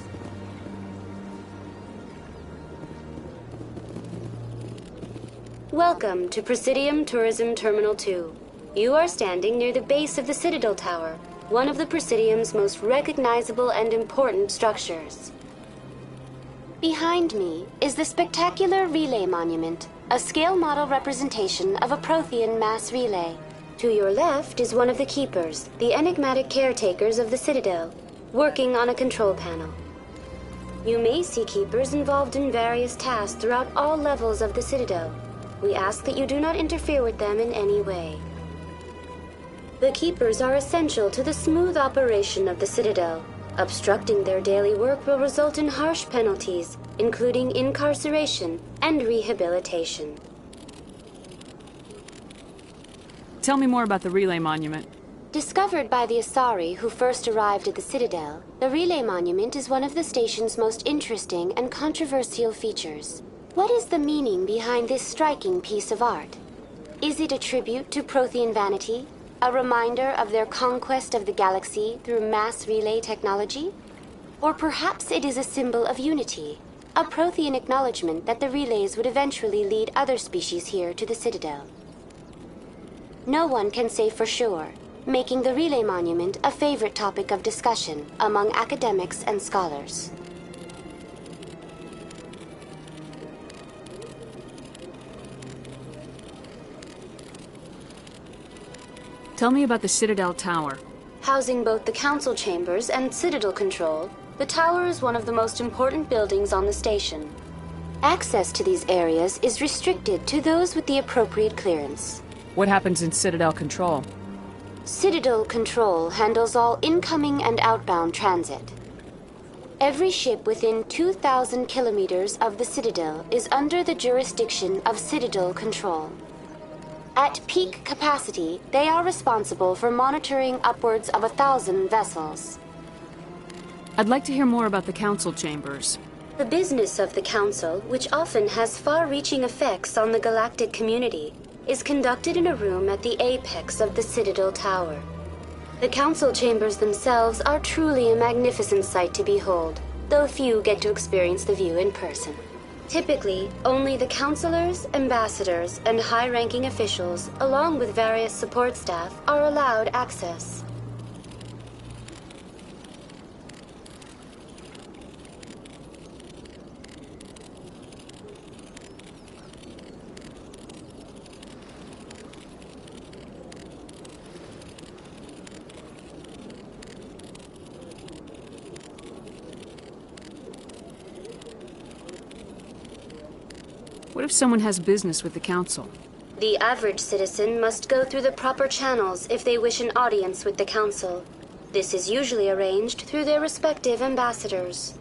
Welcome to Presidium Tourism Terminal 2. You are standing near the base of the Citadel Tower, one of the Presidium's most recognizable and important structures. Behind me is the spectacular Relay Monument, a scale model representation of a Prothean mass relay. To your left is one of the Keepers, the enigmatic caretakers of the Citadel, working on a control panel. You may see Keepers involved in various tasks throughout all levels of the Citadel. We ask that you do not interfere with them in any way. The Keepers are essential to the smooth operation of the Citadel. Obstructing their daily work will result in harsh penalties, including incarceration and rehabilitation. Tell me more about the Relay Monument. Discovered by the Asari who first arrived at the Citadel, the Relay Monument is one of the station's most interesting and controversial features. What is the meaning behind this striking piece of art? Is it a tribute to Prothean vanity? A reminder of their conquest of the galaxy through mass relay technology? Or perhaps it is a symbol of unity, a Prothean acknowledgement that the relays would eventually lead other species here to the Citadel. No one can say for sure, making the Relay Monument a favorite topic of discussion among academics and scholars. Tell me about the Citadel Tower. Housing both the council chambers and Citadel control, the tower is one of the most important buildings on the station. Access to these areas is restricted to those with the appropriate clearance. What happens in Citadel Control? Citadel Control handles all incoming and outbound transit. Every ship within 2,000 kilometers of the Citadel is under the jurisdiction of Citadel Control. At peak capacity, they are responsible for monitoring upwards of 1,000 vessels. I'd like to hear more about the council chambers. The business of the Council, which often has far-reaching effects on the galactic community, is conducted in a room at the apex of the Citadel Tower. The Council chambers themselves are truly a magnificent sight to behold, though few get to experience the view in person. Typically, only the councilors, ambassadors, and high-ranking officials, along with various support staff, are allowed access. What if someone has business with the council? The average citizen must go through the proper channels if they wish an audience with the council. This is usually arranged through their respective ambassadors.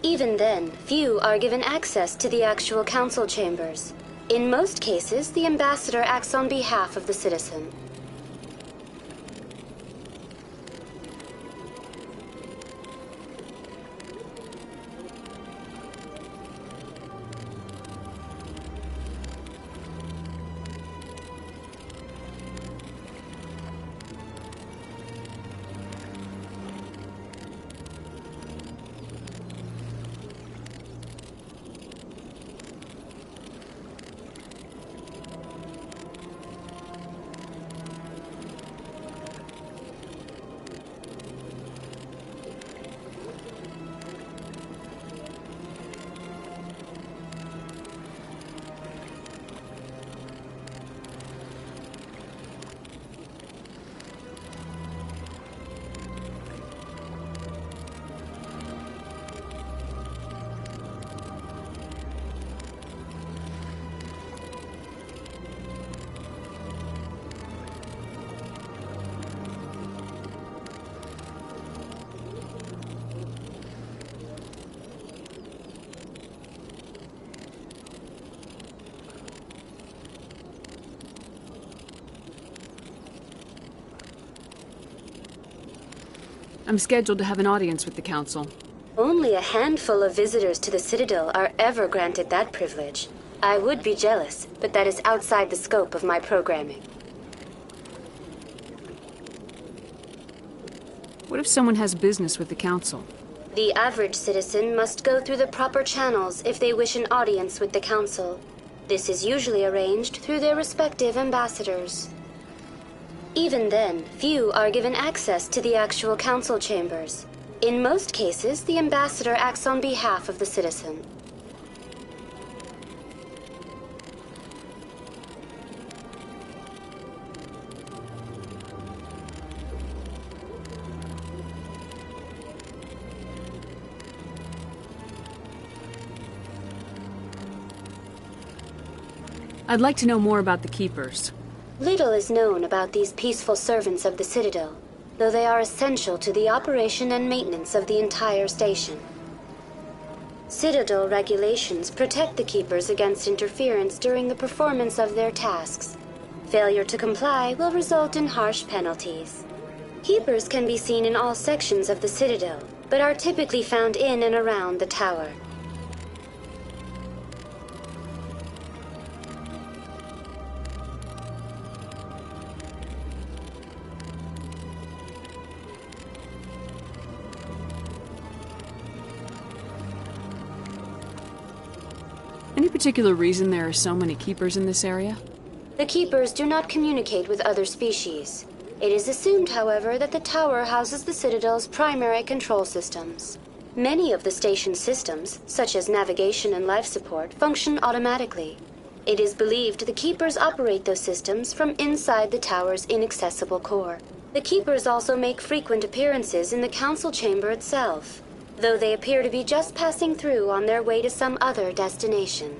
Even then, few are given access to the actual council chambers. In most cases, the ambassador acts on behalf of the citizen. I'm scheduled to have an audience with the council. Only a handful of visitors to the Citadel are ever granted that privilege. I would be jealous, but that is outside the scope of my programming. What if someone has business with the Council? The average citizen must go through the proper channels if they wish an audience with the Council. This is usually arranged through their respective ambassadors. Even then, few are given access to the actual Council chambers. In most cases, the ambassador acts on behalf of the citizen. I'd like to know more about the Keepers. Little is known about these peaceful servants of the Citadel, though they are essential to the operation and maintenance of the entire station. Citadel regulations protect the Keepers against interference during the performance of their tasks. Failure to comply will result in harsh penalties. Keepers can be seen in all sections of the Citadel, but are typically found in and around the tower. Any particular reason there are so many Keepers in this area? The Keepers do not communicate with other species. It is assumed, however, that the tower houses the Citadel's primary control systems. Many of the station's systems, such as navigation and life support, function automatically. It is believed the Keepers operate those systems from inside the tower's inaccessible core. The Keepers also make frequent appearances in the Council chamber itself, though they appear to be just passing through on their way to some other destination.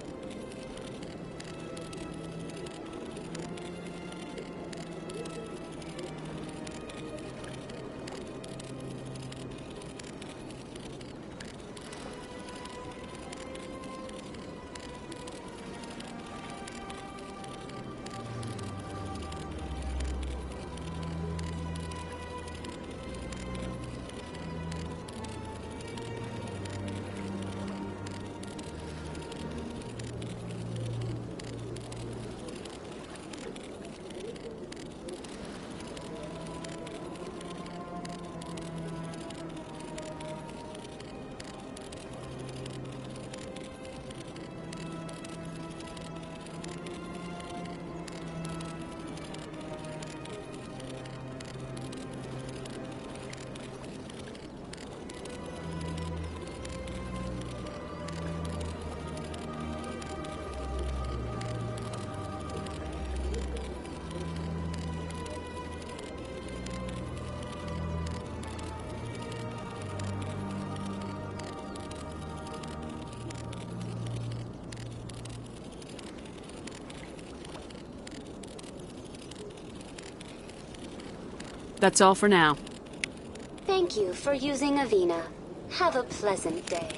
That's all for now. Thank you for using Avina. Have a pleasant day.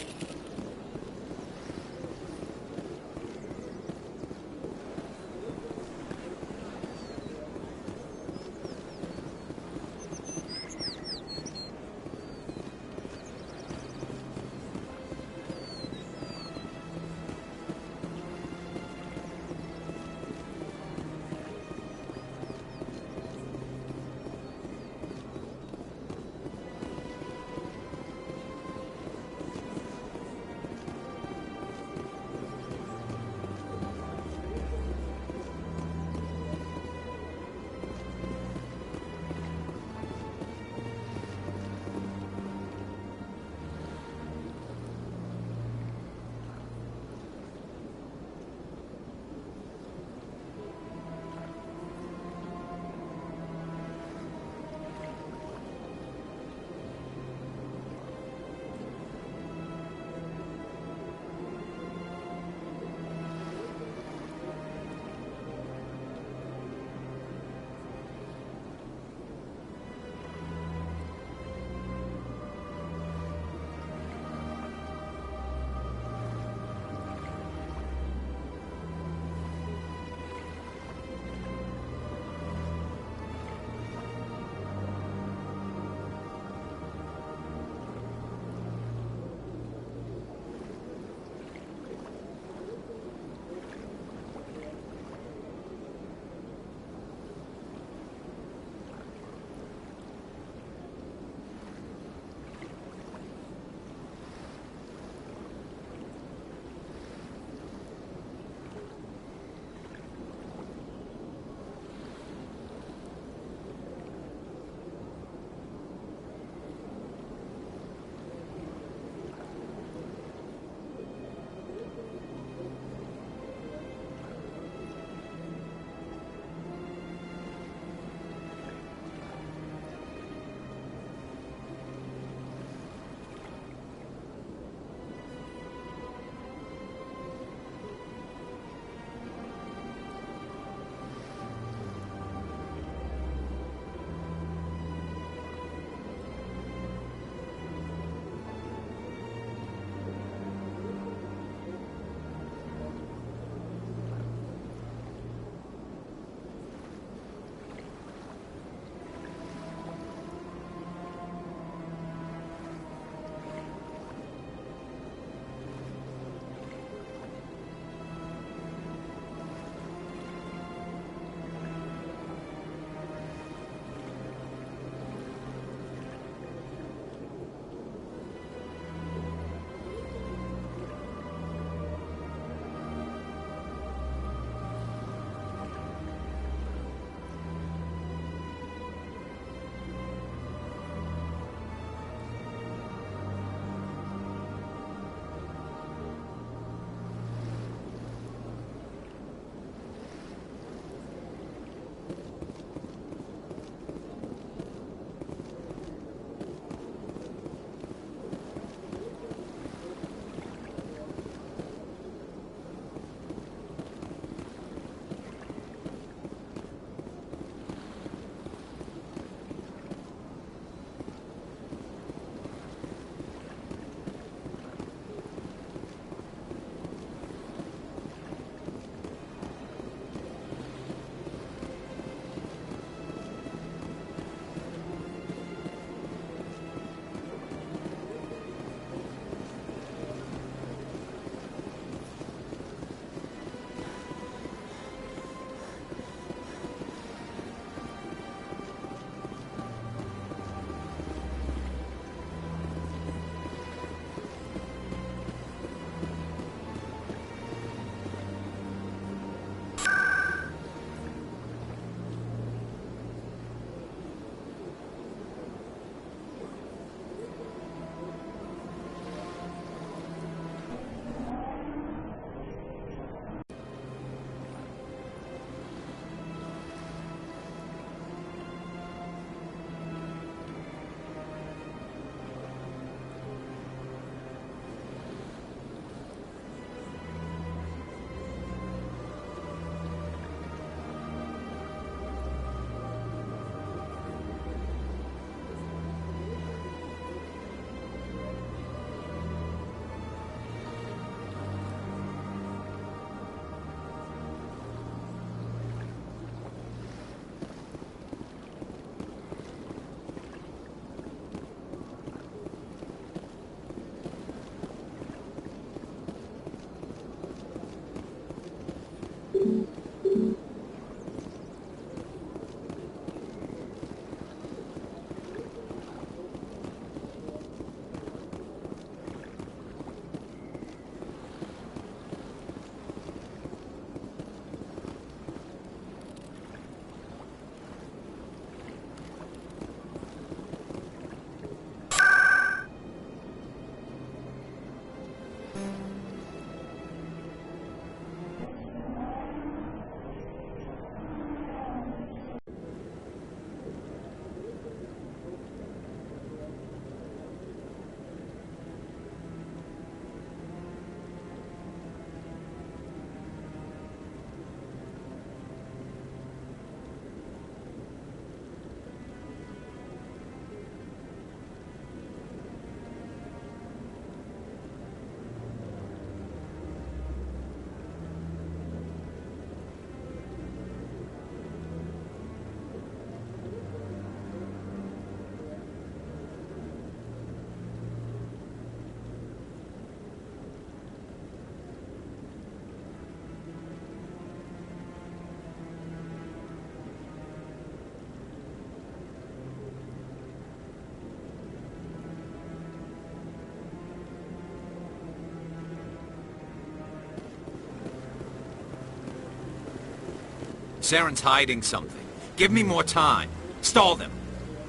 Saren's hiding something. Give me more time. Stall them.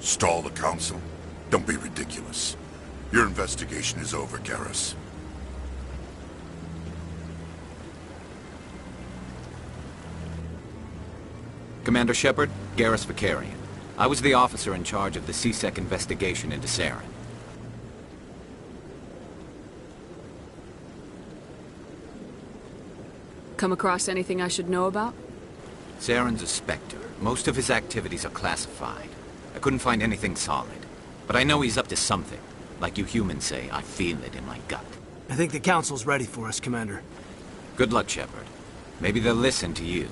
Stall the Council? Don't be ridiculous. Your investigation is over, Garrus. Commander Shepard, Garrus Vakarian. I was the officer in charge of the C-Sec investigation into Saren. Come across anything I should know about? Saren's a Spectre. Most of his activities are classified. I couldn't find anything solid. But I know he's up to something. Like you humans say, I feel it in my gut. I think the Council's ready for us, Commander. Good luck, Shepard. Maybe they'll listen to you.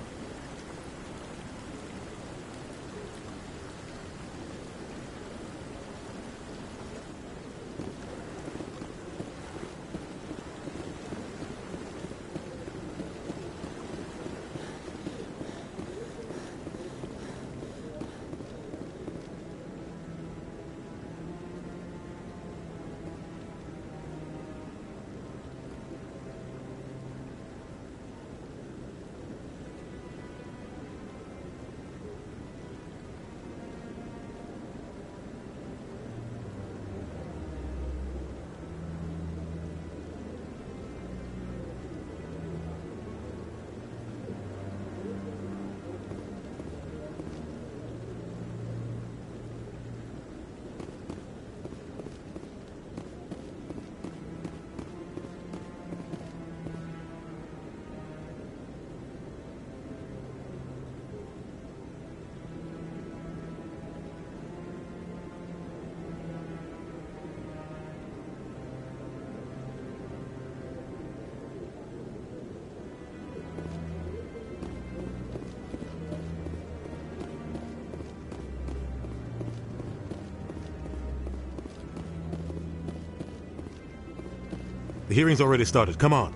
The hearing's already started. Come on.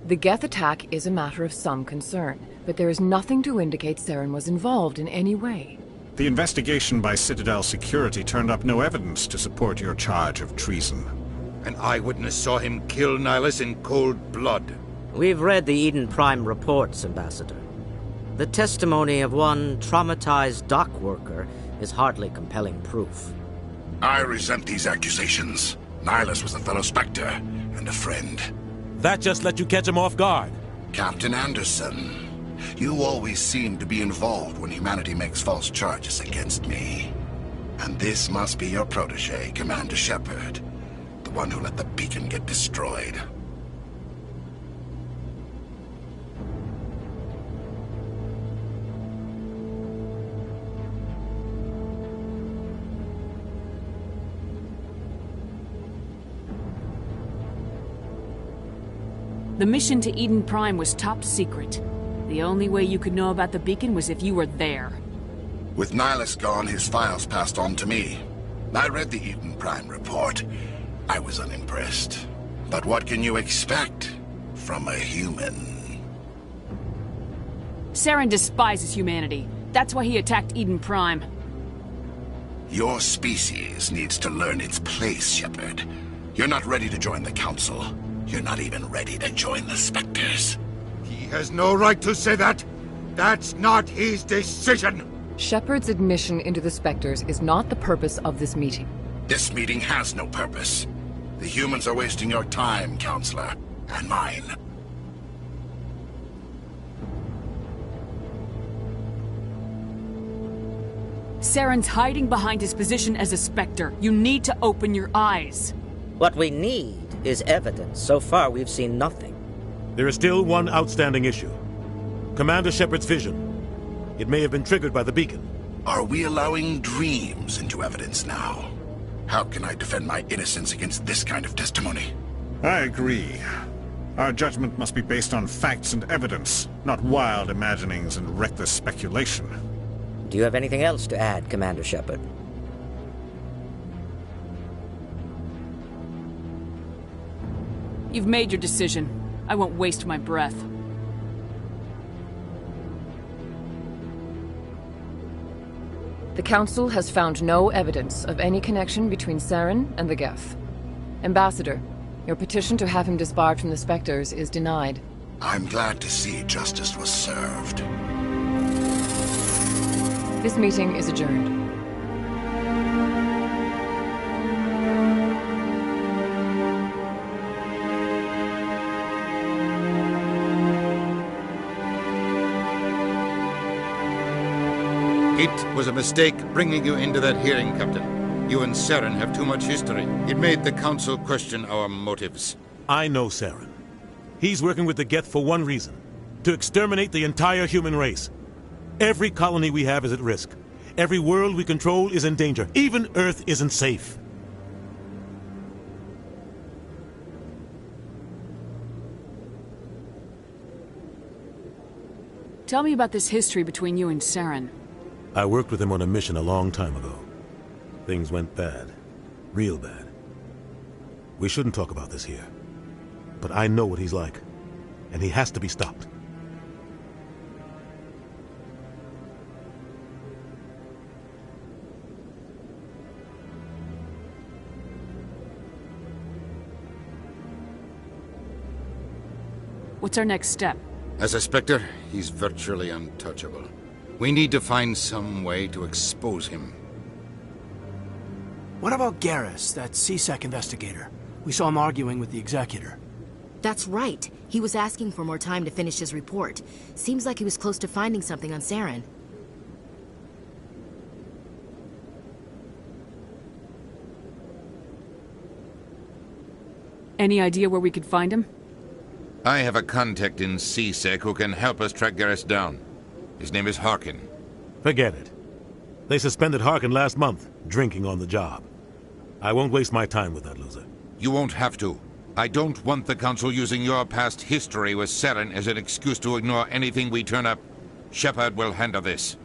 The Geth attack is a matter of some concern, but there is nothing to indicate Saren was involved in any way. The investigation by Citadel Security turned up no evidence to support your charge of treason. An eyewitness saw him kill Nihilus in cold blood. We've read the Eden Prime reports, Ambassador. The testimony of one traumatized dock worker is hardly compelling proof. I resent these accusations. Nihilus was a fellow Spectre and a friend. That just let you catch him off guard. Captain Anderson, you always seem to be involved when humanity makes false charges against me. And this must be your protege, Commander Shepard, the one who let the beacon get destroyed. The mission to Eden Prime was top secret. The only way you could know about the beacon was if you were there. With Nihilus gone, his files passed on to me. I read the Eden Prime report. I was unimpressed. But what can you expect from a human? Saren despises humanity. That's why he attacked Eden Prime. Your species needs to learn its place, Shepard. You're not ready to join the Council. You're not even ready to join the Spectres. He has no right to say that. That's not his decision. Shepard's admission into the Spectres is not the purpose of this meeting. This meeting has no purpose. The humans are wasting your time, Counselor, and mine. Saren's hiding behind his position as a Spectre. You need to open your eyes. What we need is evidence. So far, we've seen nothing. There is still one outstanding issue. Commander Shepard's vision. It may have been triggered by the beacon. Are we allowing dreams into evidence now? How can I defend my innocence against this kind of testimony? I agree. Our judgment must be based on facts and evidence, not wild imaginings and reckless speculation. Do you have anything else to add, Commander Shepard? You've made your decision. I won't waste my breath. The Council has found no evidence of any connection between Saren and the Geth. Ambassador, Your petition to have him disbarred from the Spectres is denied. I'm glad to see justice was served. This meeting is adjourned. It was a mistake bringing you into that hearing, Captain. You and Saren have too much history. It made the Council question our motives. I know Saren. He's working with the Geth for one reason: to exterminate the entire human race. Every colony we have is at risk. Every world we control is in danger. Even Earth isn't safe. Tell me about this history between you and Saren. I worked with him on a mission a long time ago. Things went bad. Real bad. We shouldn't talk about this here. But I know what he's like. And he has to be stopped. What's our next step? As a Spectre, he's virtually untouchable. We need to find some way to expose him. What about Garrus, that CSEC investigator? We saw him arguing with the Executor. That's right. He was asking for more time to finish his report. Seems like he was close to finding something on Saren. Any idea where we could find him? I have a contact in CSEC who can help us track Garrus down. His name is Harkin. Forget it. They suspended Harkin last month, drinking on the job. I won't waste my time with that loser. You won't have to. I don't want the Council using your past history with Saren as an excuse to ignore anything we turn up. Shepard will handle this.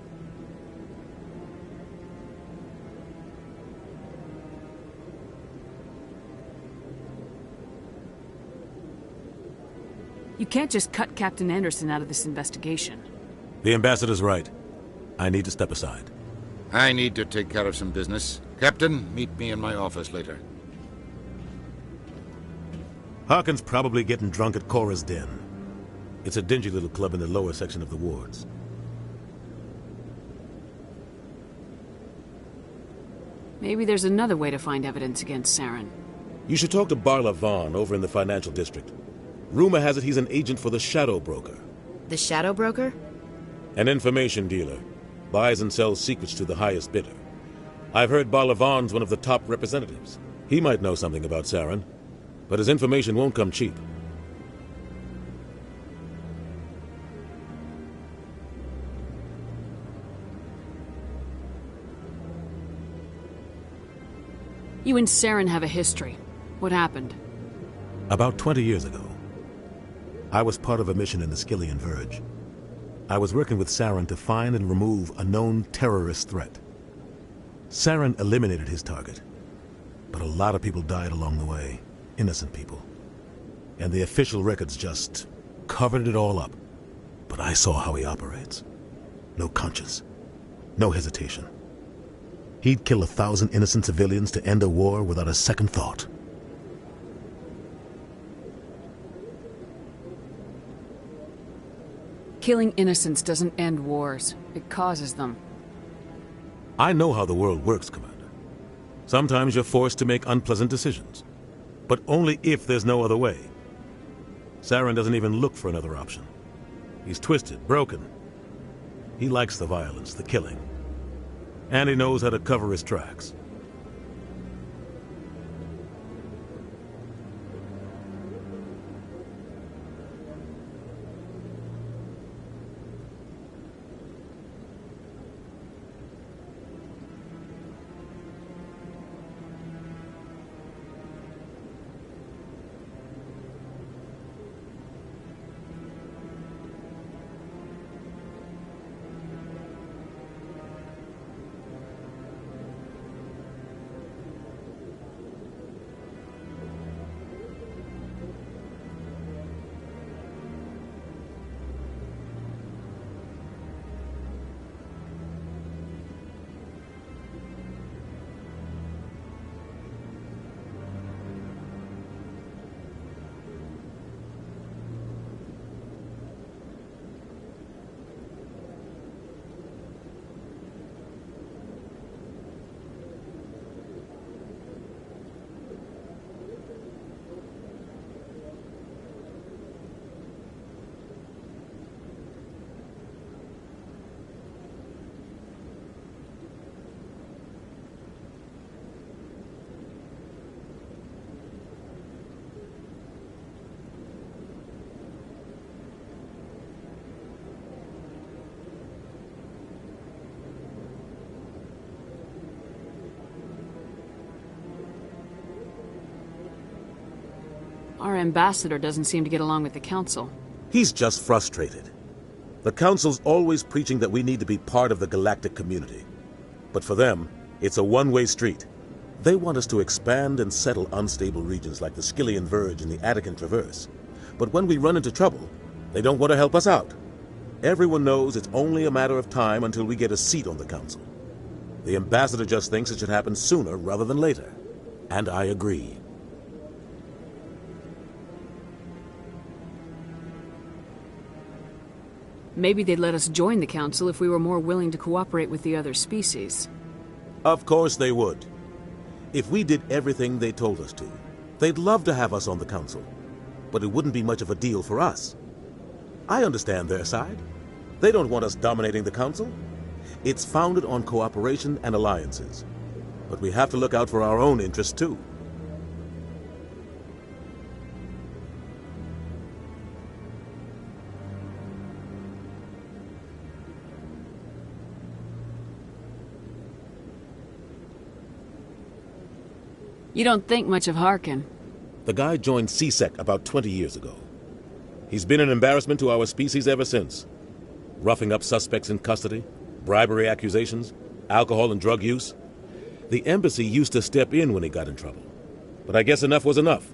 You can't just cut Captain Anderson out of this investigation. The Ambassador's right. I need to step aside. I need to take care of some business. Captain, meet me in my office later. Harkin's probably getting drunk at Cora's Den. It's a dingy little club in the lower section of the wards. Maybe there's another way to find evidence against Saren. You should talk to Barla Vaughn over in the financial district. Rumor has it he's an agent for the Shadow Broker. The Shadow Broker? An information dealer. Buys and sells secrets to the highest bidder. I've heard Barla Vaughn's one of the top representatives. He might know something about Saren, but his information won't come cheap. You and Saren have a history. What happened? About 20 years ago, I was part of a mission in the Skillian Verge. I was working with Saren to find and remove a known terrorist threat. Saren eliminated his target, but a lot of people died along the way, innocent people. And the official records just covered it all up. But I saw how he operates. No conscience, no hesitation. He'd kill 1,000 innocent civilians to end a war without a second thought. Killing innocents doesn't end wars. It causes them. I know how the world works, Commander. Sometimes you're forced to make unpleasant decisions. But only if there's no other way. Saren doesn't even look for another option. He's twisted, broken. He likes the violence, the killing. And he knows how to cover his tracks. ambassador doesn't seem to get along with the Council. He's just frustrated. The Council's always preaching that we need to be part of the galactic community. But for them, it's a one-way street. They want us to expand and settle unstable regions like the Skillian Verge and the Attican Traverse. But when we run into trouble, they don't want to help us out. Everyone knows it's only a matter of time until we get a seat on the Council. The ambassador just thinks it should happen sooner rather than later. And I agree. Maybe they'd let us join the Council if we were more willing to cooperate with the other species. Of course they would. If we did everything they told us to, they'd love to have us on the Council. But it wouldn't be much of a deal for us. I understand their side. They don't want us dominating the Council. It's founded on cooperation and alliances. But we have to look out for our own interests too. You don't think much of Harkin. The guy joined C-Sec about 20 years ago. He's been an embarrassment to our species ever since. Roughing up suspects in custody, bribery accusations, alcohol and drug use. The embassy used to step in when he got in trouble. But I guess enough was enough.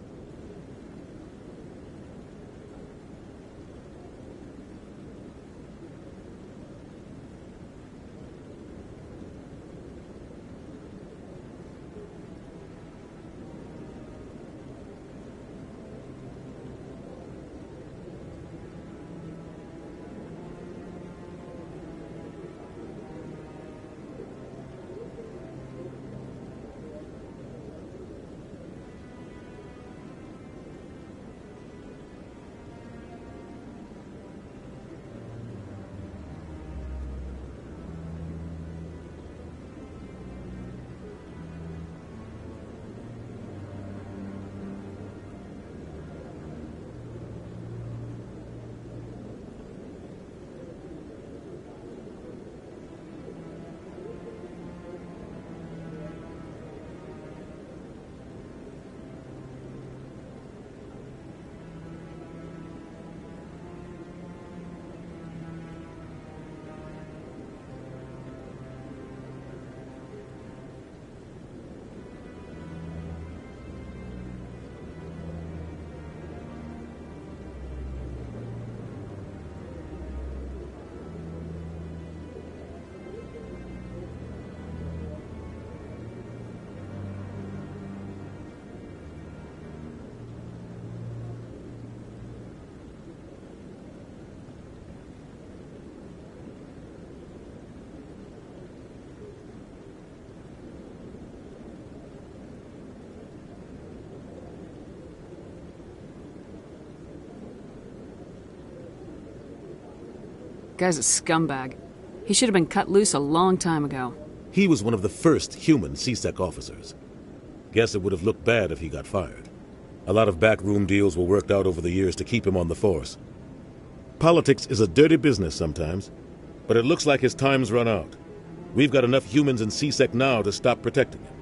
Guy's a scumbag. He should have been cut loose a long time ago. He was one of the first human C-Sec officers. Guess it would have looked bad if he got fired. A lot of backroom deals were worked out over the years to keep him on the force. Politics is a dirty business sometimes, but it looks like his time's run out. We've got enough humans in C-Sec now to stop protecting him.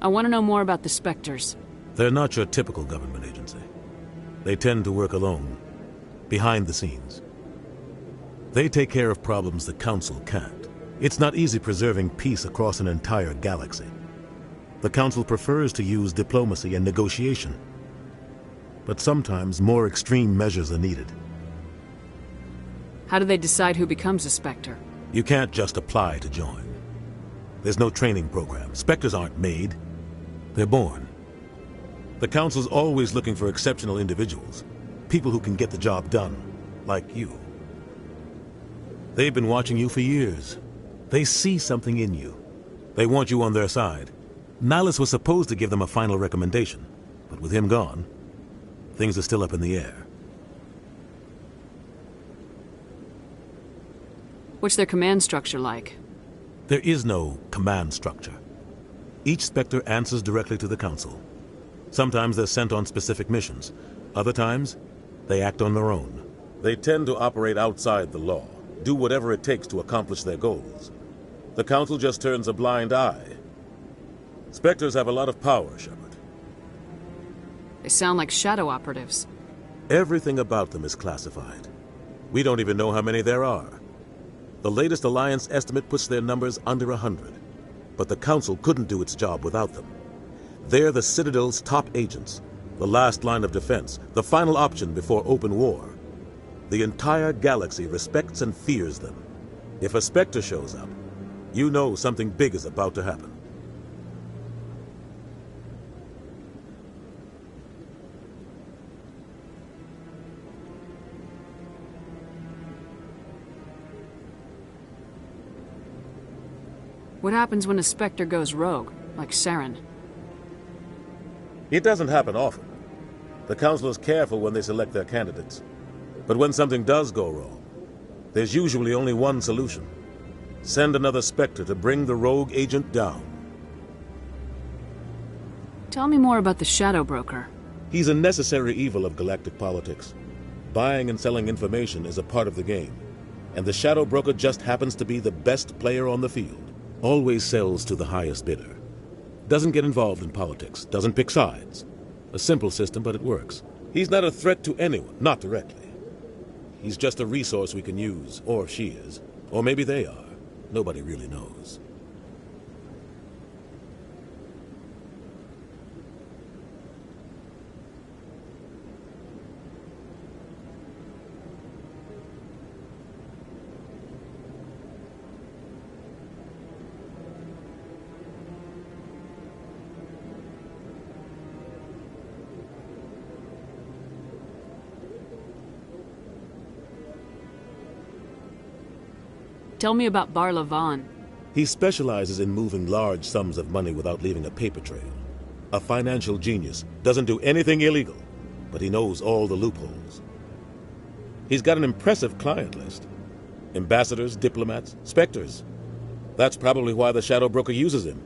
I want to know more about the Spectres. They're not your typical government agency. They tend to work alone, behind the scenes. They take care of problems the Council can't. It's not easy preserving peace across an entire galaxy. The Council prefers to use diplomacy and negotiation. But sometimes more extreme measures are needed. How do they decide who becomes a Spectre? You can't just apply to join. There's no training program. Spectres aren't made. They're born. The Council's always looking for exceptional individuals. People who can get the job done. Like you. They've been watching you for years. They see something in you. They want you on their side. Nihilus was supposed to give them a final recommendation. But with him gone, things are still up in the air. What's their command structure like? There is no command structure. Each Spectre answers directly to the Council. Sometimes they're sent on specific missions. Other times, they act on their own. They tend to operate outside the law, do whatever it takes to accomplish their goals. The Council just turns a blind eye. Spectres have a lot of power, Shepard. They sound like shadow operatives. Everything about them is classified. We don't even know how many there are. The latest Alliance estimate puts their numbers under 100. But the Council couldn't do its job without them. They're the Citadel's top agents, the last line of defense, the final option before open war. The entire galaxy respects and fears them. If a Spectre shows up, you know something big is about to happen. What happens when a Spectre goes rogue, like Saren? It doesn't happen often. The Council is careful when they select their candidates. But when something does go wrong, there's usually only one solution. Send another Spectre to bring the rogue agent down. Tell me more about the Shadow Broker. He's a necessary evil of galactic politics. Buying and selling information is a part of the game. And the Shadow Broker just happens to be the best player on the field. Always sells to the highest bidder. Doesn't get involved in politics, doesn't pick sides. A simple system, but it works. He's not a threat to anyone, not directly. He's just a resource we can use, or she is. Or maybe they are. Nobody really knows. Tell me about Barla Vaughn. He specializes in moving large sums of money without leaving a paper trail. A financial genius, doesn't do anything illegal, but he knows all the loopholes. He's got an impressive client list. Ambassadors, diplomats, Spectres. That's probably why the Shadow Broker uses him.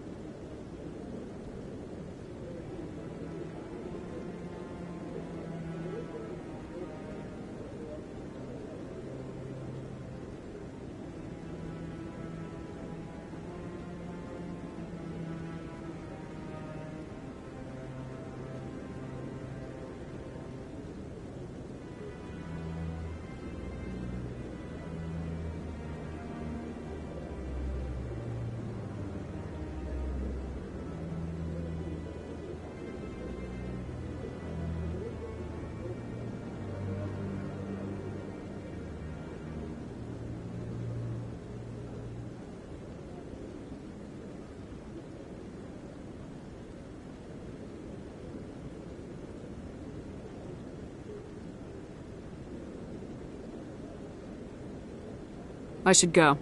I should go.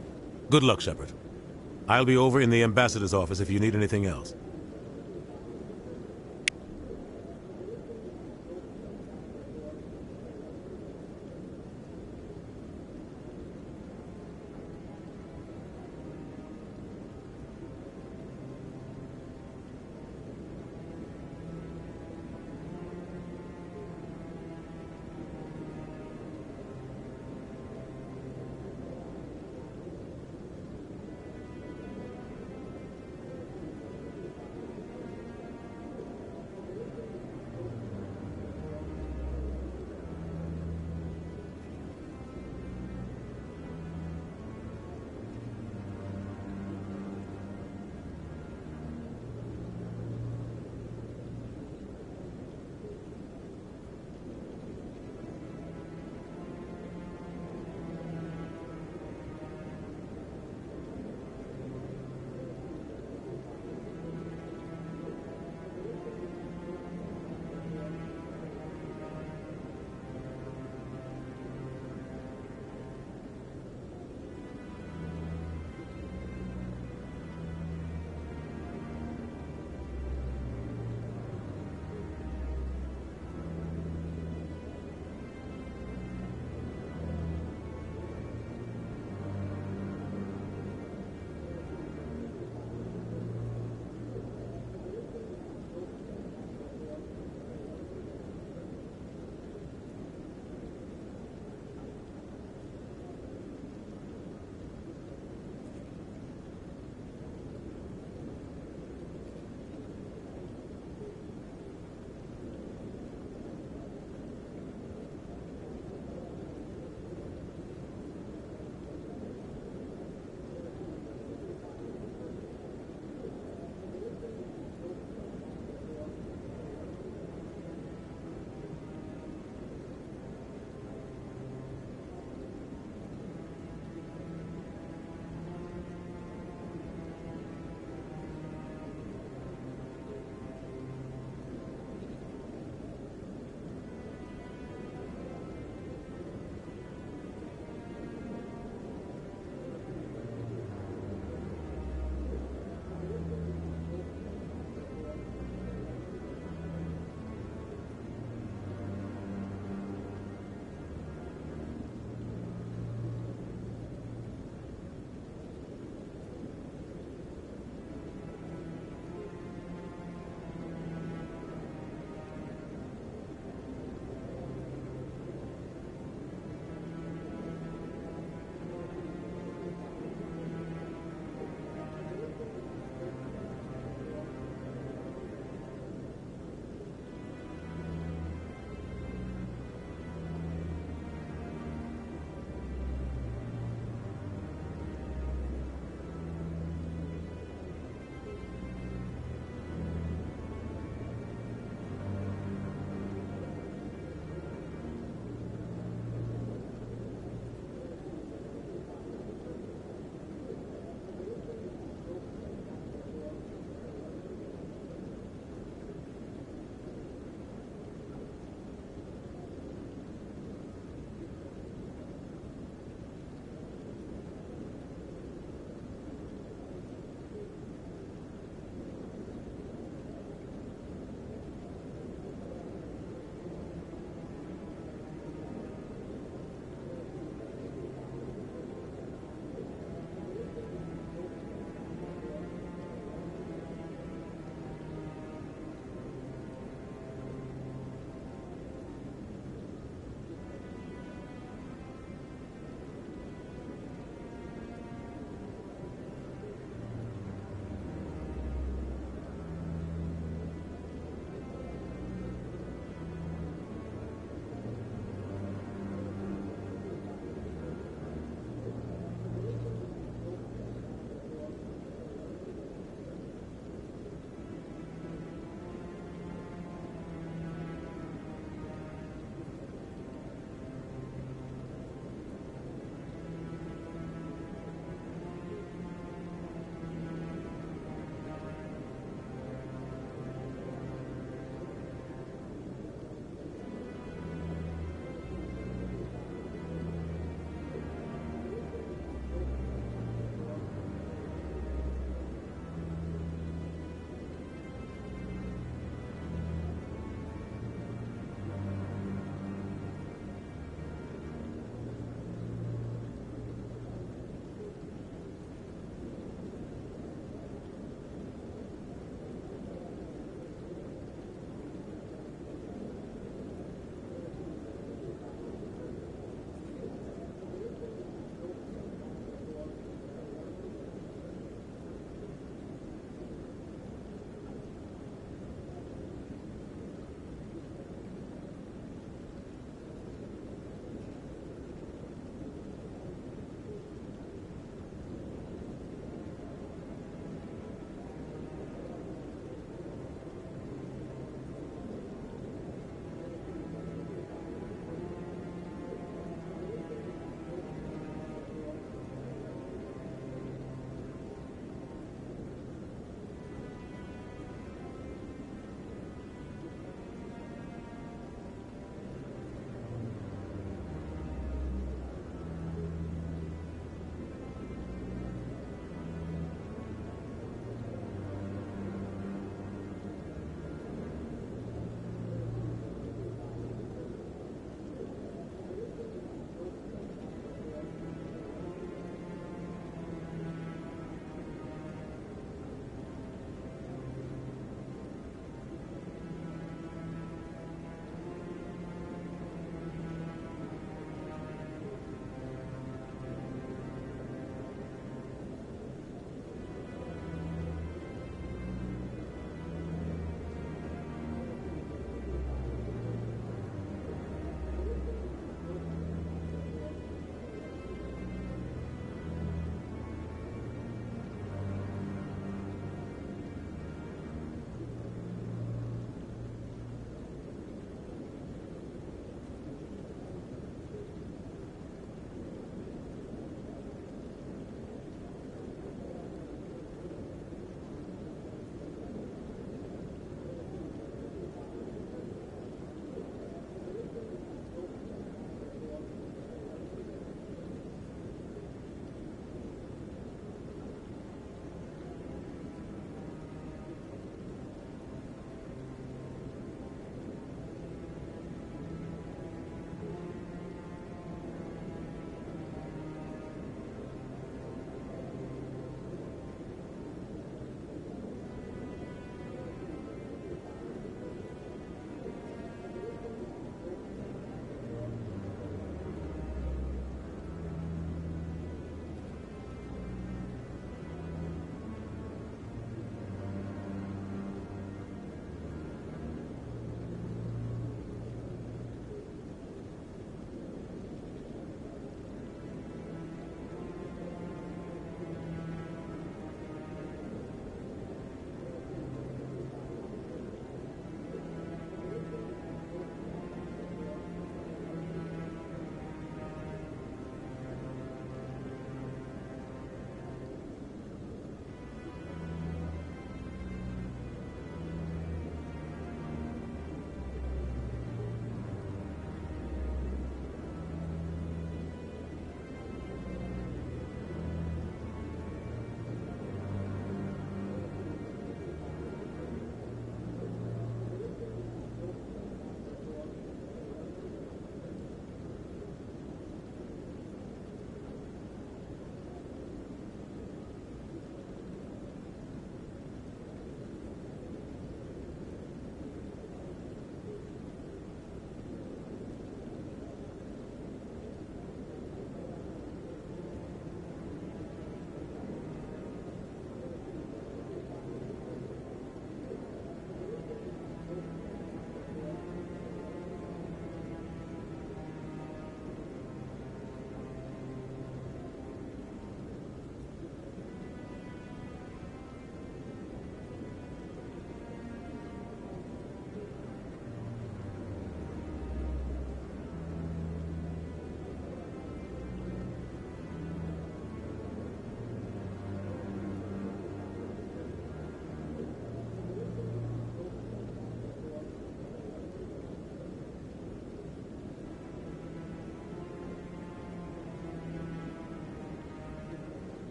Good luck, Shepard. I'll be over in the Ambassador's office if you need anything else.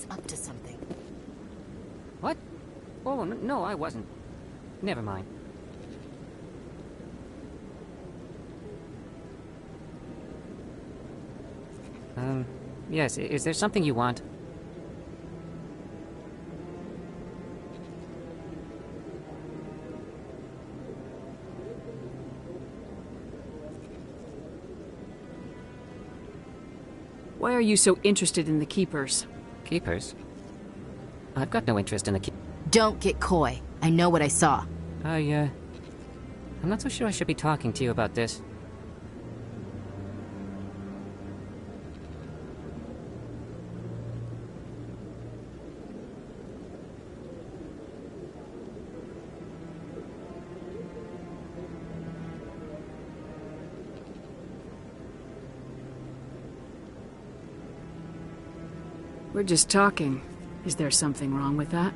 was up to something. What? Oh, no, I wasn't. Never mind. Yes, is there something you want? Why are you so interested in the Keepers? Keepers? I've got no interest in the Don't get coy. I know what I saw. I'm not so sure I should be talking to you about this. We're just talking. Is there something wrong with that?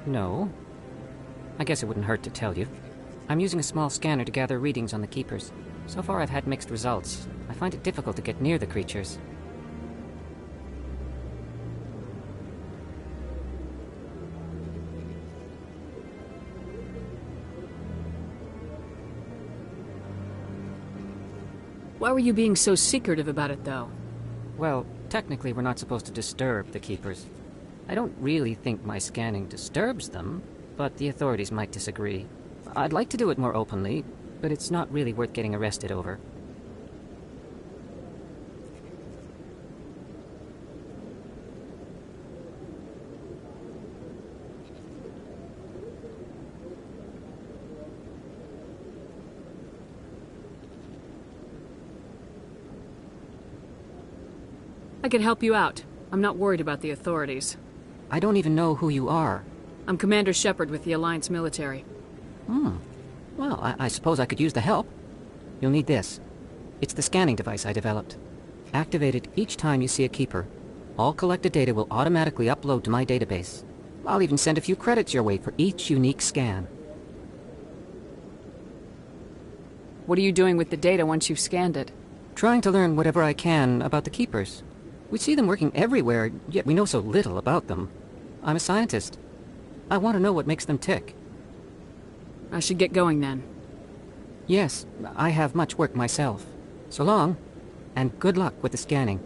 No. I guess it wouldn't hurt to tell you. I'm using a small scanner to gather readings on the Keepers. So far I've had mixed results. I find it difficult to get near the creatures. Why were you being so secretive about it, though? Well, technically we're not supposed to disturb the Keepers. I don't really think my scanning disturbs them, but the authorities might disagree. I'd like to do it more openly, but it's not really worth getting arrested over. I could help you out. I'm not worried about the authorities. I don't even know who you are. I'm Commander Shepard with the Alliance military. Well, I suppose I could use the help. You'll need this. It's the scanning device I developed. Activate it each time you see a Keeper. All collected data will automatically upload to my database. I'll even send a few credits your way for each unique scan. What are you doing with the data once you've scanned it? Trying to learn whatever I can about the Keepers. We see them working everywhere, yet we know so little about them. I'm a scientist. I want to know what makes them tick. I should get going then. Yes, I have much work myself. So long, and good luck with the scanning.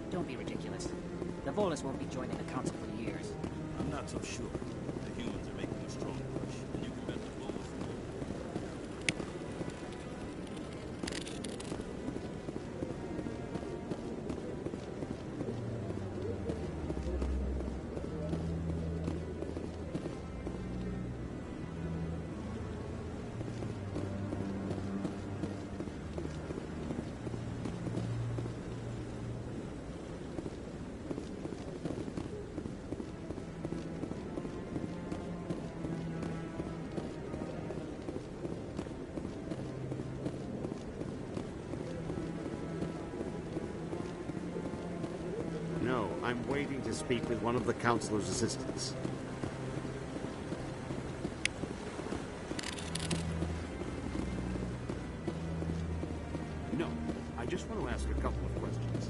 Don't be ridiculous. The Volus won't be joining the Council for years. I'm not so sure. The humans are making a strong push, and you can bet the Volus will. No, I'm waiting to speak with one of the Councilor's assistants. No, I just want to ask a couple of questions.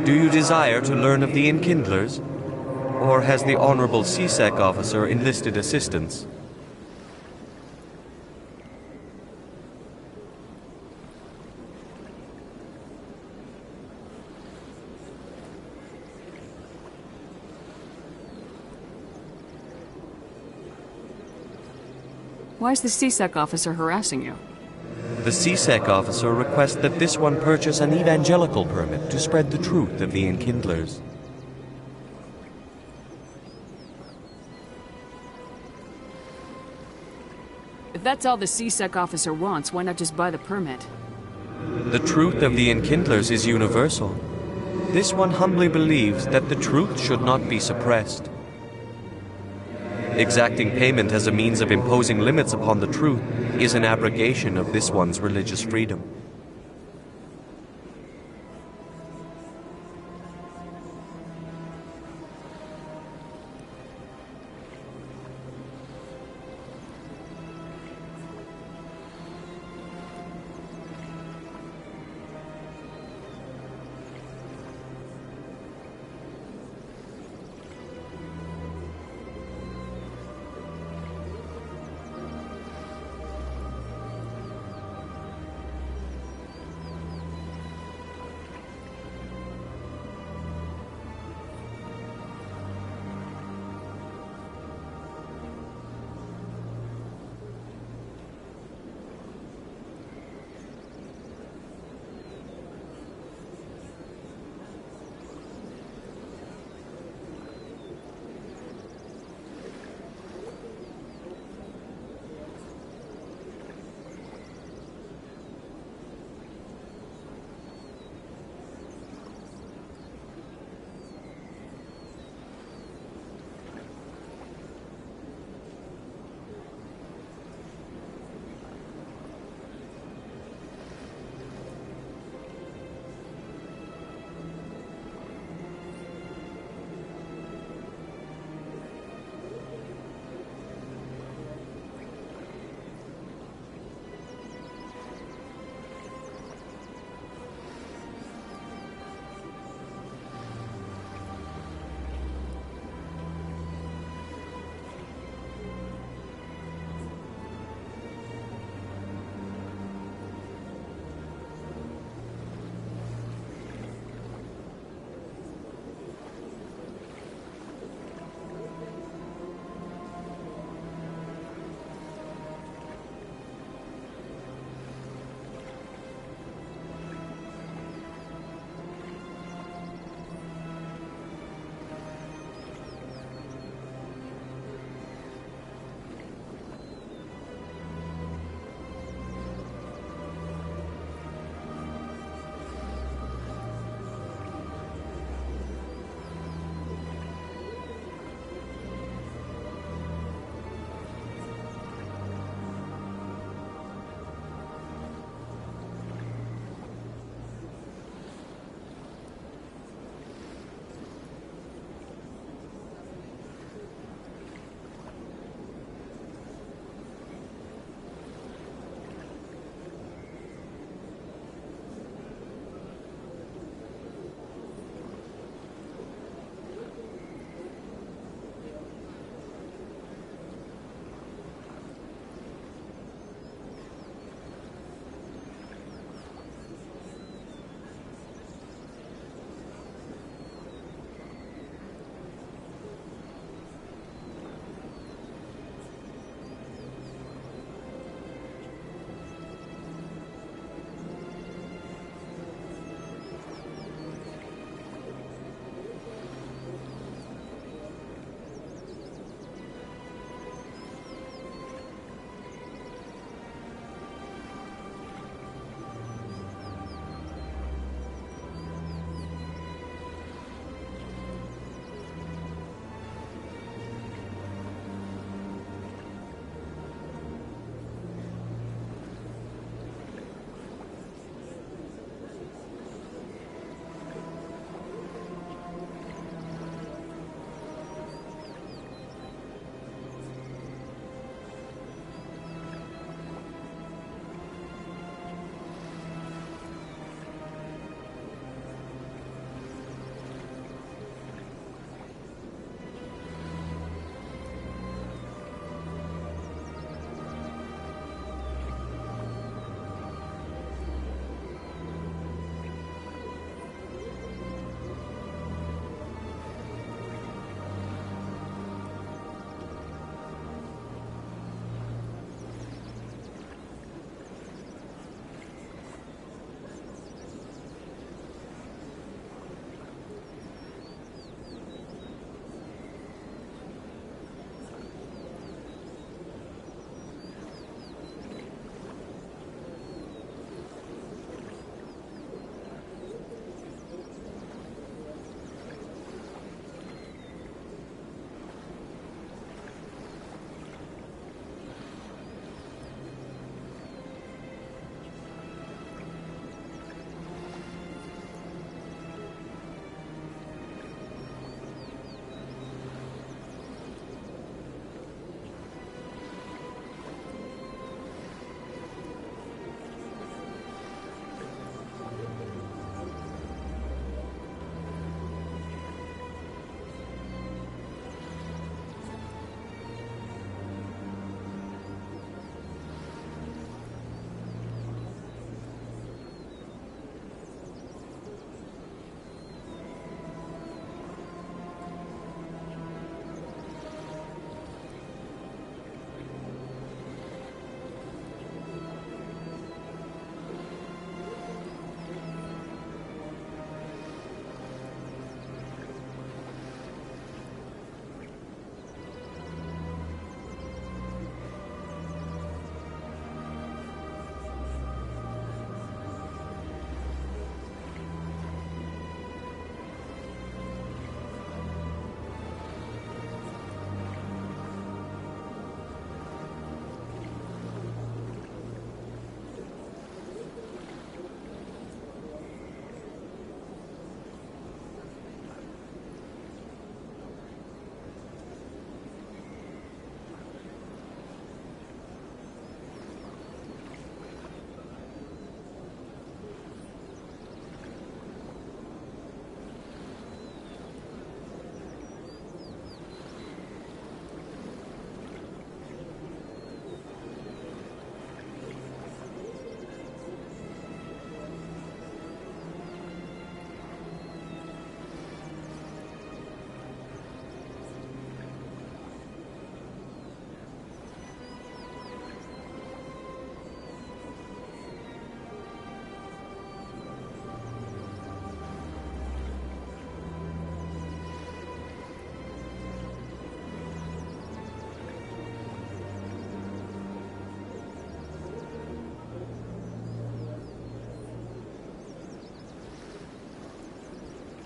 Do you desire to learn of the Enkindlers? Or has the Honorable C-Sec officer enlisted assistance? Why is the C-Sec officer harassing you? The C-Sec officer requests that this one purchase an evangelical permit to spread the truth of the Enkindlers. If that's all the C-Sec officer wants, why not just buy the permit? The truth of the Enkindlers is universal. This one humbly believes that the truth should not be suppressed. Exacting payment as a means of imposing limits upon the truth is an abrogation of this one's religious freedom.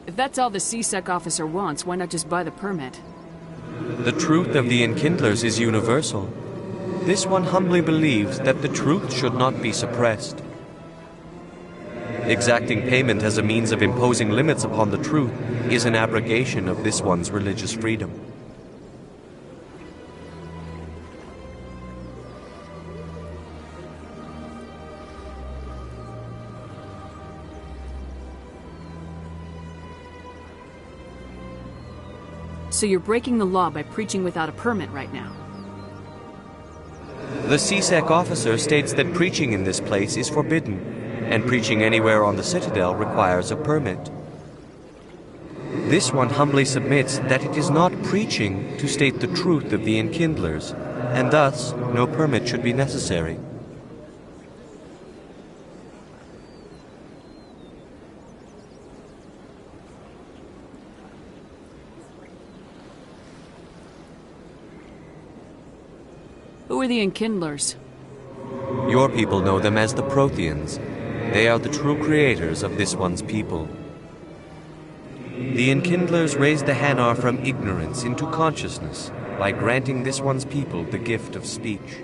If that's all the C-Sec officer wants, why not just buy the permit? The truth of the Enkindlers is universal. This one humbly believes that the truth should not be suppressed. Exacting payment as a means of imposing limits upon the truth is an abrogation of this one's religious freedom. So you're breaking the law by preaching without a permit right now? The C-Sec officer states that preaching in this place is forbidden, and preaching anywhere on the Citadel requires a permit. This one humbly submits that it is not preaching to state the truth of the Enkindlers, and thus no permit should be necessary. Who are the Enkindlers? Your people know them as the Protheans. They are the true creators of this one's people. The Enkindlers raised the Hanar from ignorance into consciousness by granting this one's people the gift of speech.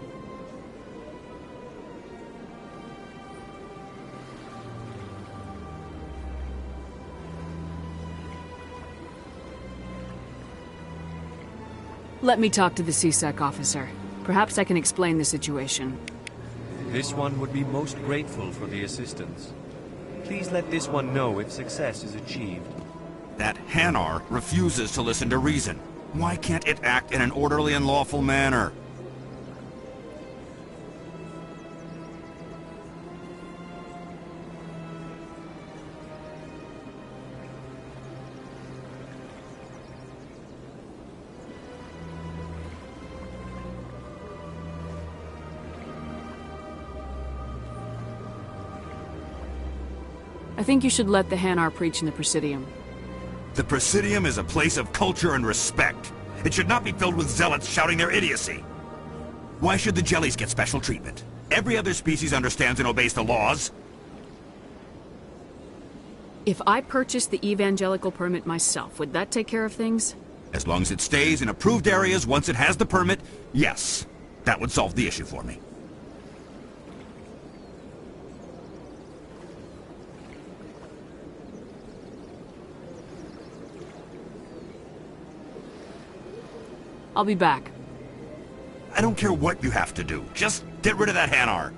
Let me talk to the C-Sec officer. Perhaps I can explain the situation. This one would be most grateful for the assistance. Please let this one know if success is achieved. That Hanar refuses to listen to reason. Why can't it act in an orderly and lawful manner? I think you should let the Hanar preach in the Presidium. The Presidium is a place of culture and respect. It should not be filled with zealots shouting their idiocy. Why should the Jellies get special treatment? Every other species understands and obeys the laws. If I purchased the evangelical permit myself, would that take care of things? As long as it stays in approved areas once it has the permit, yes. That would solve the issue for me. I'll be back. I don't care what you have to do. Just get rid of that Hanar.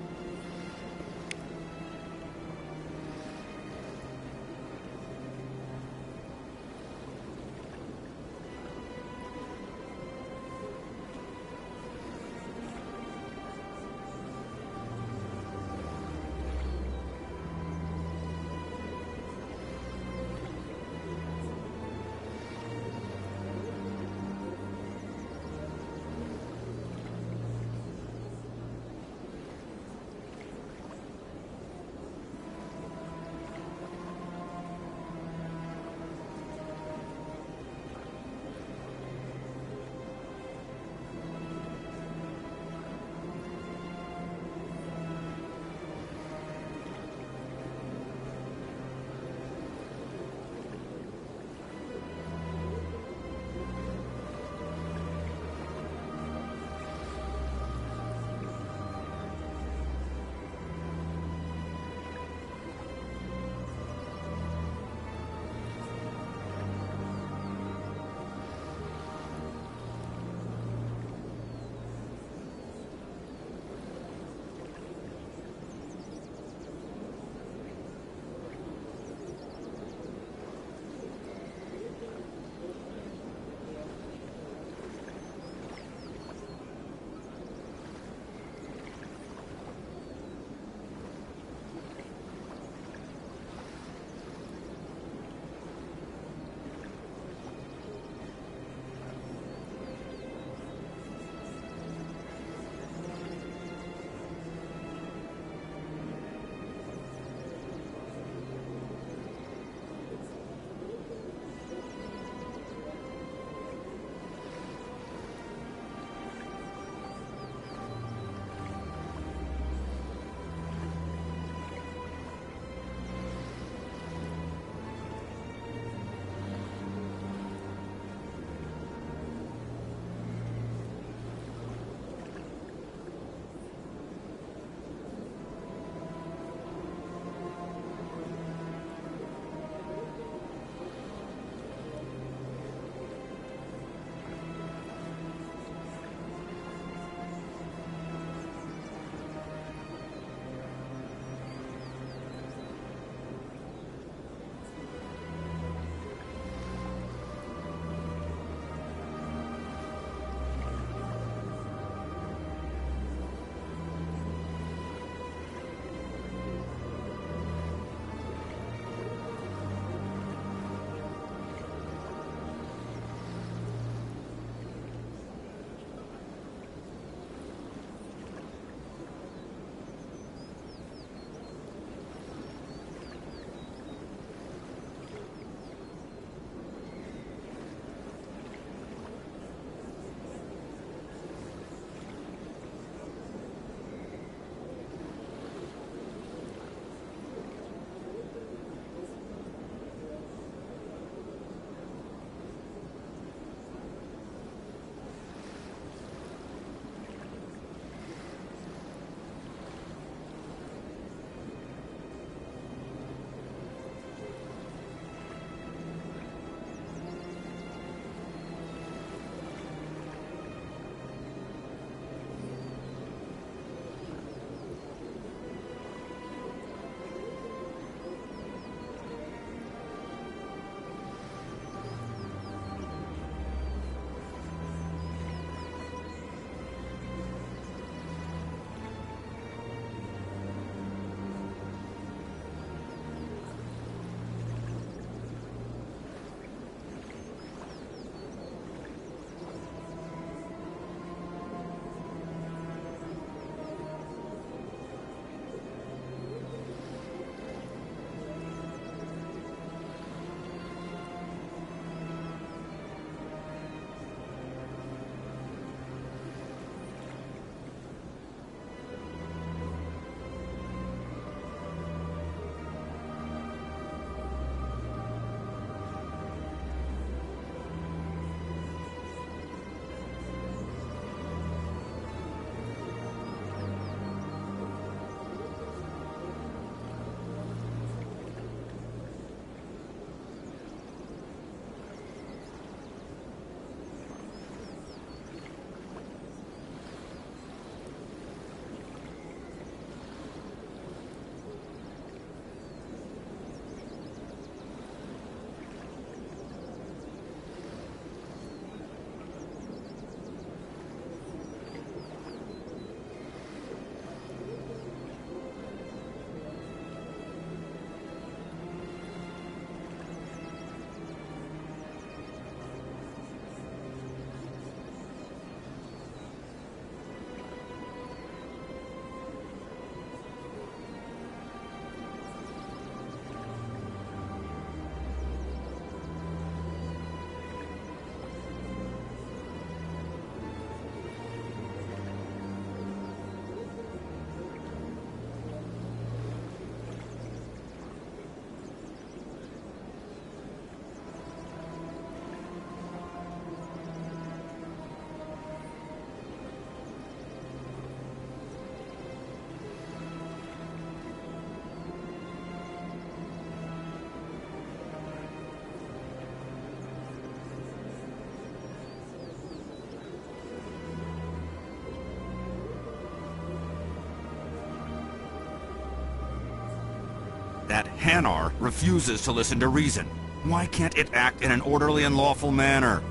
That Hanar refuses to listen to reason. Why can't it act in an orderly and lawful manner?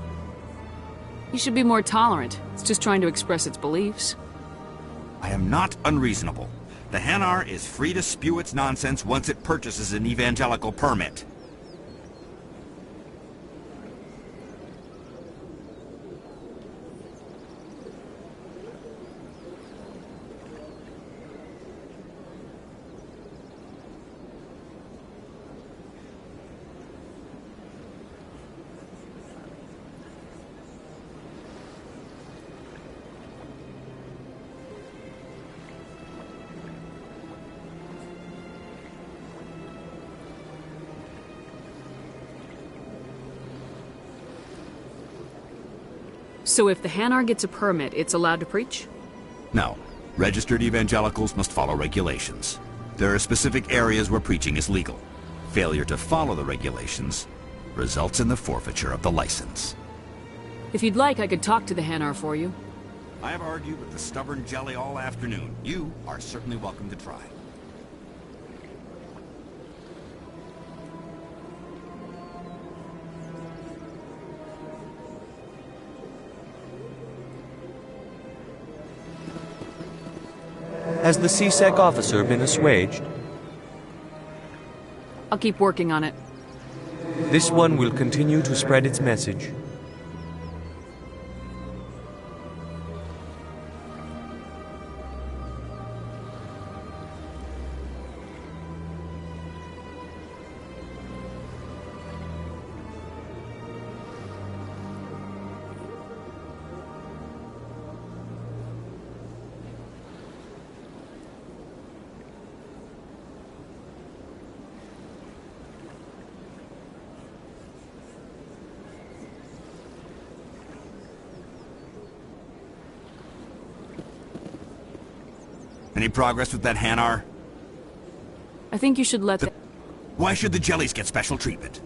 You should be more tolerant. It's just trying to express its beliefs. I am not unreasonable. The Hanar is free to spew its nonsense once it purchases an evangelical permit. So if the Hanar gets a permit, it's allowed to preach? No. Registered evangelicals must follow regulations. There are specific areas where preaching is legal. Failure to follow the regulations results in the forfeiture of the license. If you'd like, I could talk to the Hanar for you. I have argued with the stubborn jelly all afternoon. You are certainly welcome to try. Has the C-Sec officer been assuaged? I'll keep working on it. This one will continue to spread its message. Any progress with that Hanar? I think you should let the... Why should the jellies get special treatment?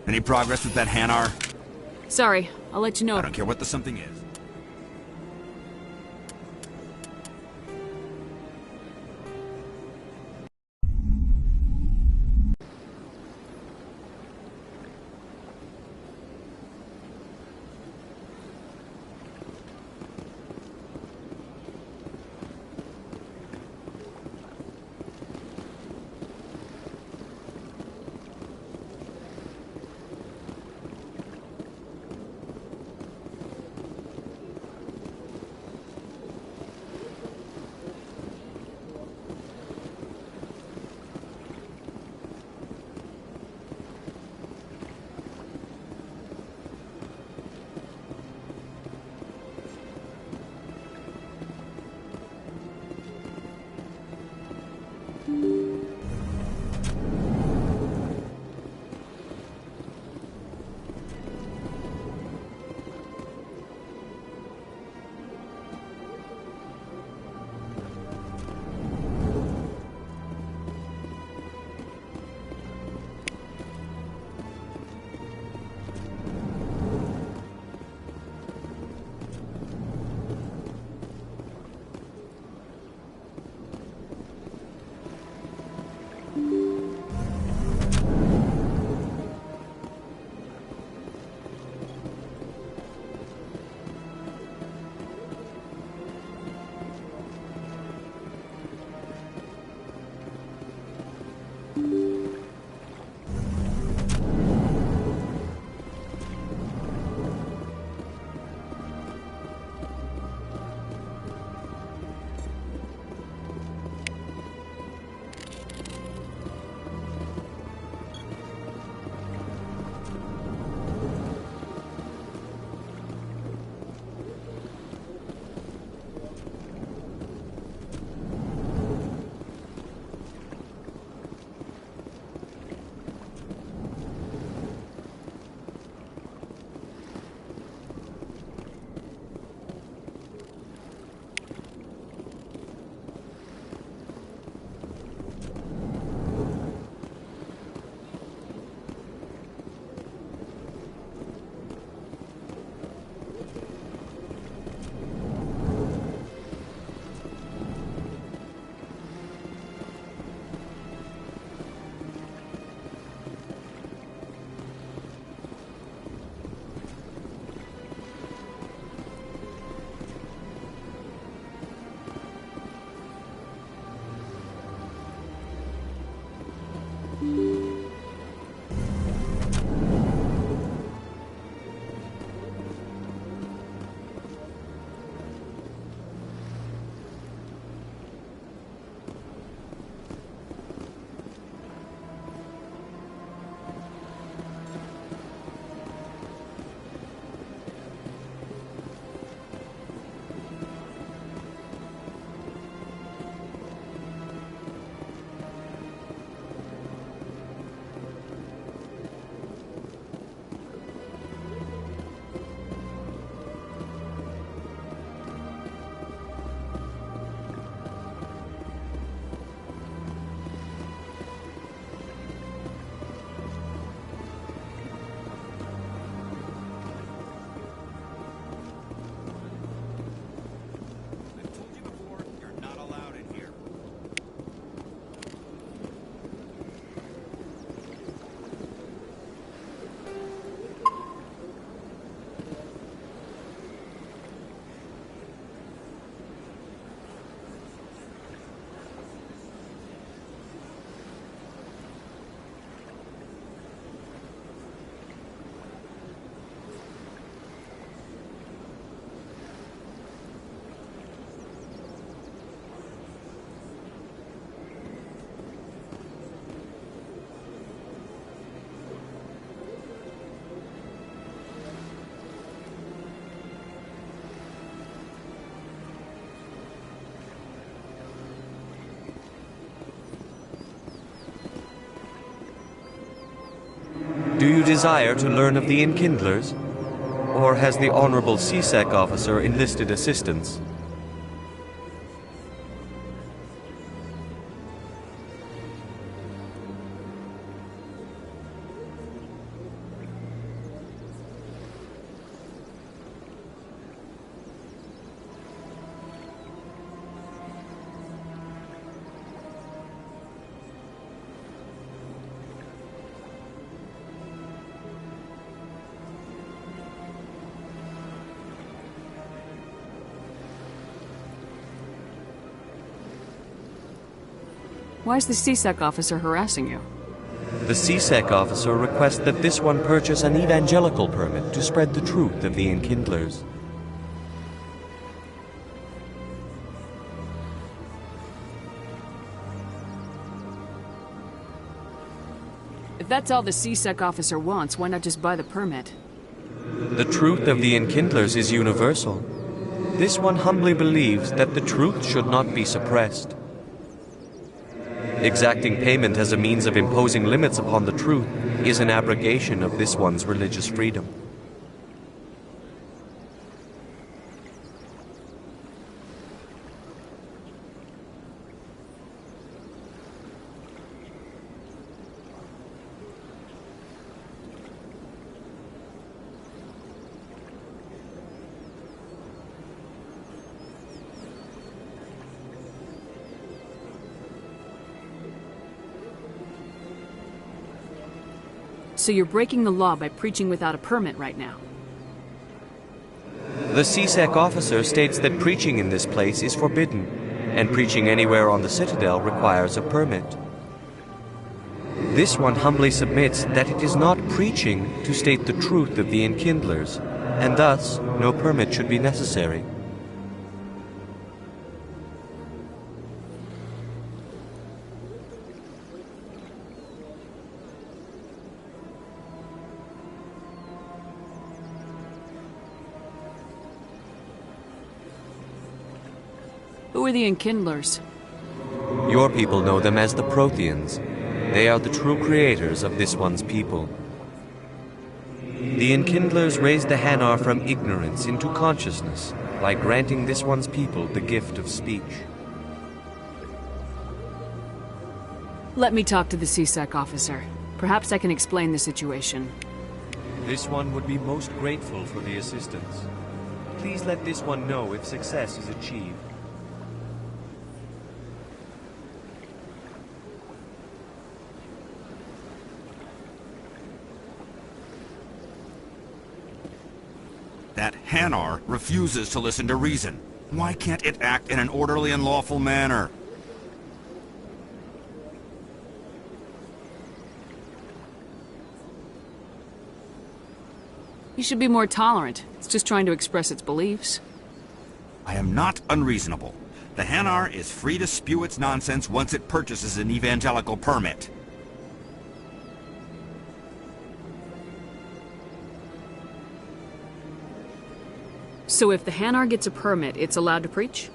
Any progress with that Hanar? Sorry, I'll let you know. I don't care what the something is. Do you desire to learn of the Enkindlers? Or has the Honorable C-Sec officer enlisted assistance? Why is the C-Sec officer harassing you? The C-Sec officer requests that this one purchase an evangelical permit to spread the truth of the Enkindlers. If that's all the C-Sec officer wants, why not just buy the permit? The truth of the Enkindlers is universal. This one humbly believes that the truth should not be suppressed. Exacting payment as a means of imposing limits upon the truth is an abrogation of this one's religious freedom. So you're breaking the law by preaching without a permit right now? The C-Sec officer states that preaching in this place is forbidden, and preaching anywhere on the Citadel requires a permit. This one humbly submits that it is not preaching to state the truth of the Enkindlers, and thus no permit should be necessary. Who are the Enkindlers? Your people know them as the Protheans. They are the true creators of this one's people. The Enkindlers raised the Hanar from ignorance into consciousness by granting this one's people the gift of speech. Let me talk to the C-Sec officer. Perhaps I can explain the situation. This one would be most grateful for the assistance. Please let this one know if success is achieved. That Hanar refuses to listen to reason. Why can't it act in an orderly and lawful manner? You should be more tolerant. It's just trying to express its beliefs. I am not unreasonable. The Hanar is free to spew its nonsense once it purchases an evangelical permit. So if the Hanar gets a permit, it's allowed to preach?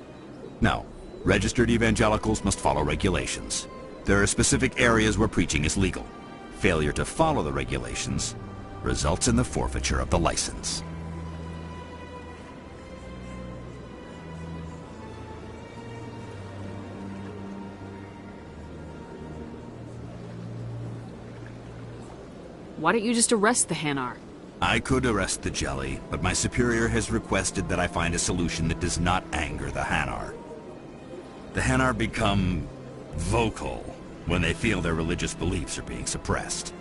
No. Registered evangelicals must follow regulations. There are specific areas where preaching is legal. Failure to follow the regulations results in the forfeiture of the license. Why don't you just arrest the Hanar? I could arrest the Jelly, but my superior has requested that I find a solution that does not anger the Hanar. The Hanar become vocal when they feel their religious beliefs are being suppressed.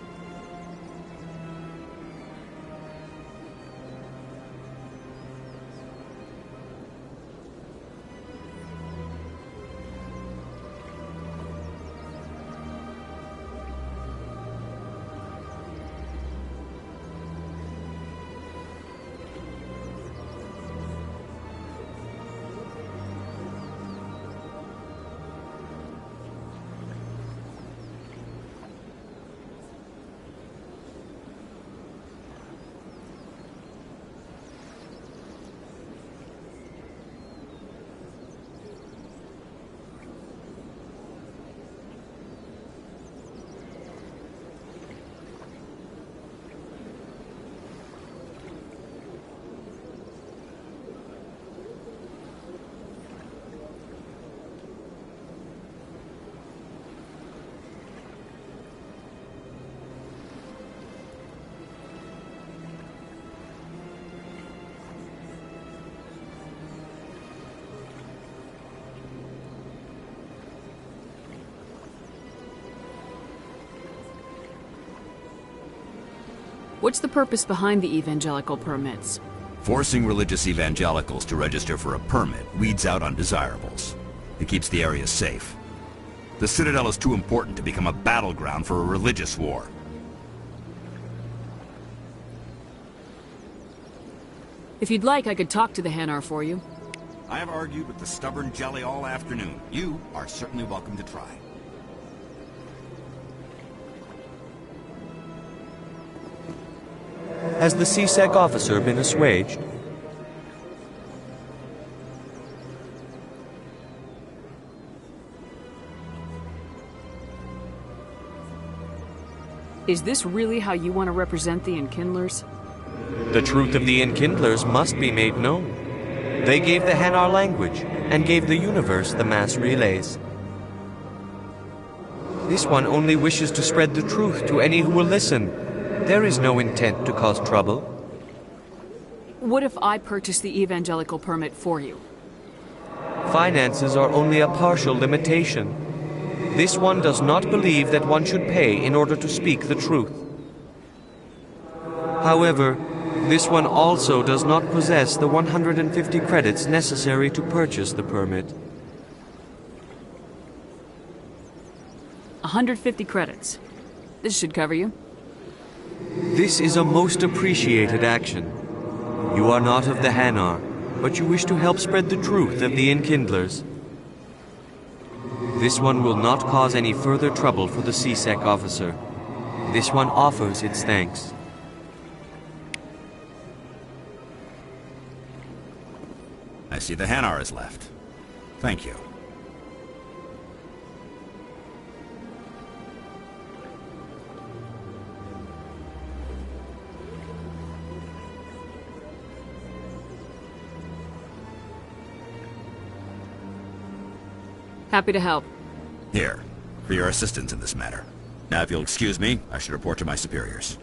What's the purpose behind the evangelical permits? Forcing religious evangelicals to register for a permit weeds out undesirables. It keeps the area safe. The Citadel is too important to become a battleground for a religious war. If you'd like, I could talk to the Hanar for you. I have argued with the stubborn jelly all afternoon. You are certainly welcome to try. Has the CSEC officer been assuaged? Is this really how you want to represent the Enkindlers? The truth of the Enkindlers must be made known. They gave the Hanar language, and gave the universe the mass relays. This one only wishes to spread the truth to any who will listen. There is no intent to cause trouble. What if I purchase the evangelical permit for you? Finances are only a partial limitation. This one does not believe that one should pay in order to speak the truth. However, this one also does not possess the 150 credits necessary to purchase the permit. 150 credits. This should cover you. This is a most appreciated action. You are not of the Hanar, but you wish to help spread the truth of the Enkindlers. This one will not cause any further trouble for the CSEC officer. This one offers its thanks. I see the Hanar is left. Thank you. Happy to help. Here, for your assistance in this matter. Now, if you'll excuse me, I should report to my superiors.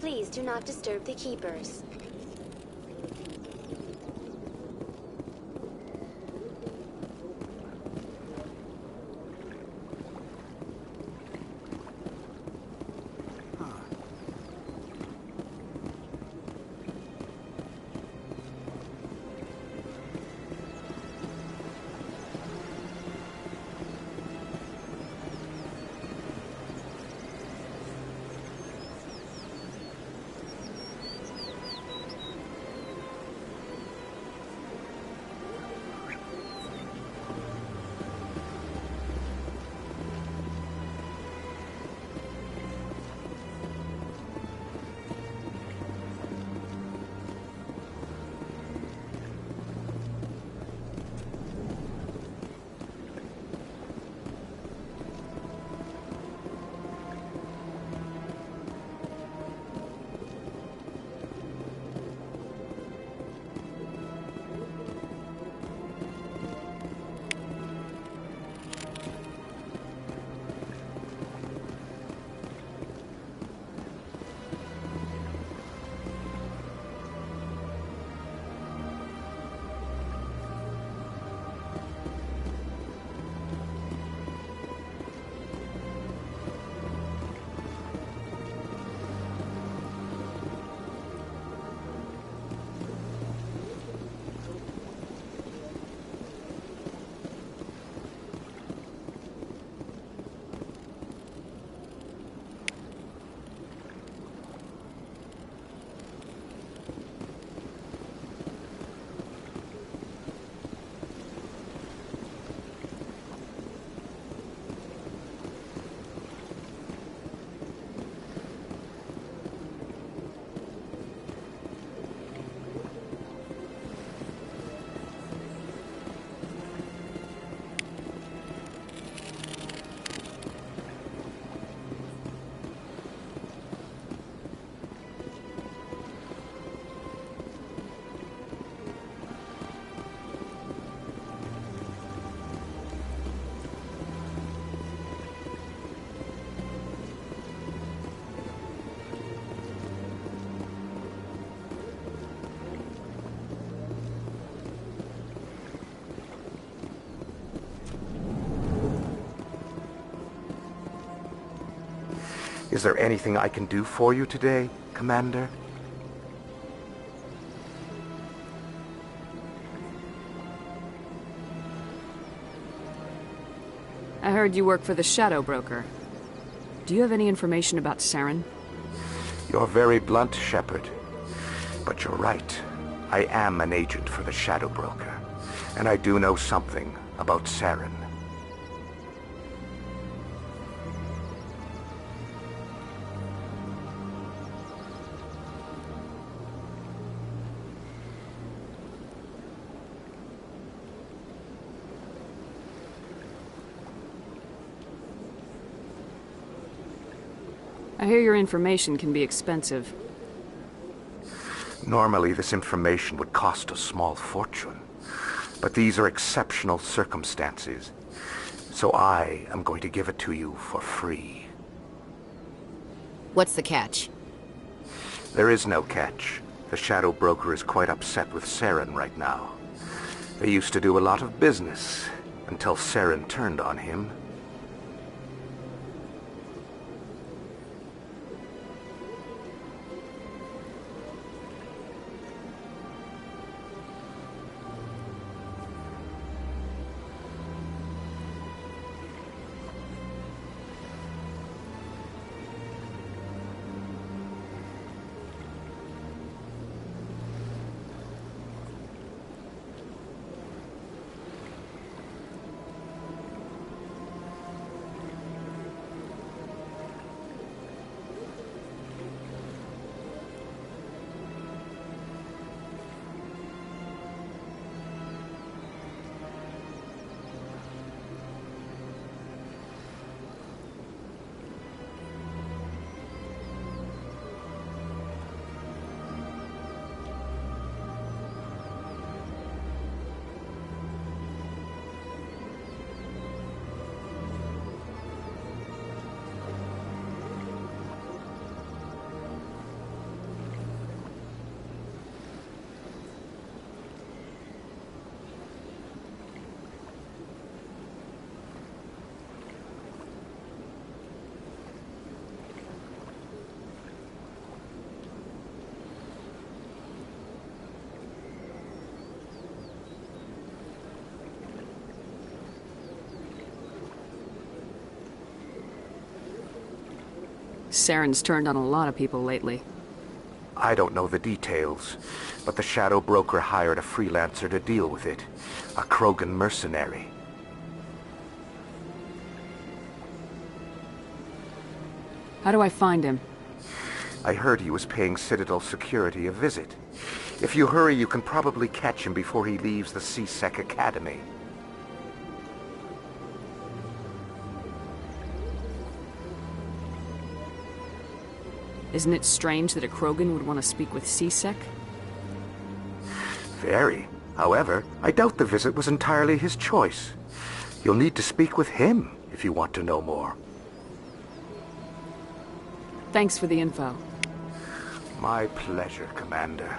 Please do not disturb the keepers. Is there anything I can do for you today, Commander? I heard you work for the Shadow Broker. Do you have any information about Saren? You're very blunt, Shepard. But you're right. I am an agent for the Shadow Broker. And I do know something about Saren. I hear your information can be expensive. Normally, this information would cost a small fortune. But these are exceptional circumstances. So I am going to give it to you for free. What's the catch? There is no catch. The Shadow Broker is quite upset with Saren right now. They used to do a lot of business, until Saren turned on him. Saren's turned on a lot of people lately. I don't know the details, but the Shadow Broker hired a freelancer to deal with it. A Krogan mercenary. How do I find him? I heard he was paying Citadel security a visit. If you hurry, you can probably catch him before he leaves the C-Sec Academy. Isn't it strange that a Krogan would want to speak with C-Sec? Very. However, I doubt the visit was entirely his choice. You'll need to speak with him if you want to know more. Thanks for the info. My pleasure, Commander.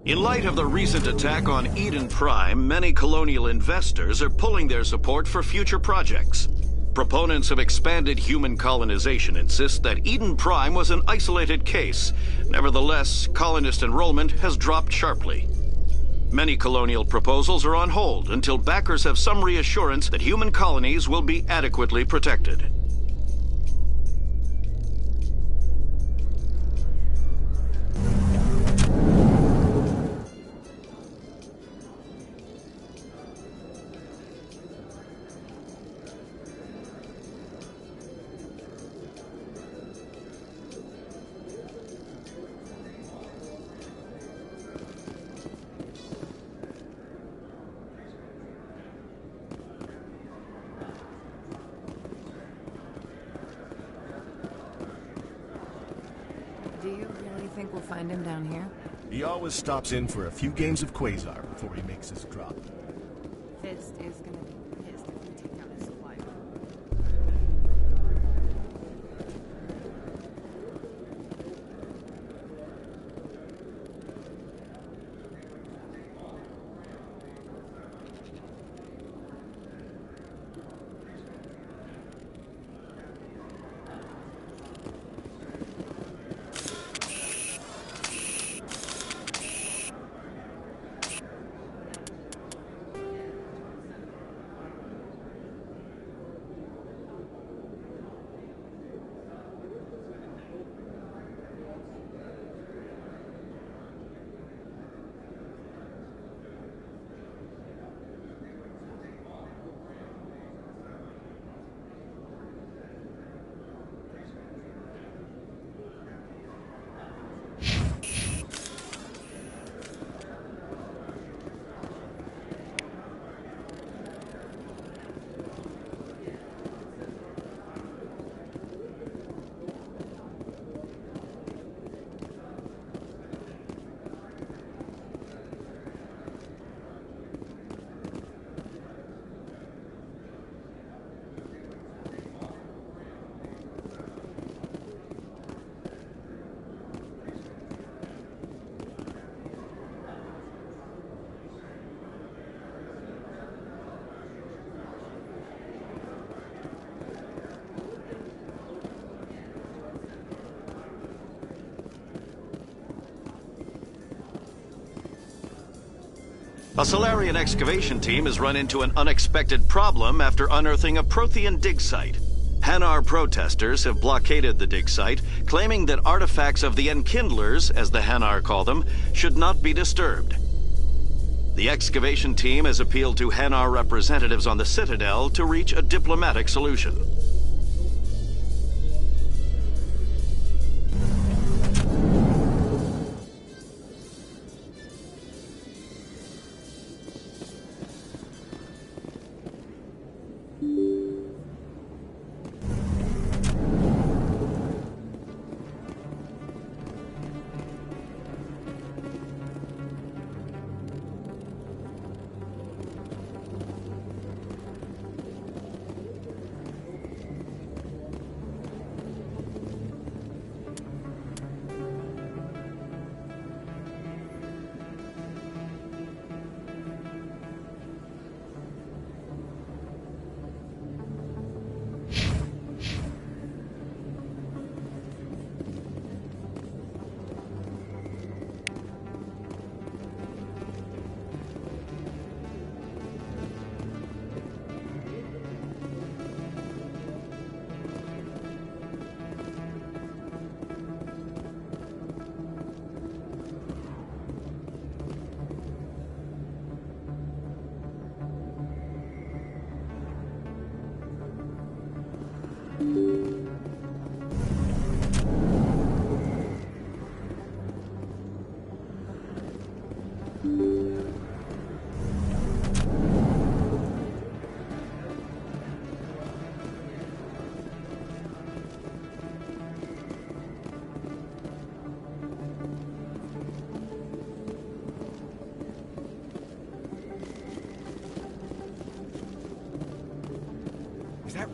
In light of the recent attack on Eden Prime, many colonial investors are pulling their support for future projects. Proponents of expanded human colonization insist that Eden Prime was an isolated case. Nevertheless, colonist enrollment has dropped sharply. Many colonial proposals are on hold until backers have some reassurance that human colonies will be adequately protected. Do you really think we'll find him down here? He always stops in for a few games of Quasar before he makes his drop. Fist is gonna be pissed if we take out his supplier. A Solarian excavation team has run into an unexpected problem after unearthing a Prothean dig site. Hanar protesters have blockaded the dig site, claiming that artifacts of the Enkindlers, as the Hanar call them, should not be disturbed. The excavation team has appealed to Hanar representatives on the Citadel to reach a diplomatic solution.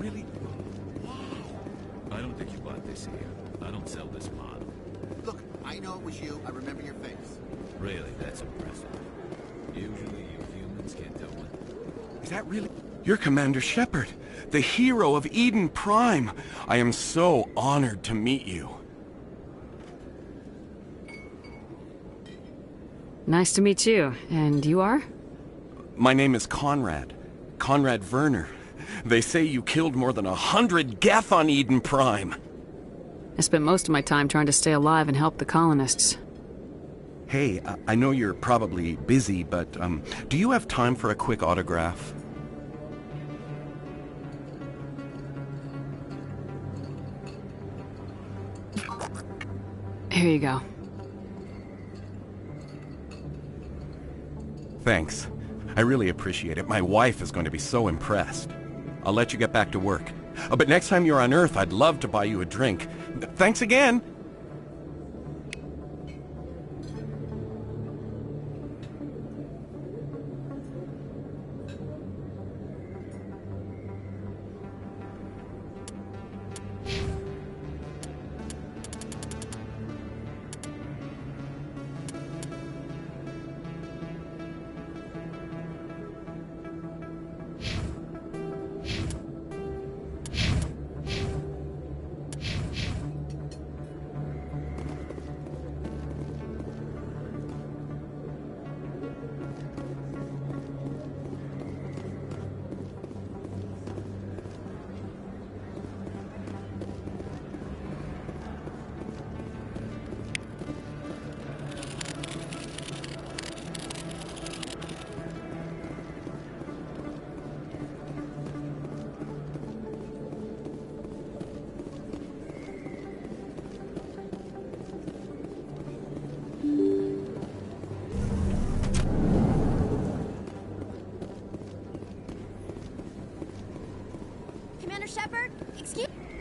Really? I don't think you bought this here. I don't sell this model. Look, I know it was you. I remember your face. Really, that's impressive. Usually you humans can't tell what... Is that really... You're Commander Shepard, the hero of Eden Prime. I am so honored to meet you. Nice to meet you. And you are? My name is Conrad. Conrad Werner. They say you killed more than 100 Geth on Eden Prime. I spent most of my time trying to stay alive and help the colonists. Hey, I know you're probably busy, but do you have time for a quick autograph? Here you go. Thanks. I really appreciate it. My wife is going to be so impressed. I'll let you get back to work. But next time you're on Earth, I'd love to buy you a drink. Thanks again!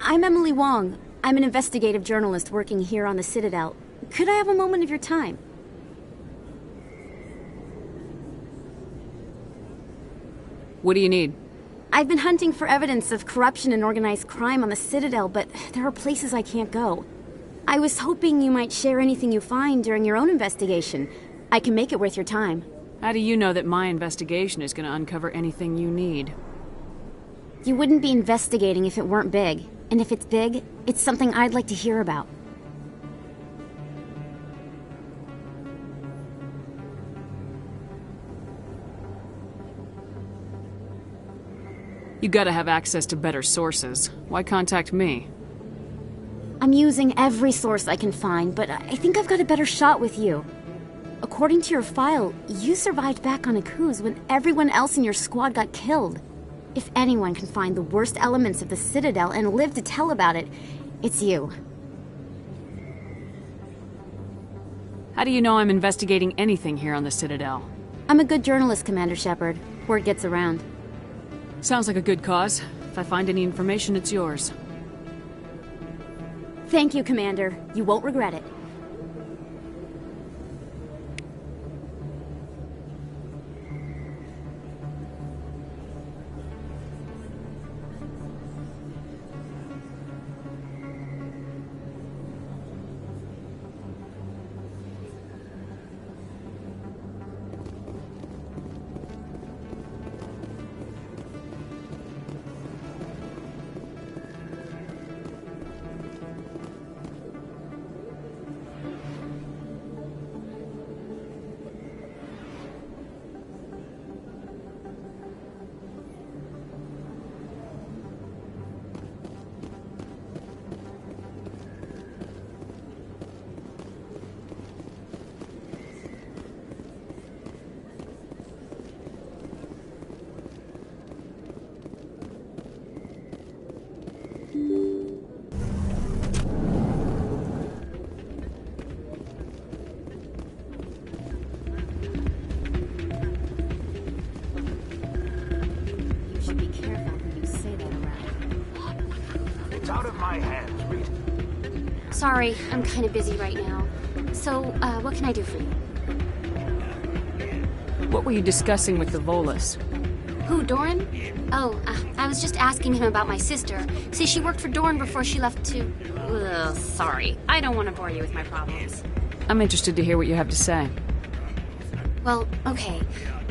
I'm Emily Wong. I'm an investigative journalist working here on the Citadel. Could I have a moment of your time? What do you need? I've been hunting for evidence of corruption and organized crime on the Citadel, but there are places I can't go. I was hoping you might share anything you find during your own investigation. I can make it worth your time. How do you know that my investigation is going to uncover anything you need? You wouldn't be investigating if it weren't big. And if it's big, it's something I'd like to hear about. You gotta have access to better sources. Why contact me? I'm using every source I can find, but I think I've got a better shot with you. According to your file, you survived back on Akuz when everyone else in your squad got killed. If anyone can find the worst elements of the Citadel and live to tell about it, it's you. How do you know I'm investigating anything here on the Citadel? I'm a good journalist, Commander Shepard. Word gets around. Sounds like a good cause. If I find any information, it's yours. Thank you, Commander. You won't regret it. Sorry, I'm kind of busy right now. So, what can I do for you? What were you discussing with the Volus? Who, Doran? Oh, I was just asking him about my sister. See, she worked for Doran before she left to... Ugh, sorry. I don't want to bore you with my problems. I'm interested to hear what you have to say. Well, okay.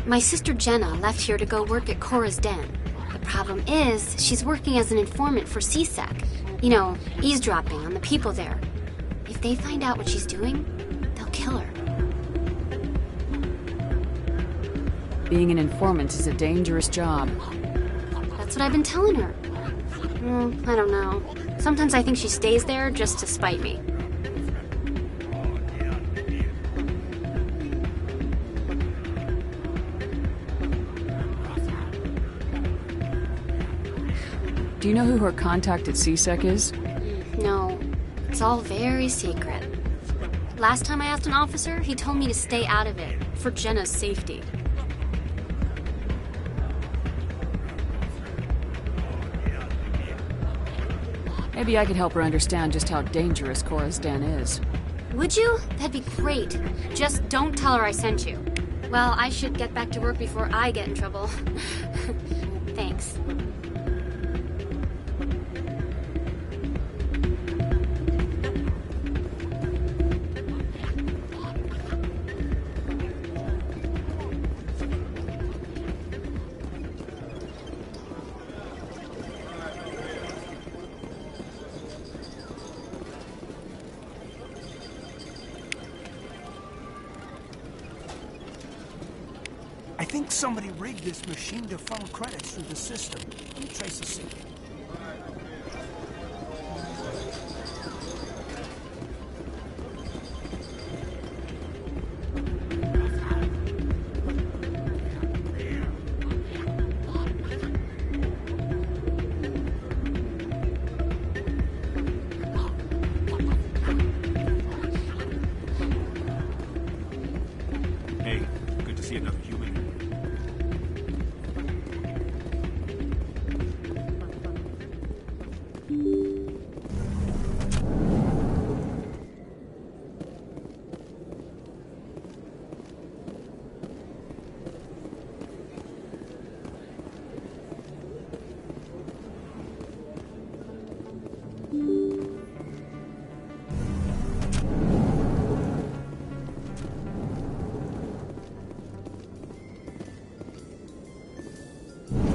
My sister Jenna left here to go work at Cora's Den. The problem is, she's working as an informant for CSEC. You know, eavesdropping on the people there. If they find out what she's doing, they'll kill her. Being an informant is a dangerous job. That's what I've been telling her. I don't know. Sometimes I think she stays there just to spite me. Do you know who her contact at CSEC is? No. It's all very secret. Last time I asked an officer, he told me to stay out of it, for Jenna's safety. Maybe I could help her understand just how dangerous Cora's Den is. Would you? That'd be great. Just don't tell her I sent you. Well, I should get back to work before I get in trouble. Thanks. I think somebody rigged this machine to funnel credits through the system. Let me trace the signal. Hey, good to see another human.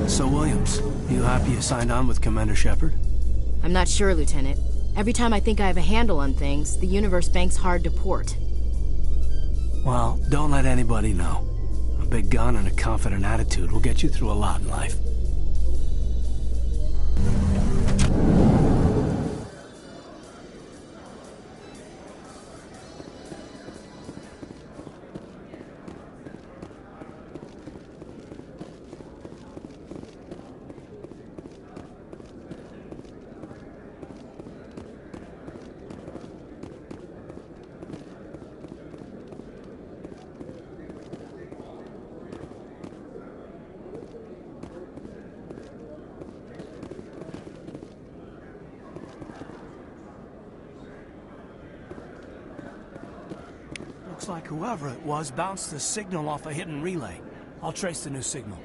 So, Williams, you happy you signed on with Commander Shepard? I'm not sure, Lieutenant. Every time I think I have a handle on things, the universe bank's hard to port. Well, don't let anybody know. A big gun and a confident attitude will get you through a lot in life. Looks like whoever it was bounced the signal off a hidden relay. I'll trace the new signal.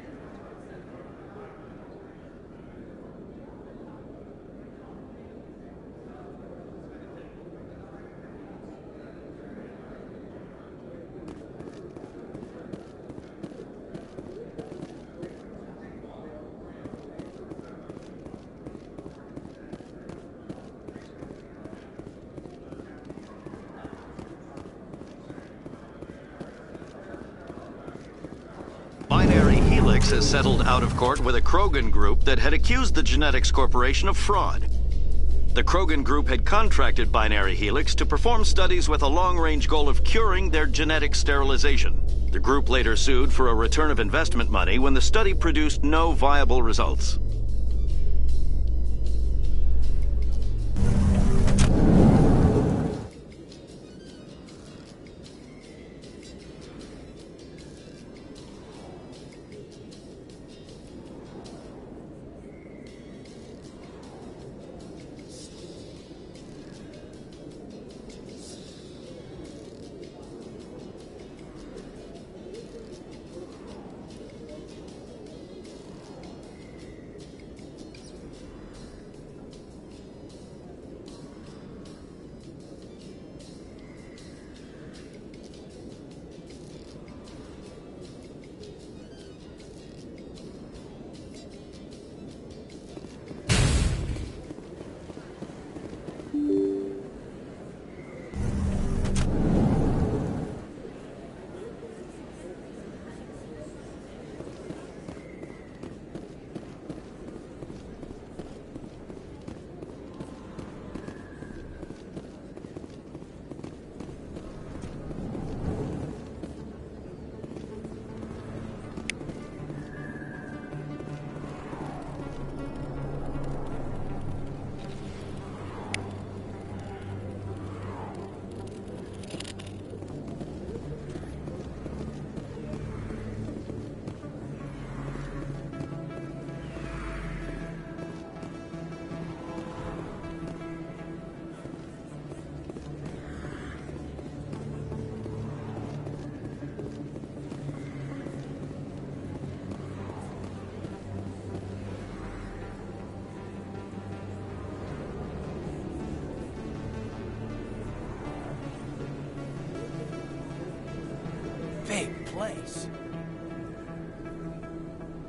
Binary Helix has settled out of court with a Krogan group that had accused the Genetics Corporation of fraud. The Krogan group had contracted Binary Helix to perform studies with a long-range goal of curing their genetic sterilization. The group later sued for a return of investment money when the study produced no viable results.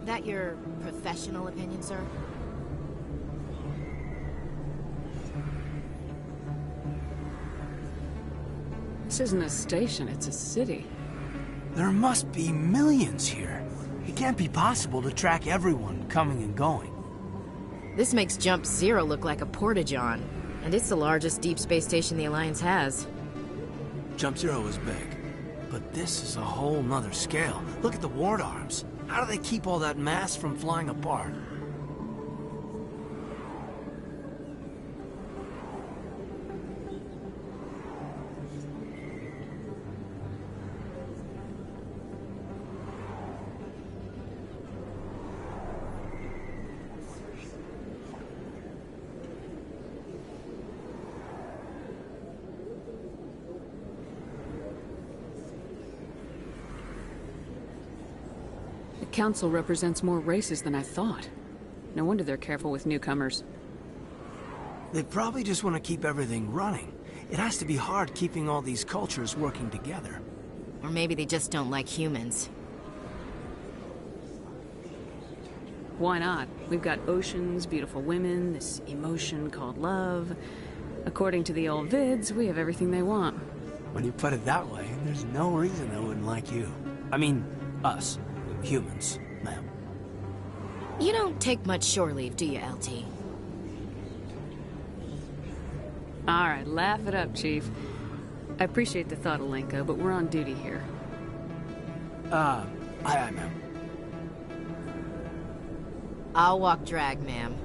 that your professional opinion, sir? This isn't a station, it's a city. There must be millions here. It can't be possible to track everyone coming and going. This makes Jump Zero look like a porta-john, and it's the largest deep space station the Alliance has. Jump Zero is big, but this is a whole nother scale. Look at the ward arms. How do they keep all that mass from flying apart? The Council represents more races than I thought. No wonder they're careful with newcomers. They probably just want to keep everything running. It has to be hard keeping all these cultures working together. Or maybe they just don't like humans. Why not? We've got oceans, beautiful women, this emotion called love. According to the old vids, we have everything they want. When you put it that way, there's no reason they wouldn't like you. I mean, us. Humans, ma'am. You don't take much shore leave, do you, LT? Alright, laugh it up, Chief. I appreciate the thought, Alenka, but we're on duty here. Aye, ma'am. I'll walk drag, ma'am.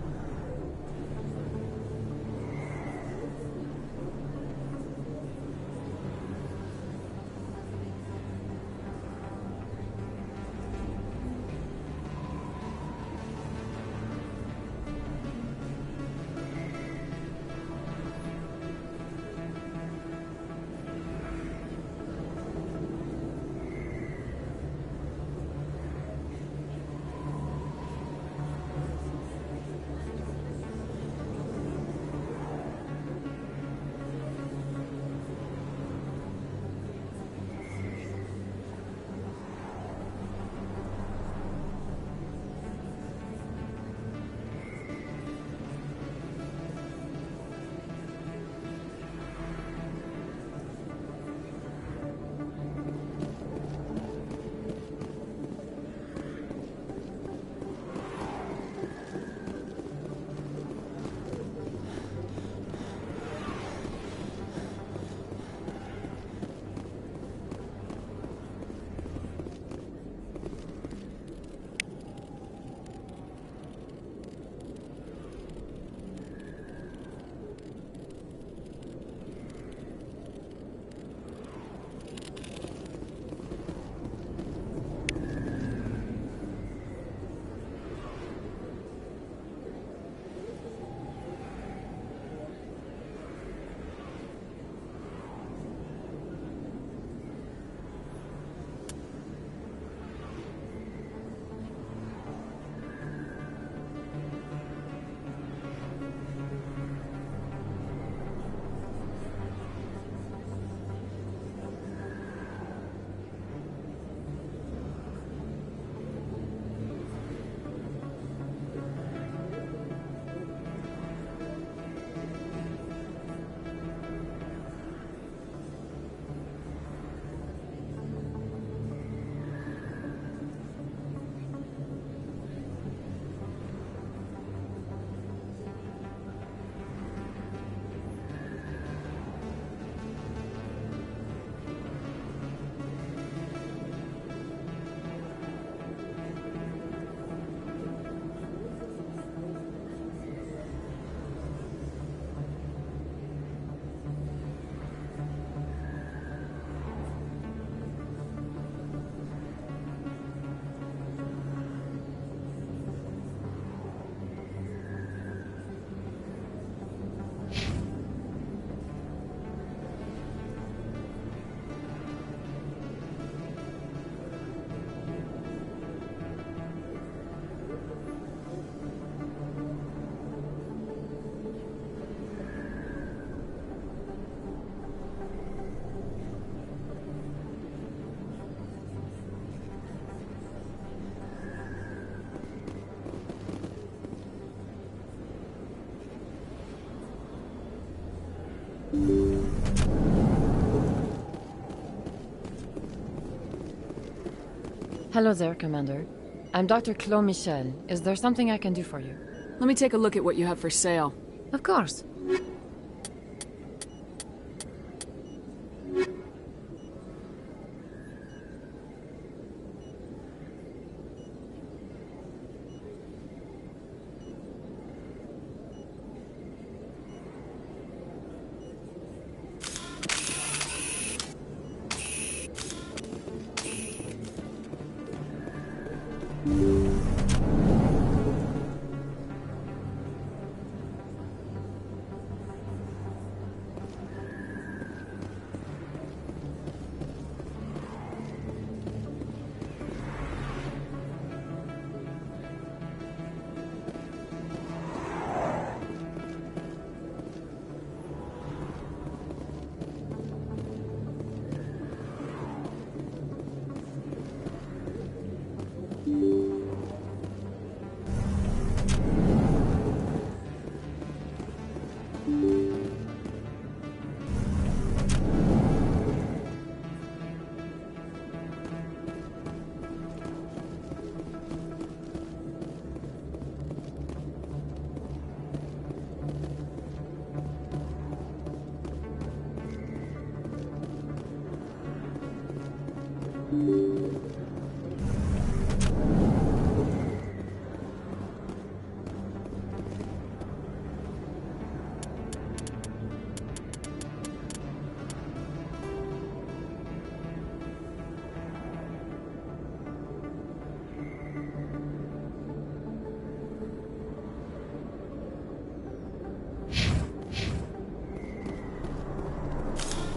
Hello there, Commander. I'm Dr. Claude Michel. Is there something I can do for you? Let me take a look at what you have for sale. Of course.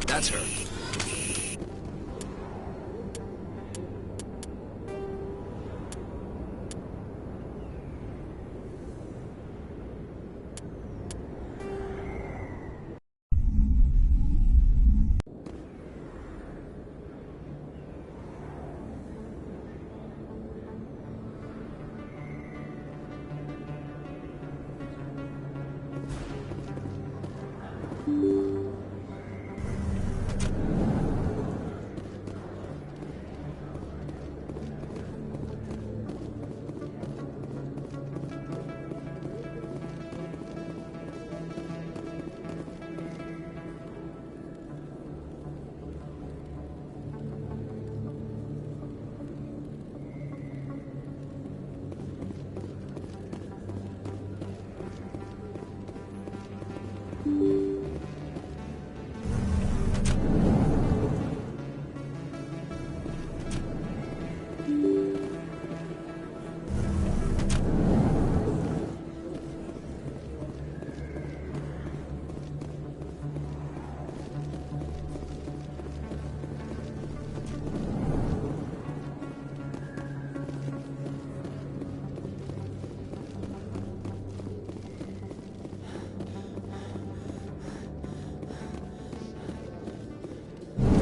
That's her.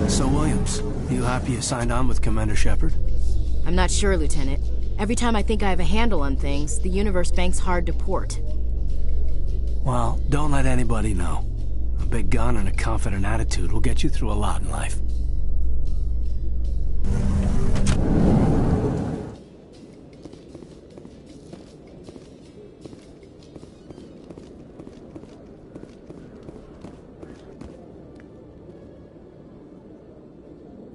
So, Williams, you happy you signed on with Commander Shepard? I'm not sure, Lieutenant. Every time I think I have a handle on things, the Universe Bank's hard to port. Well, don't let anybody know. A big gun and a confident attitude will get you through a lot in life.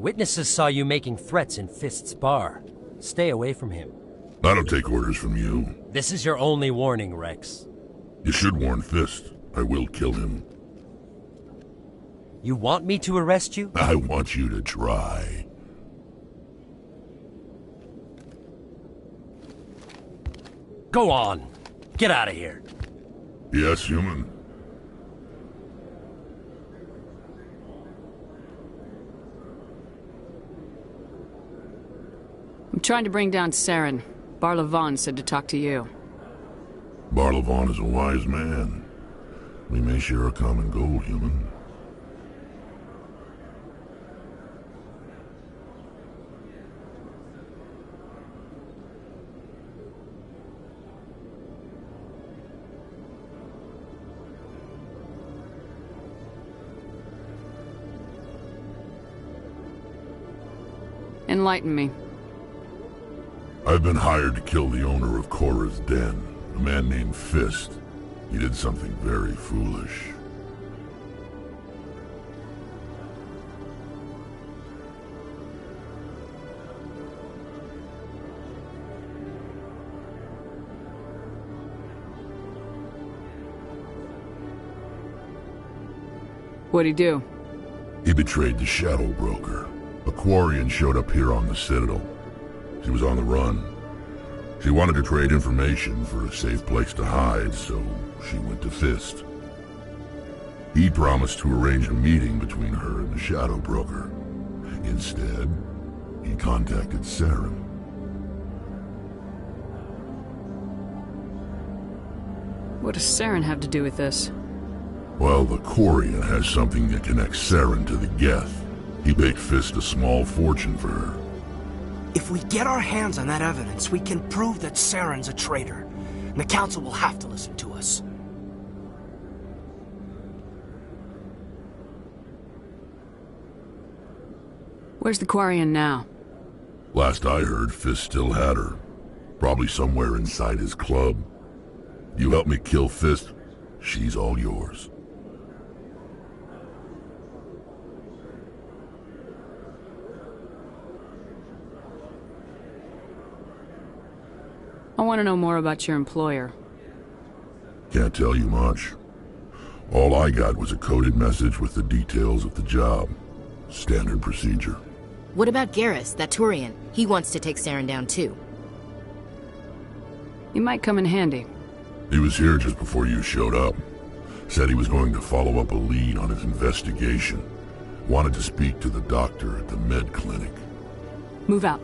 Witnesses saw you making threats in Fist's bar. Stay away from him. I don't take orders from you. This is your only warning, Rex. You should warn Fist. I will kill him. You want me to arrest you? I want you to try. Go on. Get out of here. Yes, human. I'm trying to bring down Saren. Barlavon said to talk to you. Barlavon is a wise man. We may share a common goal, human. Enlighten me. I've been hired to kill the owner of Korra's Den, a man named Fist. He did something very foolish. What'd he do? He betrayed the Shadow Broker. A Quarian showed up here on the Citadel. She was on the run. She wanted to trade information for a safe place to hide, so she went to Fist. He promised to arrange a meeting between her and the Shadow Broker. Instead, he contacted Saren. What does Saren have to do with this? Well, the Quarian has something that connects Saren to the Geth. He paid Fist a small fortune for her. If we get our hands on that evidence, we can prove that Saren's a traitor. And the Council will have to listen to us. Where's the Quarian now? Last I heard, Fist still had her. Probably somewhere inside his club. You help me kill Fist, she's all yours. I want to know more about your employer. Can't tell you much. All I got was a coded message with the details of the job. Standard procedure. What about Garrus, that Turian? He wants to take Saren down too. He might come in handy. He was here just before you showed up. Said he was going to follow up a lead on his investigation. Wanted to speak to the doctor at the med clinic. Move out.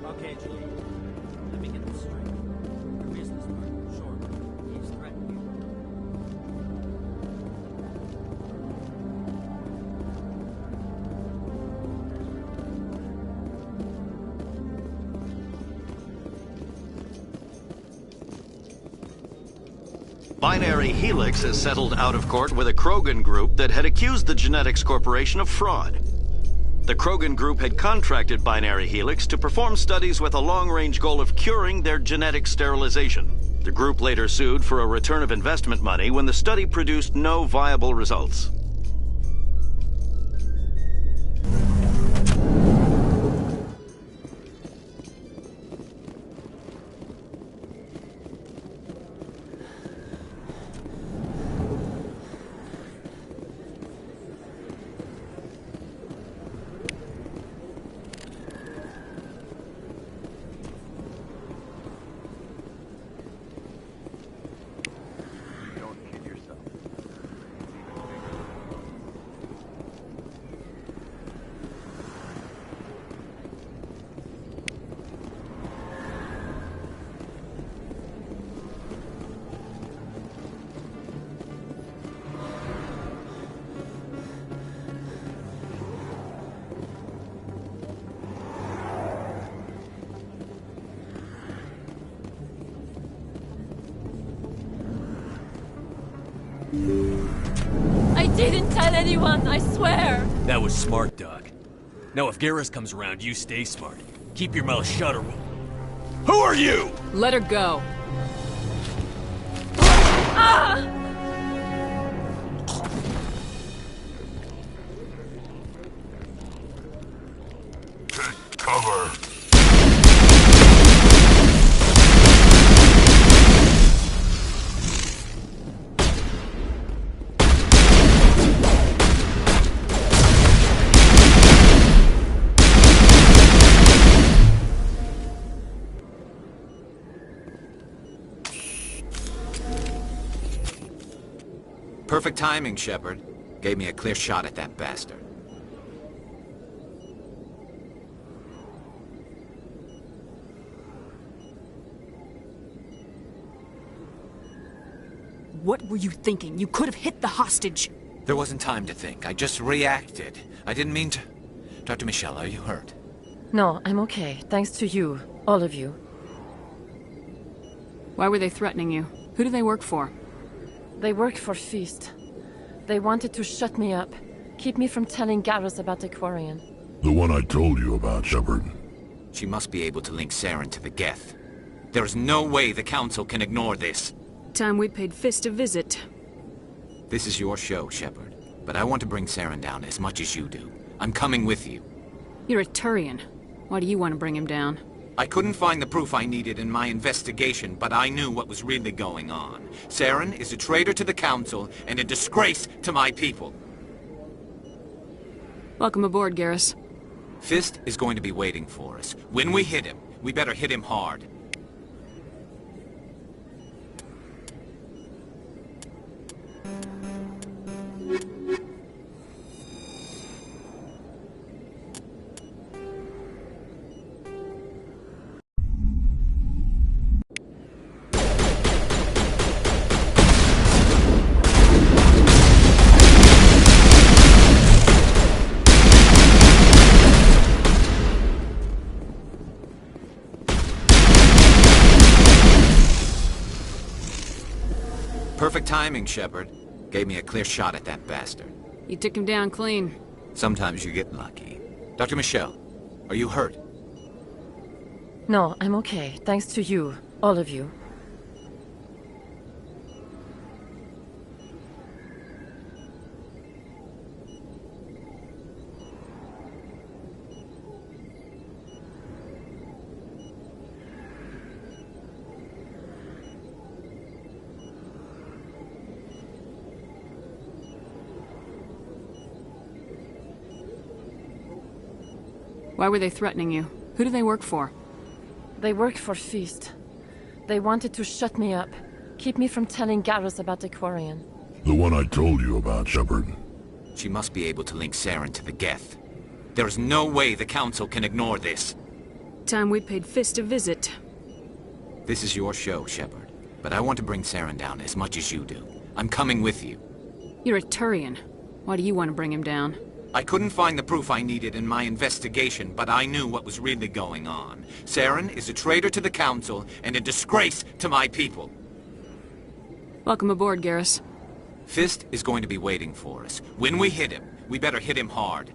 Okay, Julie. Let me get this straight. Your business partner, Short, he's threatened you. Binary Helix has settled out of court with a Krogan group that had accused the Genetics Corporation of fraud. The Krogan group had contracted Binary Helix to perform studies with a long-range goal of curing their genetic sterilization. The group later sued for a return of investment money when the study produced no viable results. I didn't tell anyone, I swear! That was smart, Doc. Now if Garrus comes around, you stay smart. Keep your mouth shut or we'll... Who are you? Let her go. Ah! Take cover. Perfect timing, Shepard. Gave me a clear shot at that bastard. What were you thinking? You could have hit the hostage. There wasn't time to think. I just reacted. I didn't mean to... Dr. Michelle, are you hurt? No, I'm okay. Thanks to you. All of you. Why were they threatening you? Who do they work for? They work for Feast. They wanted to shut me up. Keep me from telling Garrus about the Quarian. The one I told you about, Shepard. She must be able to link Saren to the Geth. There is no way the Council can ignore this. Time we paid Fist a visit. This is your show, Shepard. But I want to bring Saren down as much as you do. I'm coming with you. You're a Turian. Why do you want to bring him down? I couldn't find the proof I needed in my investigation, but I knew what was really going on. Saren is a traitor to the Council and a disgrace to my people. Welcome aboard, Garrus. Fist is going to be waiting for us. When we hit him, we better hit him hard. Perfect timing, Shepard. Gave me a clear shot at that bastard. You took him down clean. Sometimes you get lucky. Dr. Michelle, are you hurt? No, I'm okay. Thanks to you. All of you. Why were they threatening you? Who do they work for? They work for Feast. They wanted to shut me up. Keep me from telling Garrus about the Quarian. The one I told you about, Shepard. She must be able to link Saren to the Geth. There is no way the Council can ignore this. Time we paid Fist a visit. This is your show, Shepard. But I want to bring Saren down as much as you do. I'm coming with you. You're a Turian. Why do you want to bring him down? I couldn't find the proof I needed in my investigation, but I knew what was really going on. Saren is a traitor to the Council and a disgrace to my people. Welcome aboard, Garrus. Fist is going to be waiting for us. When we hit him, we better hit him hard.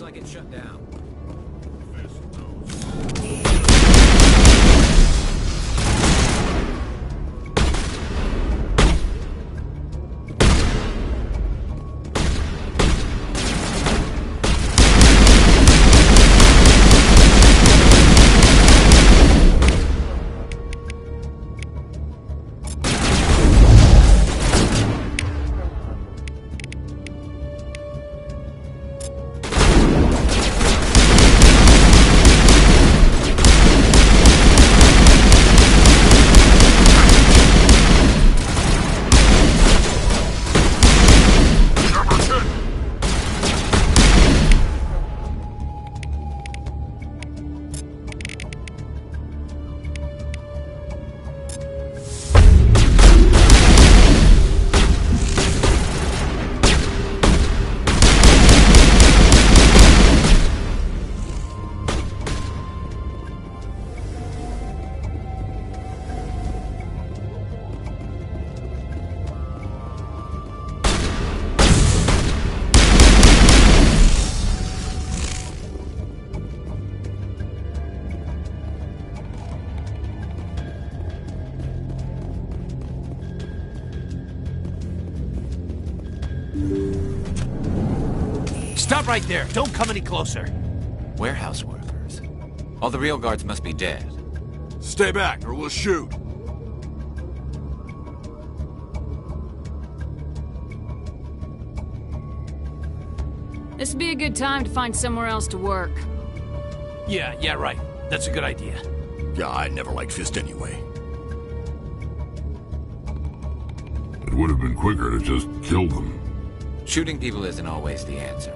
like it's shut down. Stop right there. Don't come any closer. Warehouse workers. All the real guards must be dead. Stay back, or we'll shoot. This would be a good time to find somewhere else to work. Yeah, right. That's a good idea. Yeah, I never liked Fist anyway. It would have been quicker to just kill them. Shooting people isn't always the answer.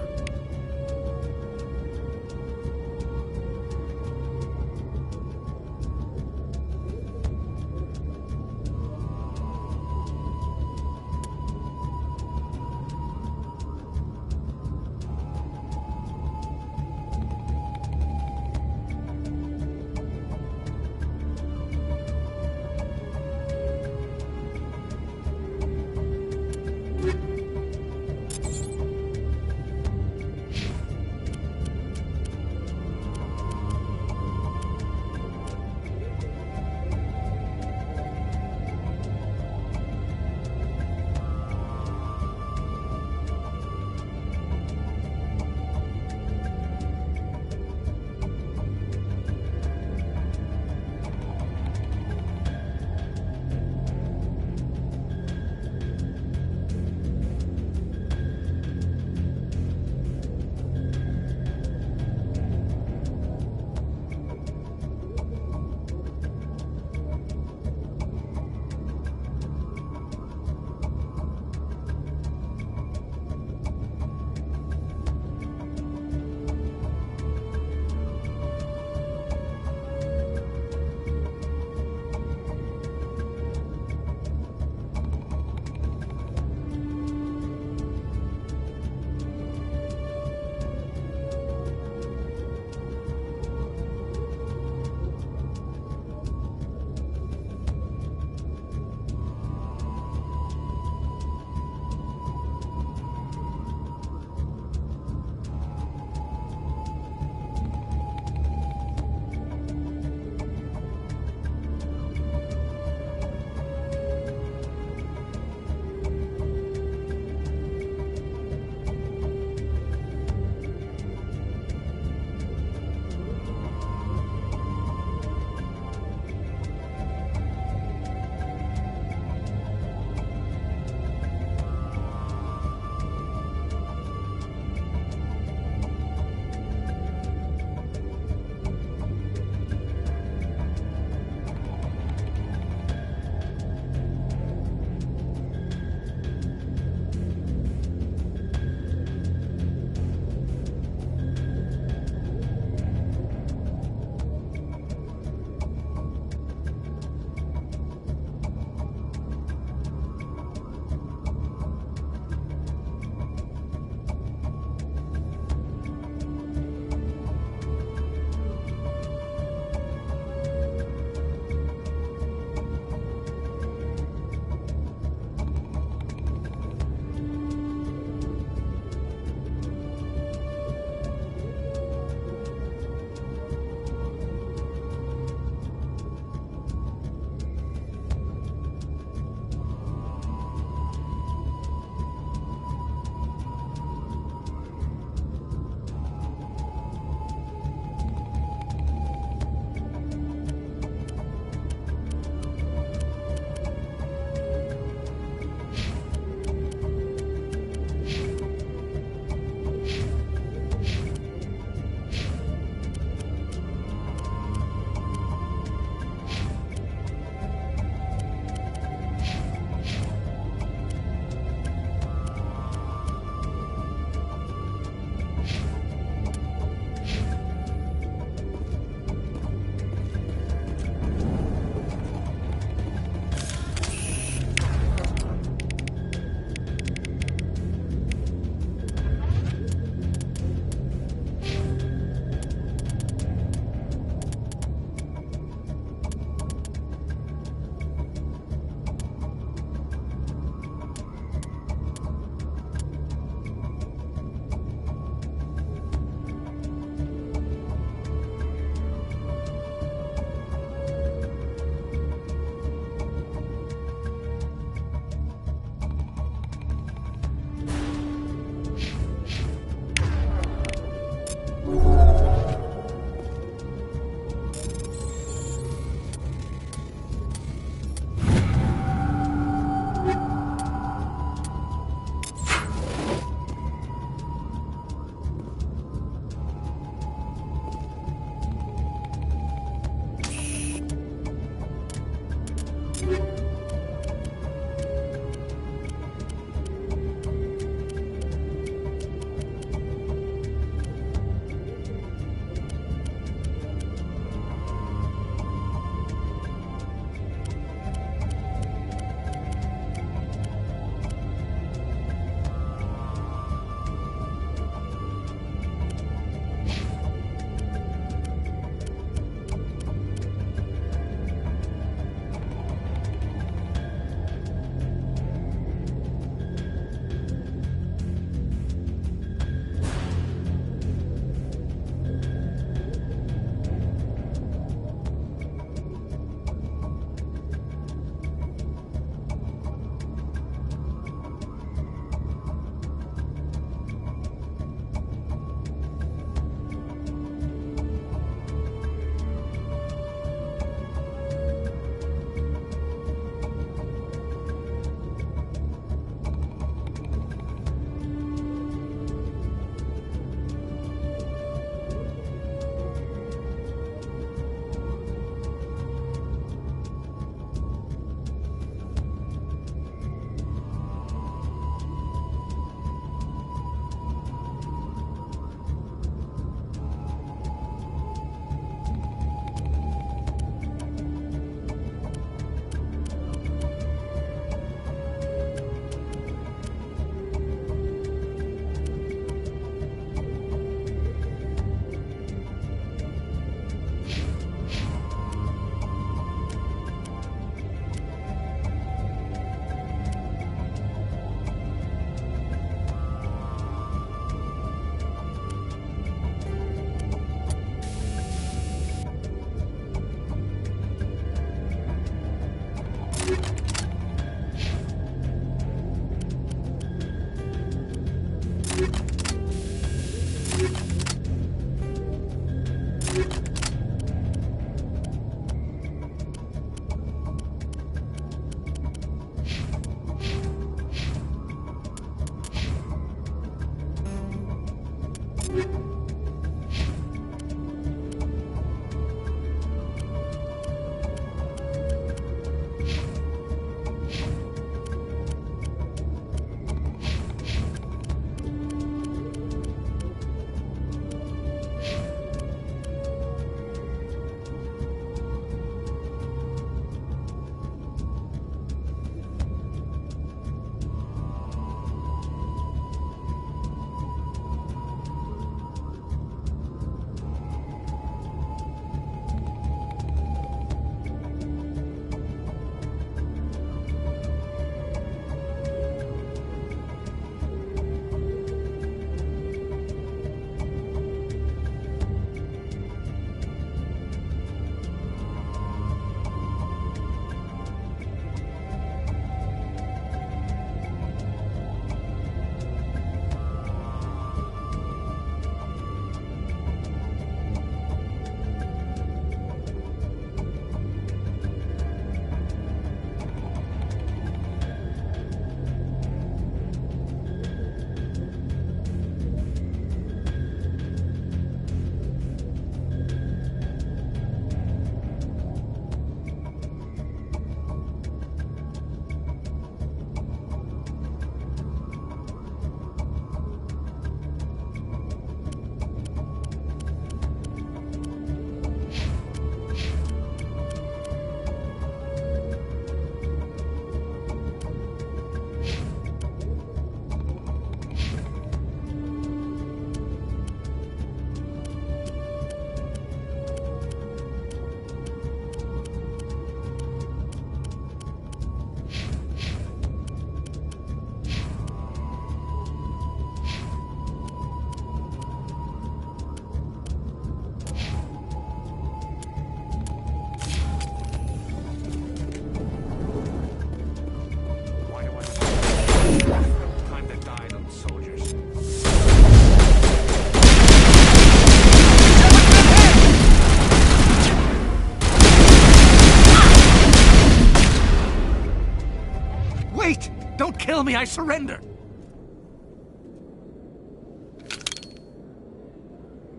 kill me, I surrender.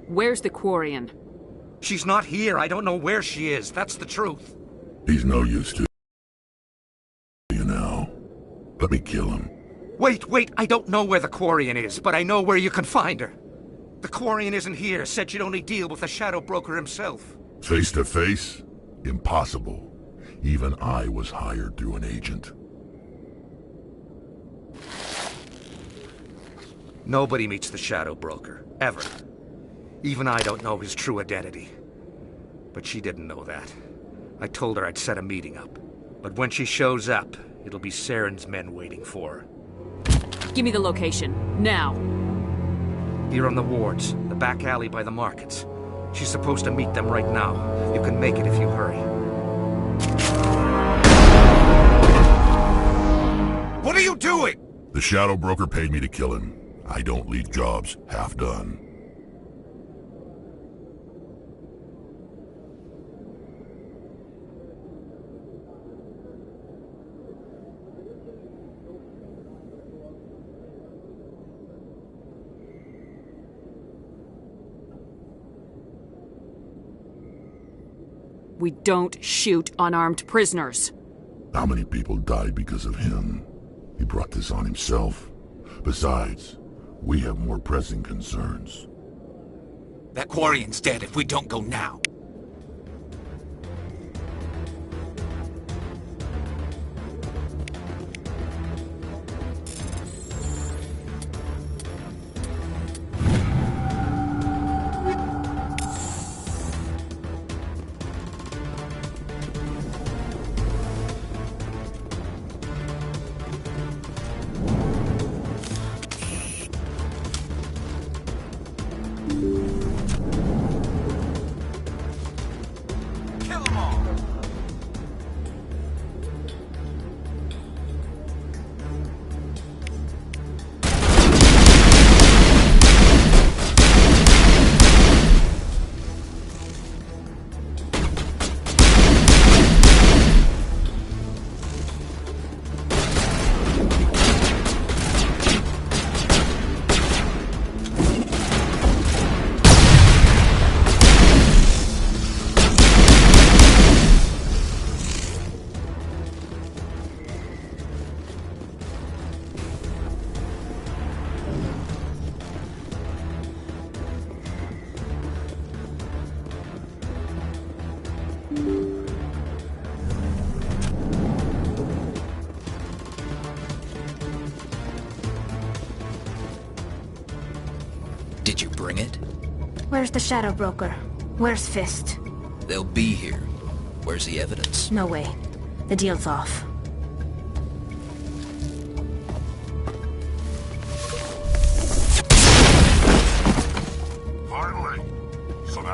Where's the Quarian? She's not here. I don't know where she is. That's the truth. He's no use to you now. Let me kill him. Wait, I don't know where the Quarian is, but I know where you can find her. The Quarian isn't here, said she'd only deal with the Shadow Broker himself. Face to face? Impossible. Even I was hired through an agent. Nobody meets the Shadow Broker, ever. Even I don't know his true identity. But she didn't know that. I told her I'd set a meeting up. But when she shows up, it'll be Saren's men waiting for her. Give me the location, now. Here on the wards, the back alley by the markets. She's supposed to meet them right now. You can make it if you hurry. What are you doing? The Shadow Broker paid me to kill him. I don't leave jobs half done. We don't shoot unarmed prisoners. How many people died because of him? He brought this on himself. Besides, we have more pressing concerns. That Quarian's dead if we don't go now. Did you bring it? Where's the Shadow Broker? Where's Fist? They'll be here. Where's the evidence? No way. The deal's off. Finally! Some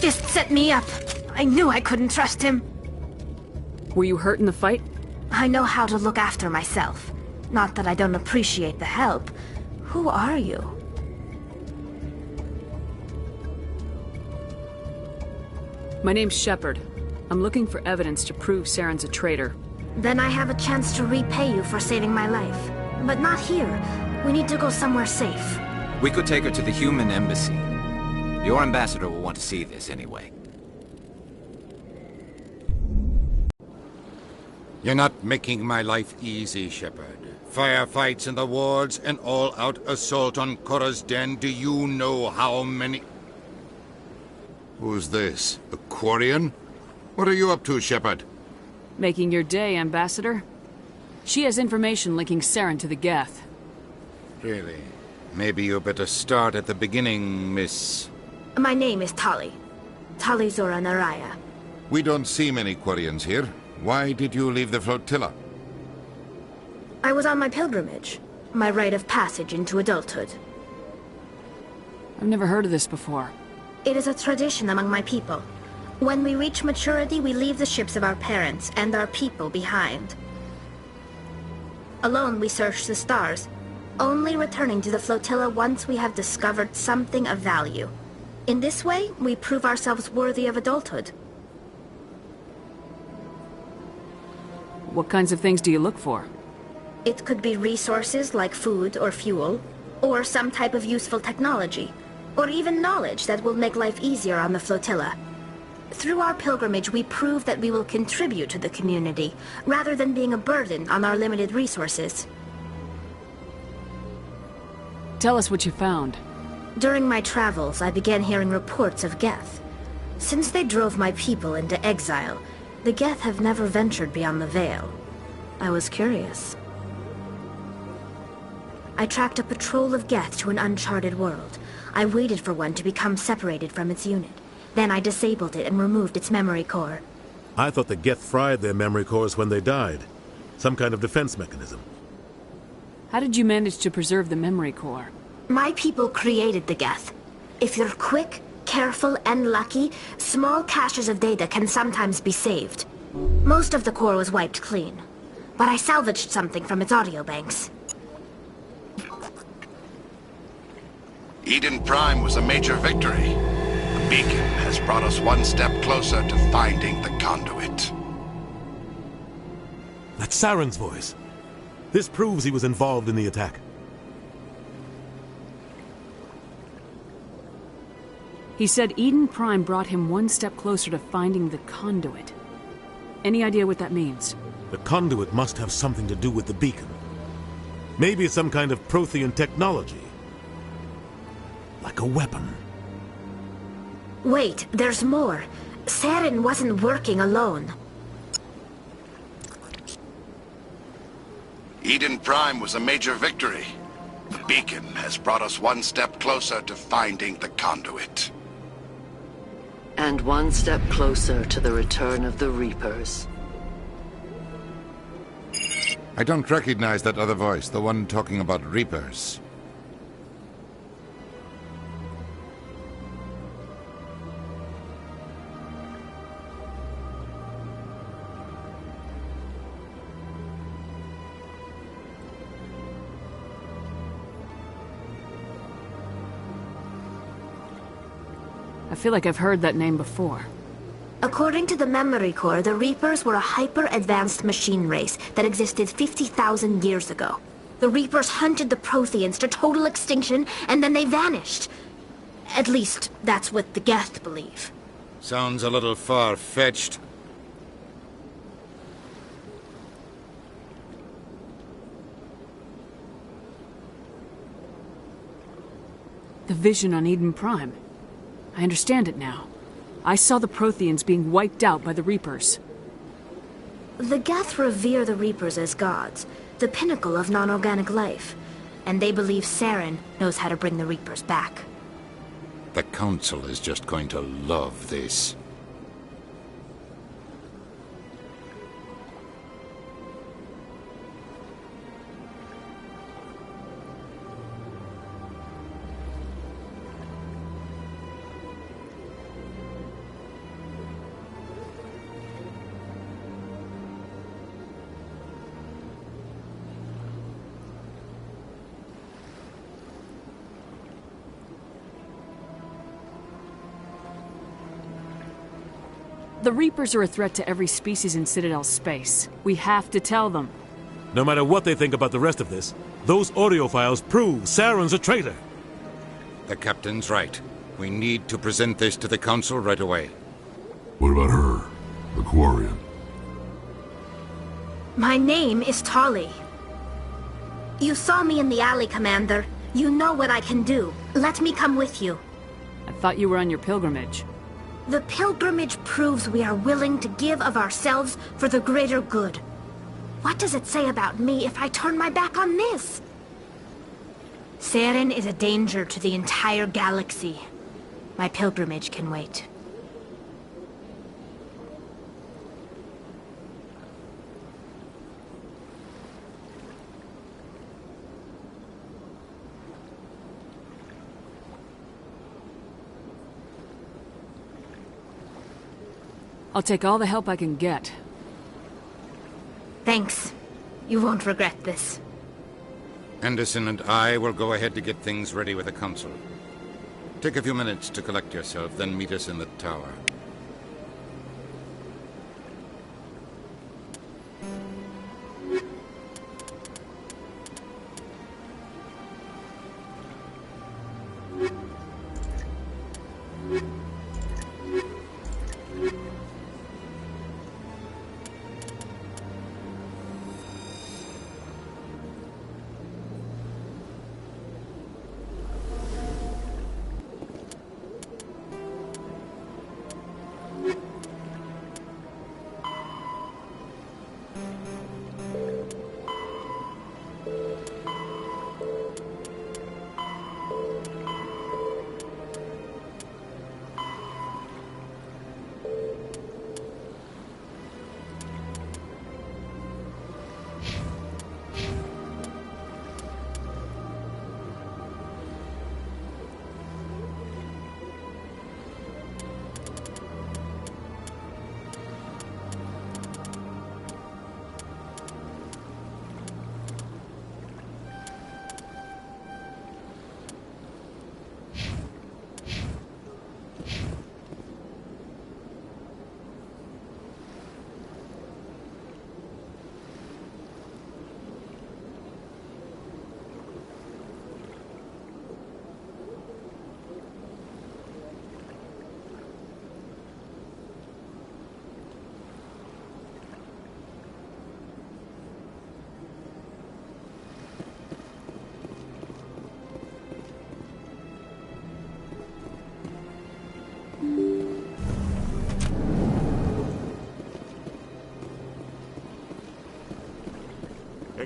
Fist set me up. I knew I couldn't trust him. Were you hurt in the fight? I know how to look after myself. Not that I don't appreciate the help. Who are you? My name's Shepard. I'm looking for evidence to prove Saren's a traitor. Then I have a chance to repay you for saving my life. But not here. We need to go somewhere safe. We could take her to the human embassy. Your ambassador will want to see this anyway. You're not making my life easy, Shepard. Firefights in the wards, an all-out assault on Korra's den. Do you know how many... Who's this? A Quarian? What are you up to, Shepard? Making your day, Ambassador. She has information linking Saren to the Geth. Really? Maybe you better start at the beginning, Miss... My name is Tali. Tali Zora Naraya. We don't see many Quarians here. Why did you leave the flotilla? I was on my pilgrimage. My rite of passage into adulthood. I've never heard of this before. It is a tradition among my people. When we reach maturity, we leave the ships of our parents and our people behind. Alone, we search the stars, only returning to the flotilla once we have discovered something of value. In this way, we prove ourselves worthy of adulthood. What kinds of things do you look for? It could be resources like food or fuel, or some type of useful technology, or even knowledge that will make life easier on the flotilla. Through our pilgrimage, we prove that we will contribute to the community, rather than being a burden on our limited resources. Tell us what you found. During my travels, I began hearing reports of Geth. Since they drove my people into exile, the Geth have never ventured beyond the Veil. I was curious. I tracked a patrol of Geth to an uncharted world. I waited for one to become separated from its unit. Then I disabled it and removed its memory core. I thought the Geth fried their memory cores when they died. Some kind of defense mechanism. How did you manage to preserve the memory core? My people created the Geth. If you're quick, careful, and lucky, small caches of data can sometimes be saved. Most of the core was wiped clean, but I salvaged something from its audio banks. Eden Prime was a major victory. The beacon has brought us one step closer to finding the conduit. That's Saren's voice. This proves he was involved in the attack. He said Eden Prime brought him one step closer to finding the conduit. Any idea what that means? The conduit must have something to do with the beacon. Maybe it's some kind of Prothean technology. Like a weapon. Wait, there's more. Saren wasn't working alone. Eden Prime was a major victory. The beacon has brought us one step closer to finding the conduit. And one step closer to the return of the Reapers. I don't recognize that other voice, the one talking about Reapers. I feel like I've heard that name before. According to the memory core, the Reapers were a hyper-advanced machine race that existed 50,000 years ago. The Reapers hunted the Protheans to total extinction, and then they vanished. At least, that's what the Geth believe. Sounds a little far-fetched. The vision on Eden Prime. I understand it now. I saw the Protheans being wiped out by the Reapers. The Geth revere the Reapers as gods, the pinnacle of non-organic life. And they believe Saren knows how to bring the Reapers back. The Council is just going to love this. The Reapers are a threat to every species in Citadel space. We have to tell them. No matter what they think about the rest of this, those audio files prove Saren's a traitor. The captain's right. We need to present this to the Council right away. What about her? The Quarian? My name is Tali. You saw me in the alley, Commander. You know what I can do. Let me come with you. I thought you were on your pilgrimage. The pilgrimage proves we are willing to give of ourselves for the greater good. What does it say about me if I turn my back on this? Saren is a danger to the entire galaxy. My pilgrimage can wait. I'll take all the help I can get. Thanks. You won't regret this. Anderson and I will go ahead to get things ready with the Council. Take a few minutes to collect yourself, then meet us in the tower.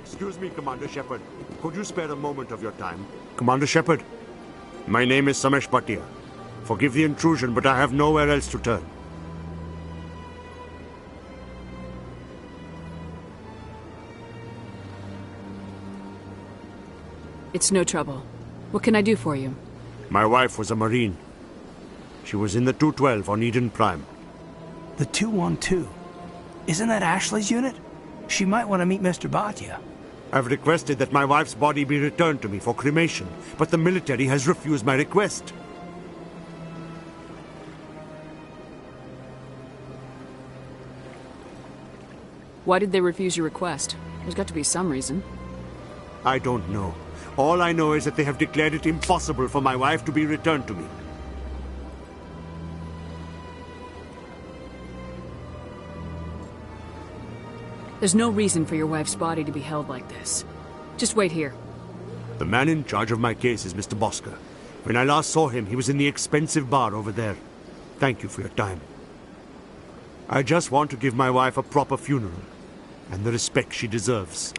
Excuse me, Commander Shepard. Could you spare a moment of your time? Commander Shepard, my name is Samesh Bhatia. Forgive the intrusion, but I have nowhere else to turn. It's no trouble. What can I do for you? My wife was a Marine. She was in the 212 on Eden Prime. The 212? Isn't that Ashley's unit? She might want to meet Mr. Bhatia. I've requested that my wife's body be returned to me for cremation, but the military has refused my request. Why did they refuse your request? There's got to be some reason. I don't know. All I know is that they have declared it impossible for my wife to be returned to me. There's no reason for your wife's body to be held like this. Just wait here. The man in charge of my case is Mr. Bosker. When I last saw him, he was in the expensive bar over there. Thank you for your time. I just want to give my wife a proper funeral, and the respect she deserves.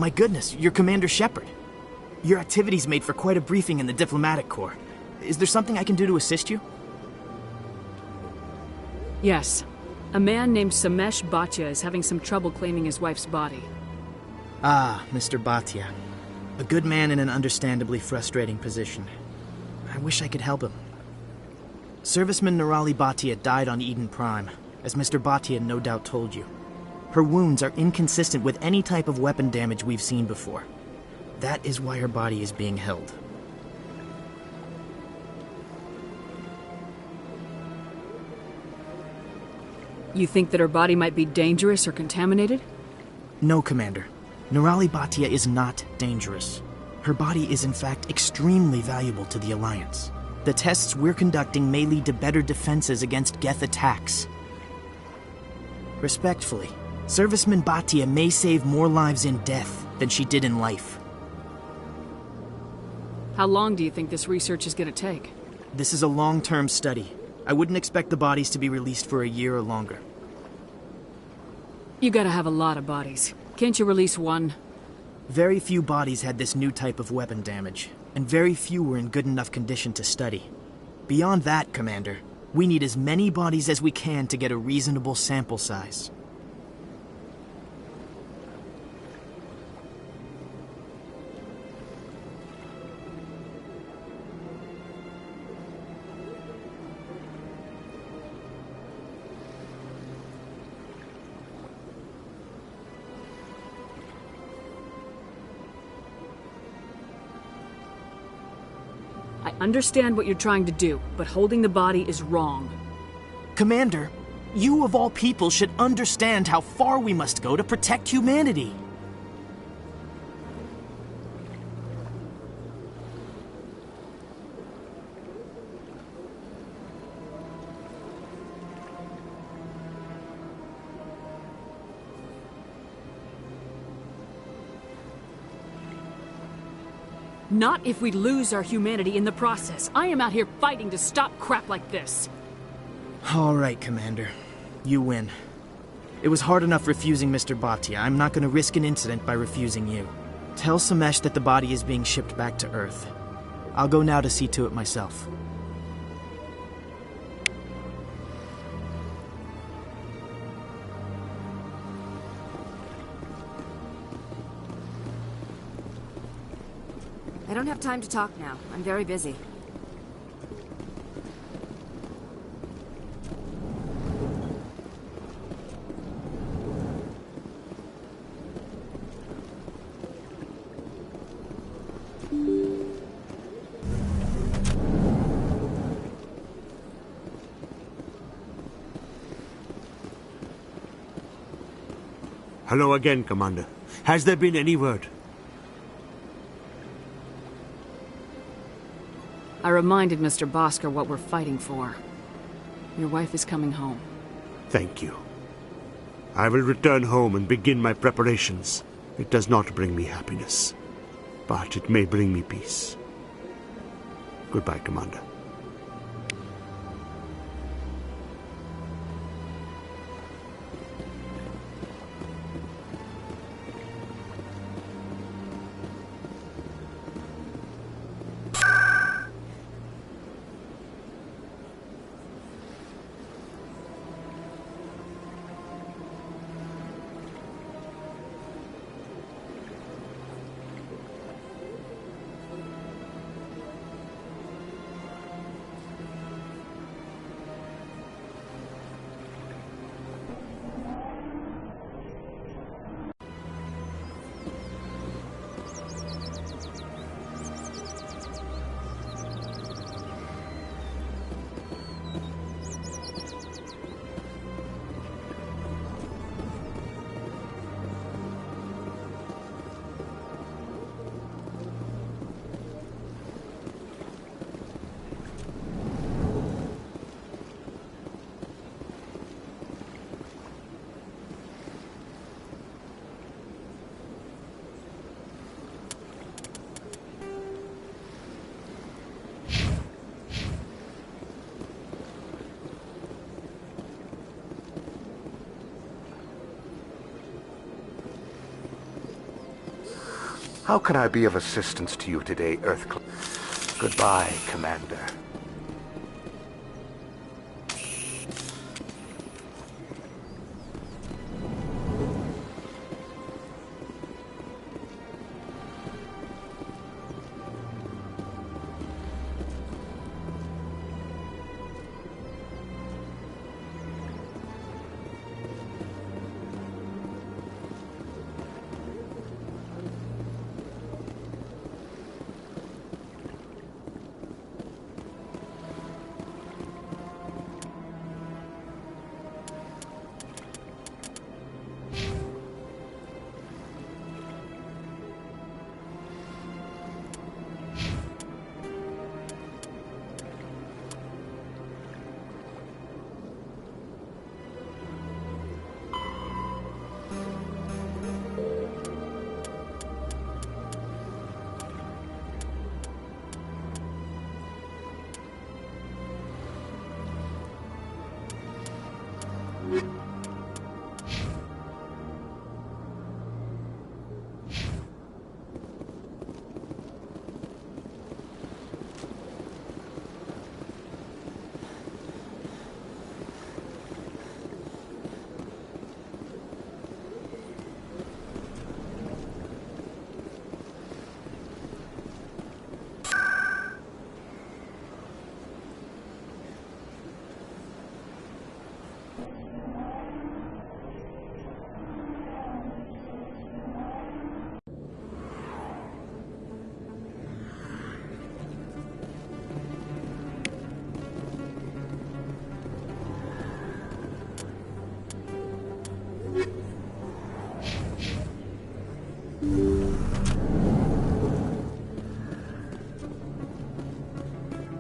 My goodness, you're Commander Shepard. Your activities made for quite a briefing in the diplomatic corps. Is there something I can do to assist you? Yes. A man named Samesh Bhatia is having some trouble claiming his wife's body. Ah, Mr. Bhatia. A good man in an understandably frustrating position. I wish I could help him. Serviceman Nirali Bhatia died on Eden Prime, as Mr. Bhatia no doubt told you. Her wounds are inconsistent with any type of weapon damage we've seen before. That is why her body is being held. You think that her body might be dangerous or contaminated? No, Commander. Nirali Bhatia is not dangerous. Her body is in fact extremely valuable to the Alliance. The tests we're conducting may lead to better defenses against Geth attacks. Respectfully, Serviceman Bhatia may save more lives in death than she did in life. How long do you think this research is going to take? This is a long-term study. I wouldn't expect the bodies to be released for a year or longer. You gotta have a lot of bodies. Can't you release one? Very few bodies had this new type of weapon damage, and very few were in good enough condition to study. Beyond that, Commander, we need as many bodies as we can to get a reasonable sample size. I understand what you're trying to do, but holding the body is wrong. Commander, you of all people should understand how far we must go to protect humanity. Not if we lose our humanity in the process. I am out here fighting to stop crap like this. All right, Commander. You win. It was hard enough refusing Mr. Bhatia. I'm not going to risk an incident by refusing you. Tell Samesh that the body is being shipped back to Earth. I'll go now to see to it myself. I don't have time to talk now. I'm very busy. Hello again, Commander. Has there been any word? I reminded Mr. Bhaskar what we're fighting for. Your wife is coming home. Thank you. I will return home and begin my preparations. It does not bring me happiness, but it may bring me peace. Goodbye, Commander. How can I be of assistance to you today, Earthclay? Goodbye, Commander.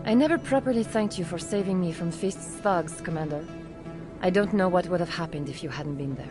I never properly thanked you for saving me from Feast's thugs, Commander. I don't know what would have happened if you hadn't been there.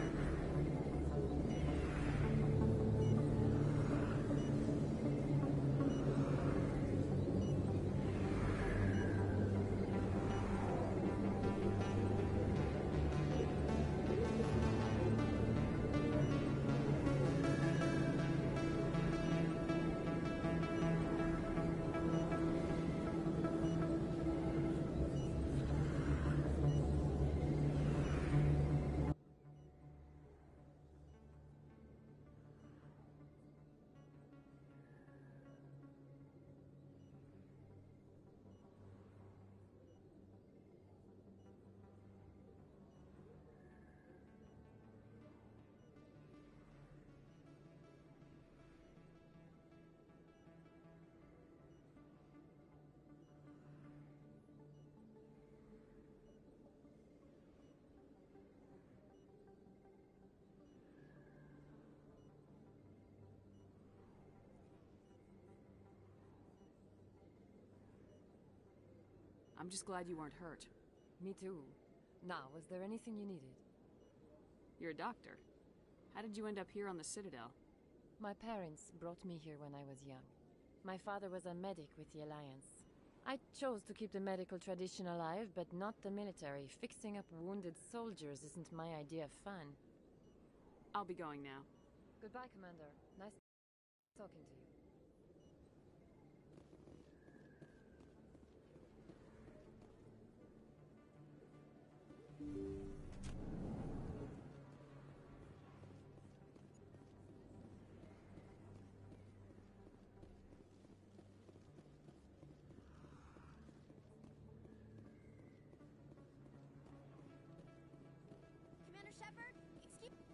I'm just glad you weren't hurt. Me too. Now, was there anything you needed? You're a doctor. How did you end up here on the Citadel? My parents brought me here when I was young. My father was a medic with the Alliance. I chose to keep the medical tradition alive, but not the military. Fixing up wounded soldiers isn't my idea of fun. I'll be going now. Goodbye, Commander. Nice talking to you. Commander Shepard?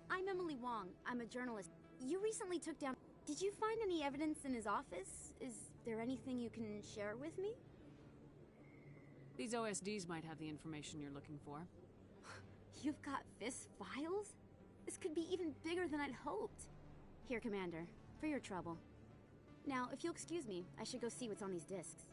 I'm Emily Wong. I'm a journalist. You recently took down... Did you find any evidence in his office? Is there anything you can share with me? These OSDs might have the information you're looking for. You've got FIST files? This could be even bigger than I'd hoped. Here, Commander, for your trouble. Now, if you'll excuse me, I should go see what's on these discs.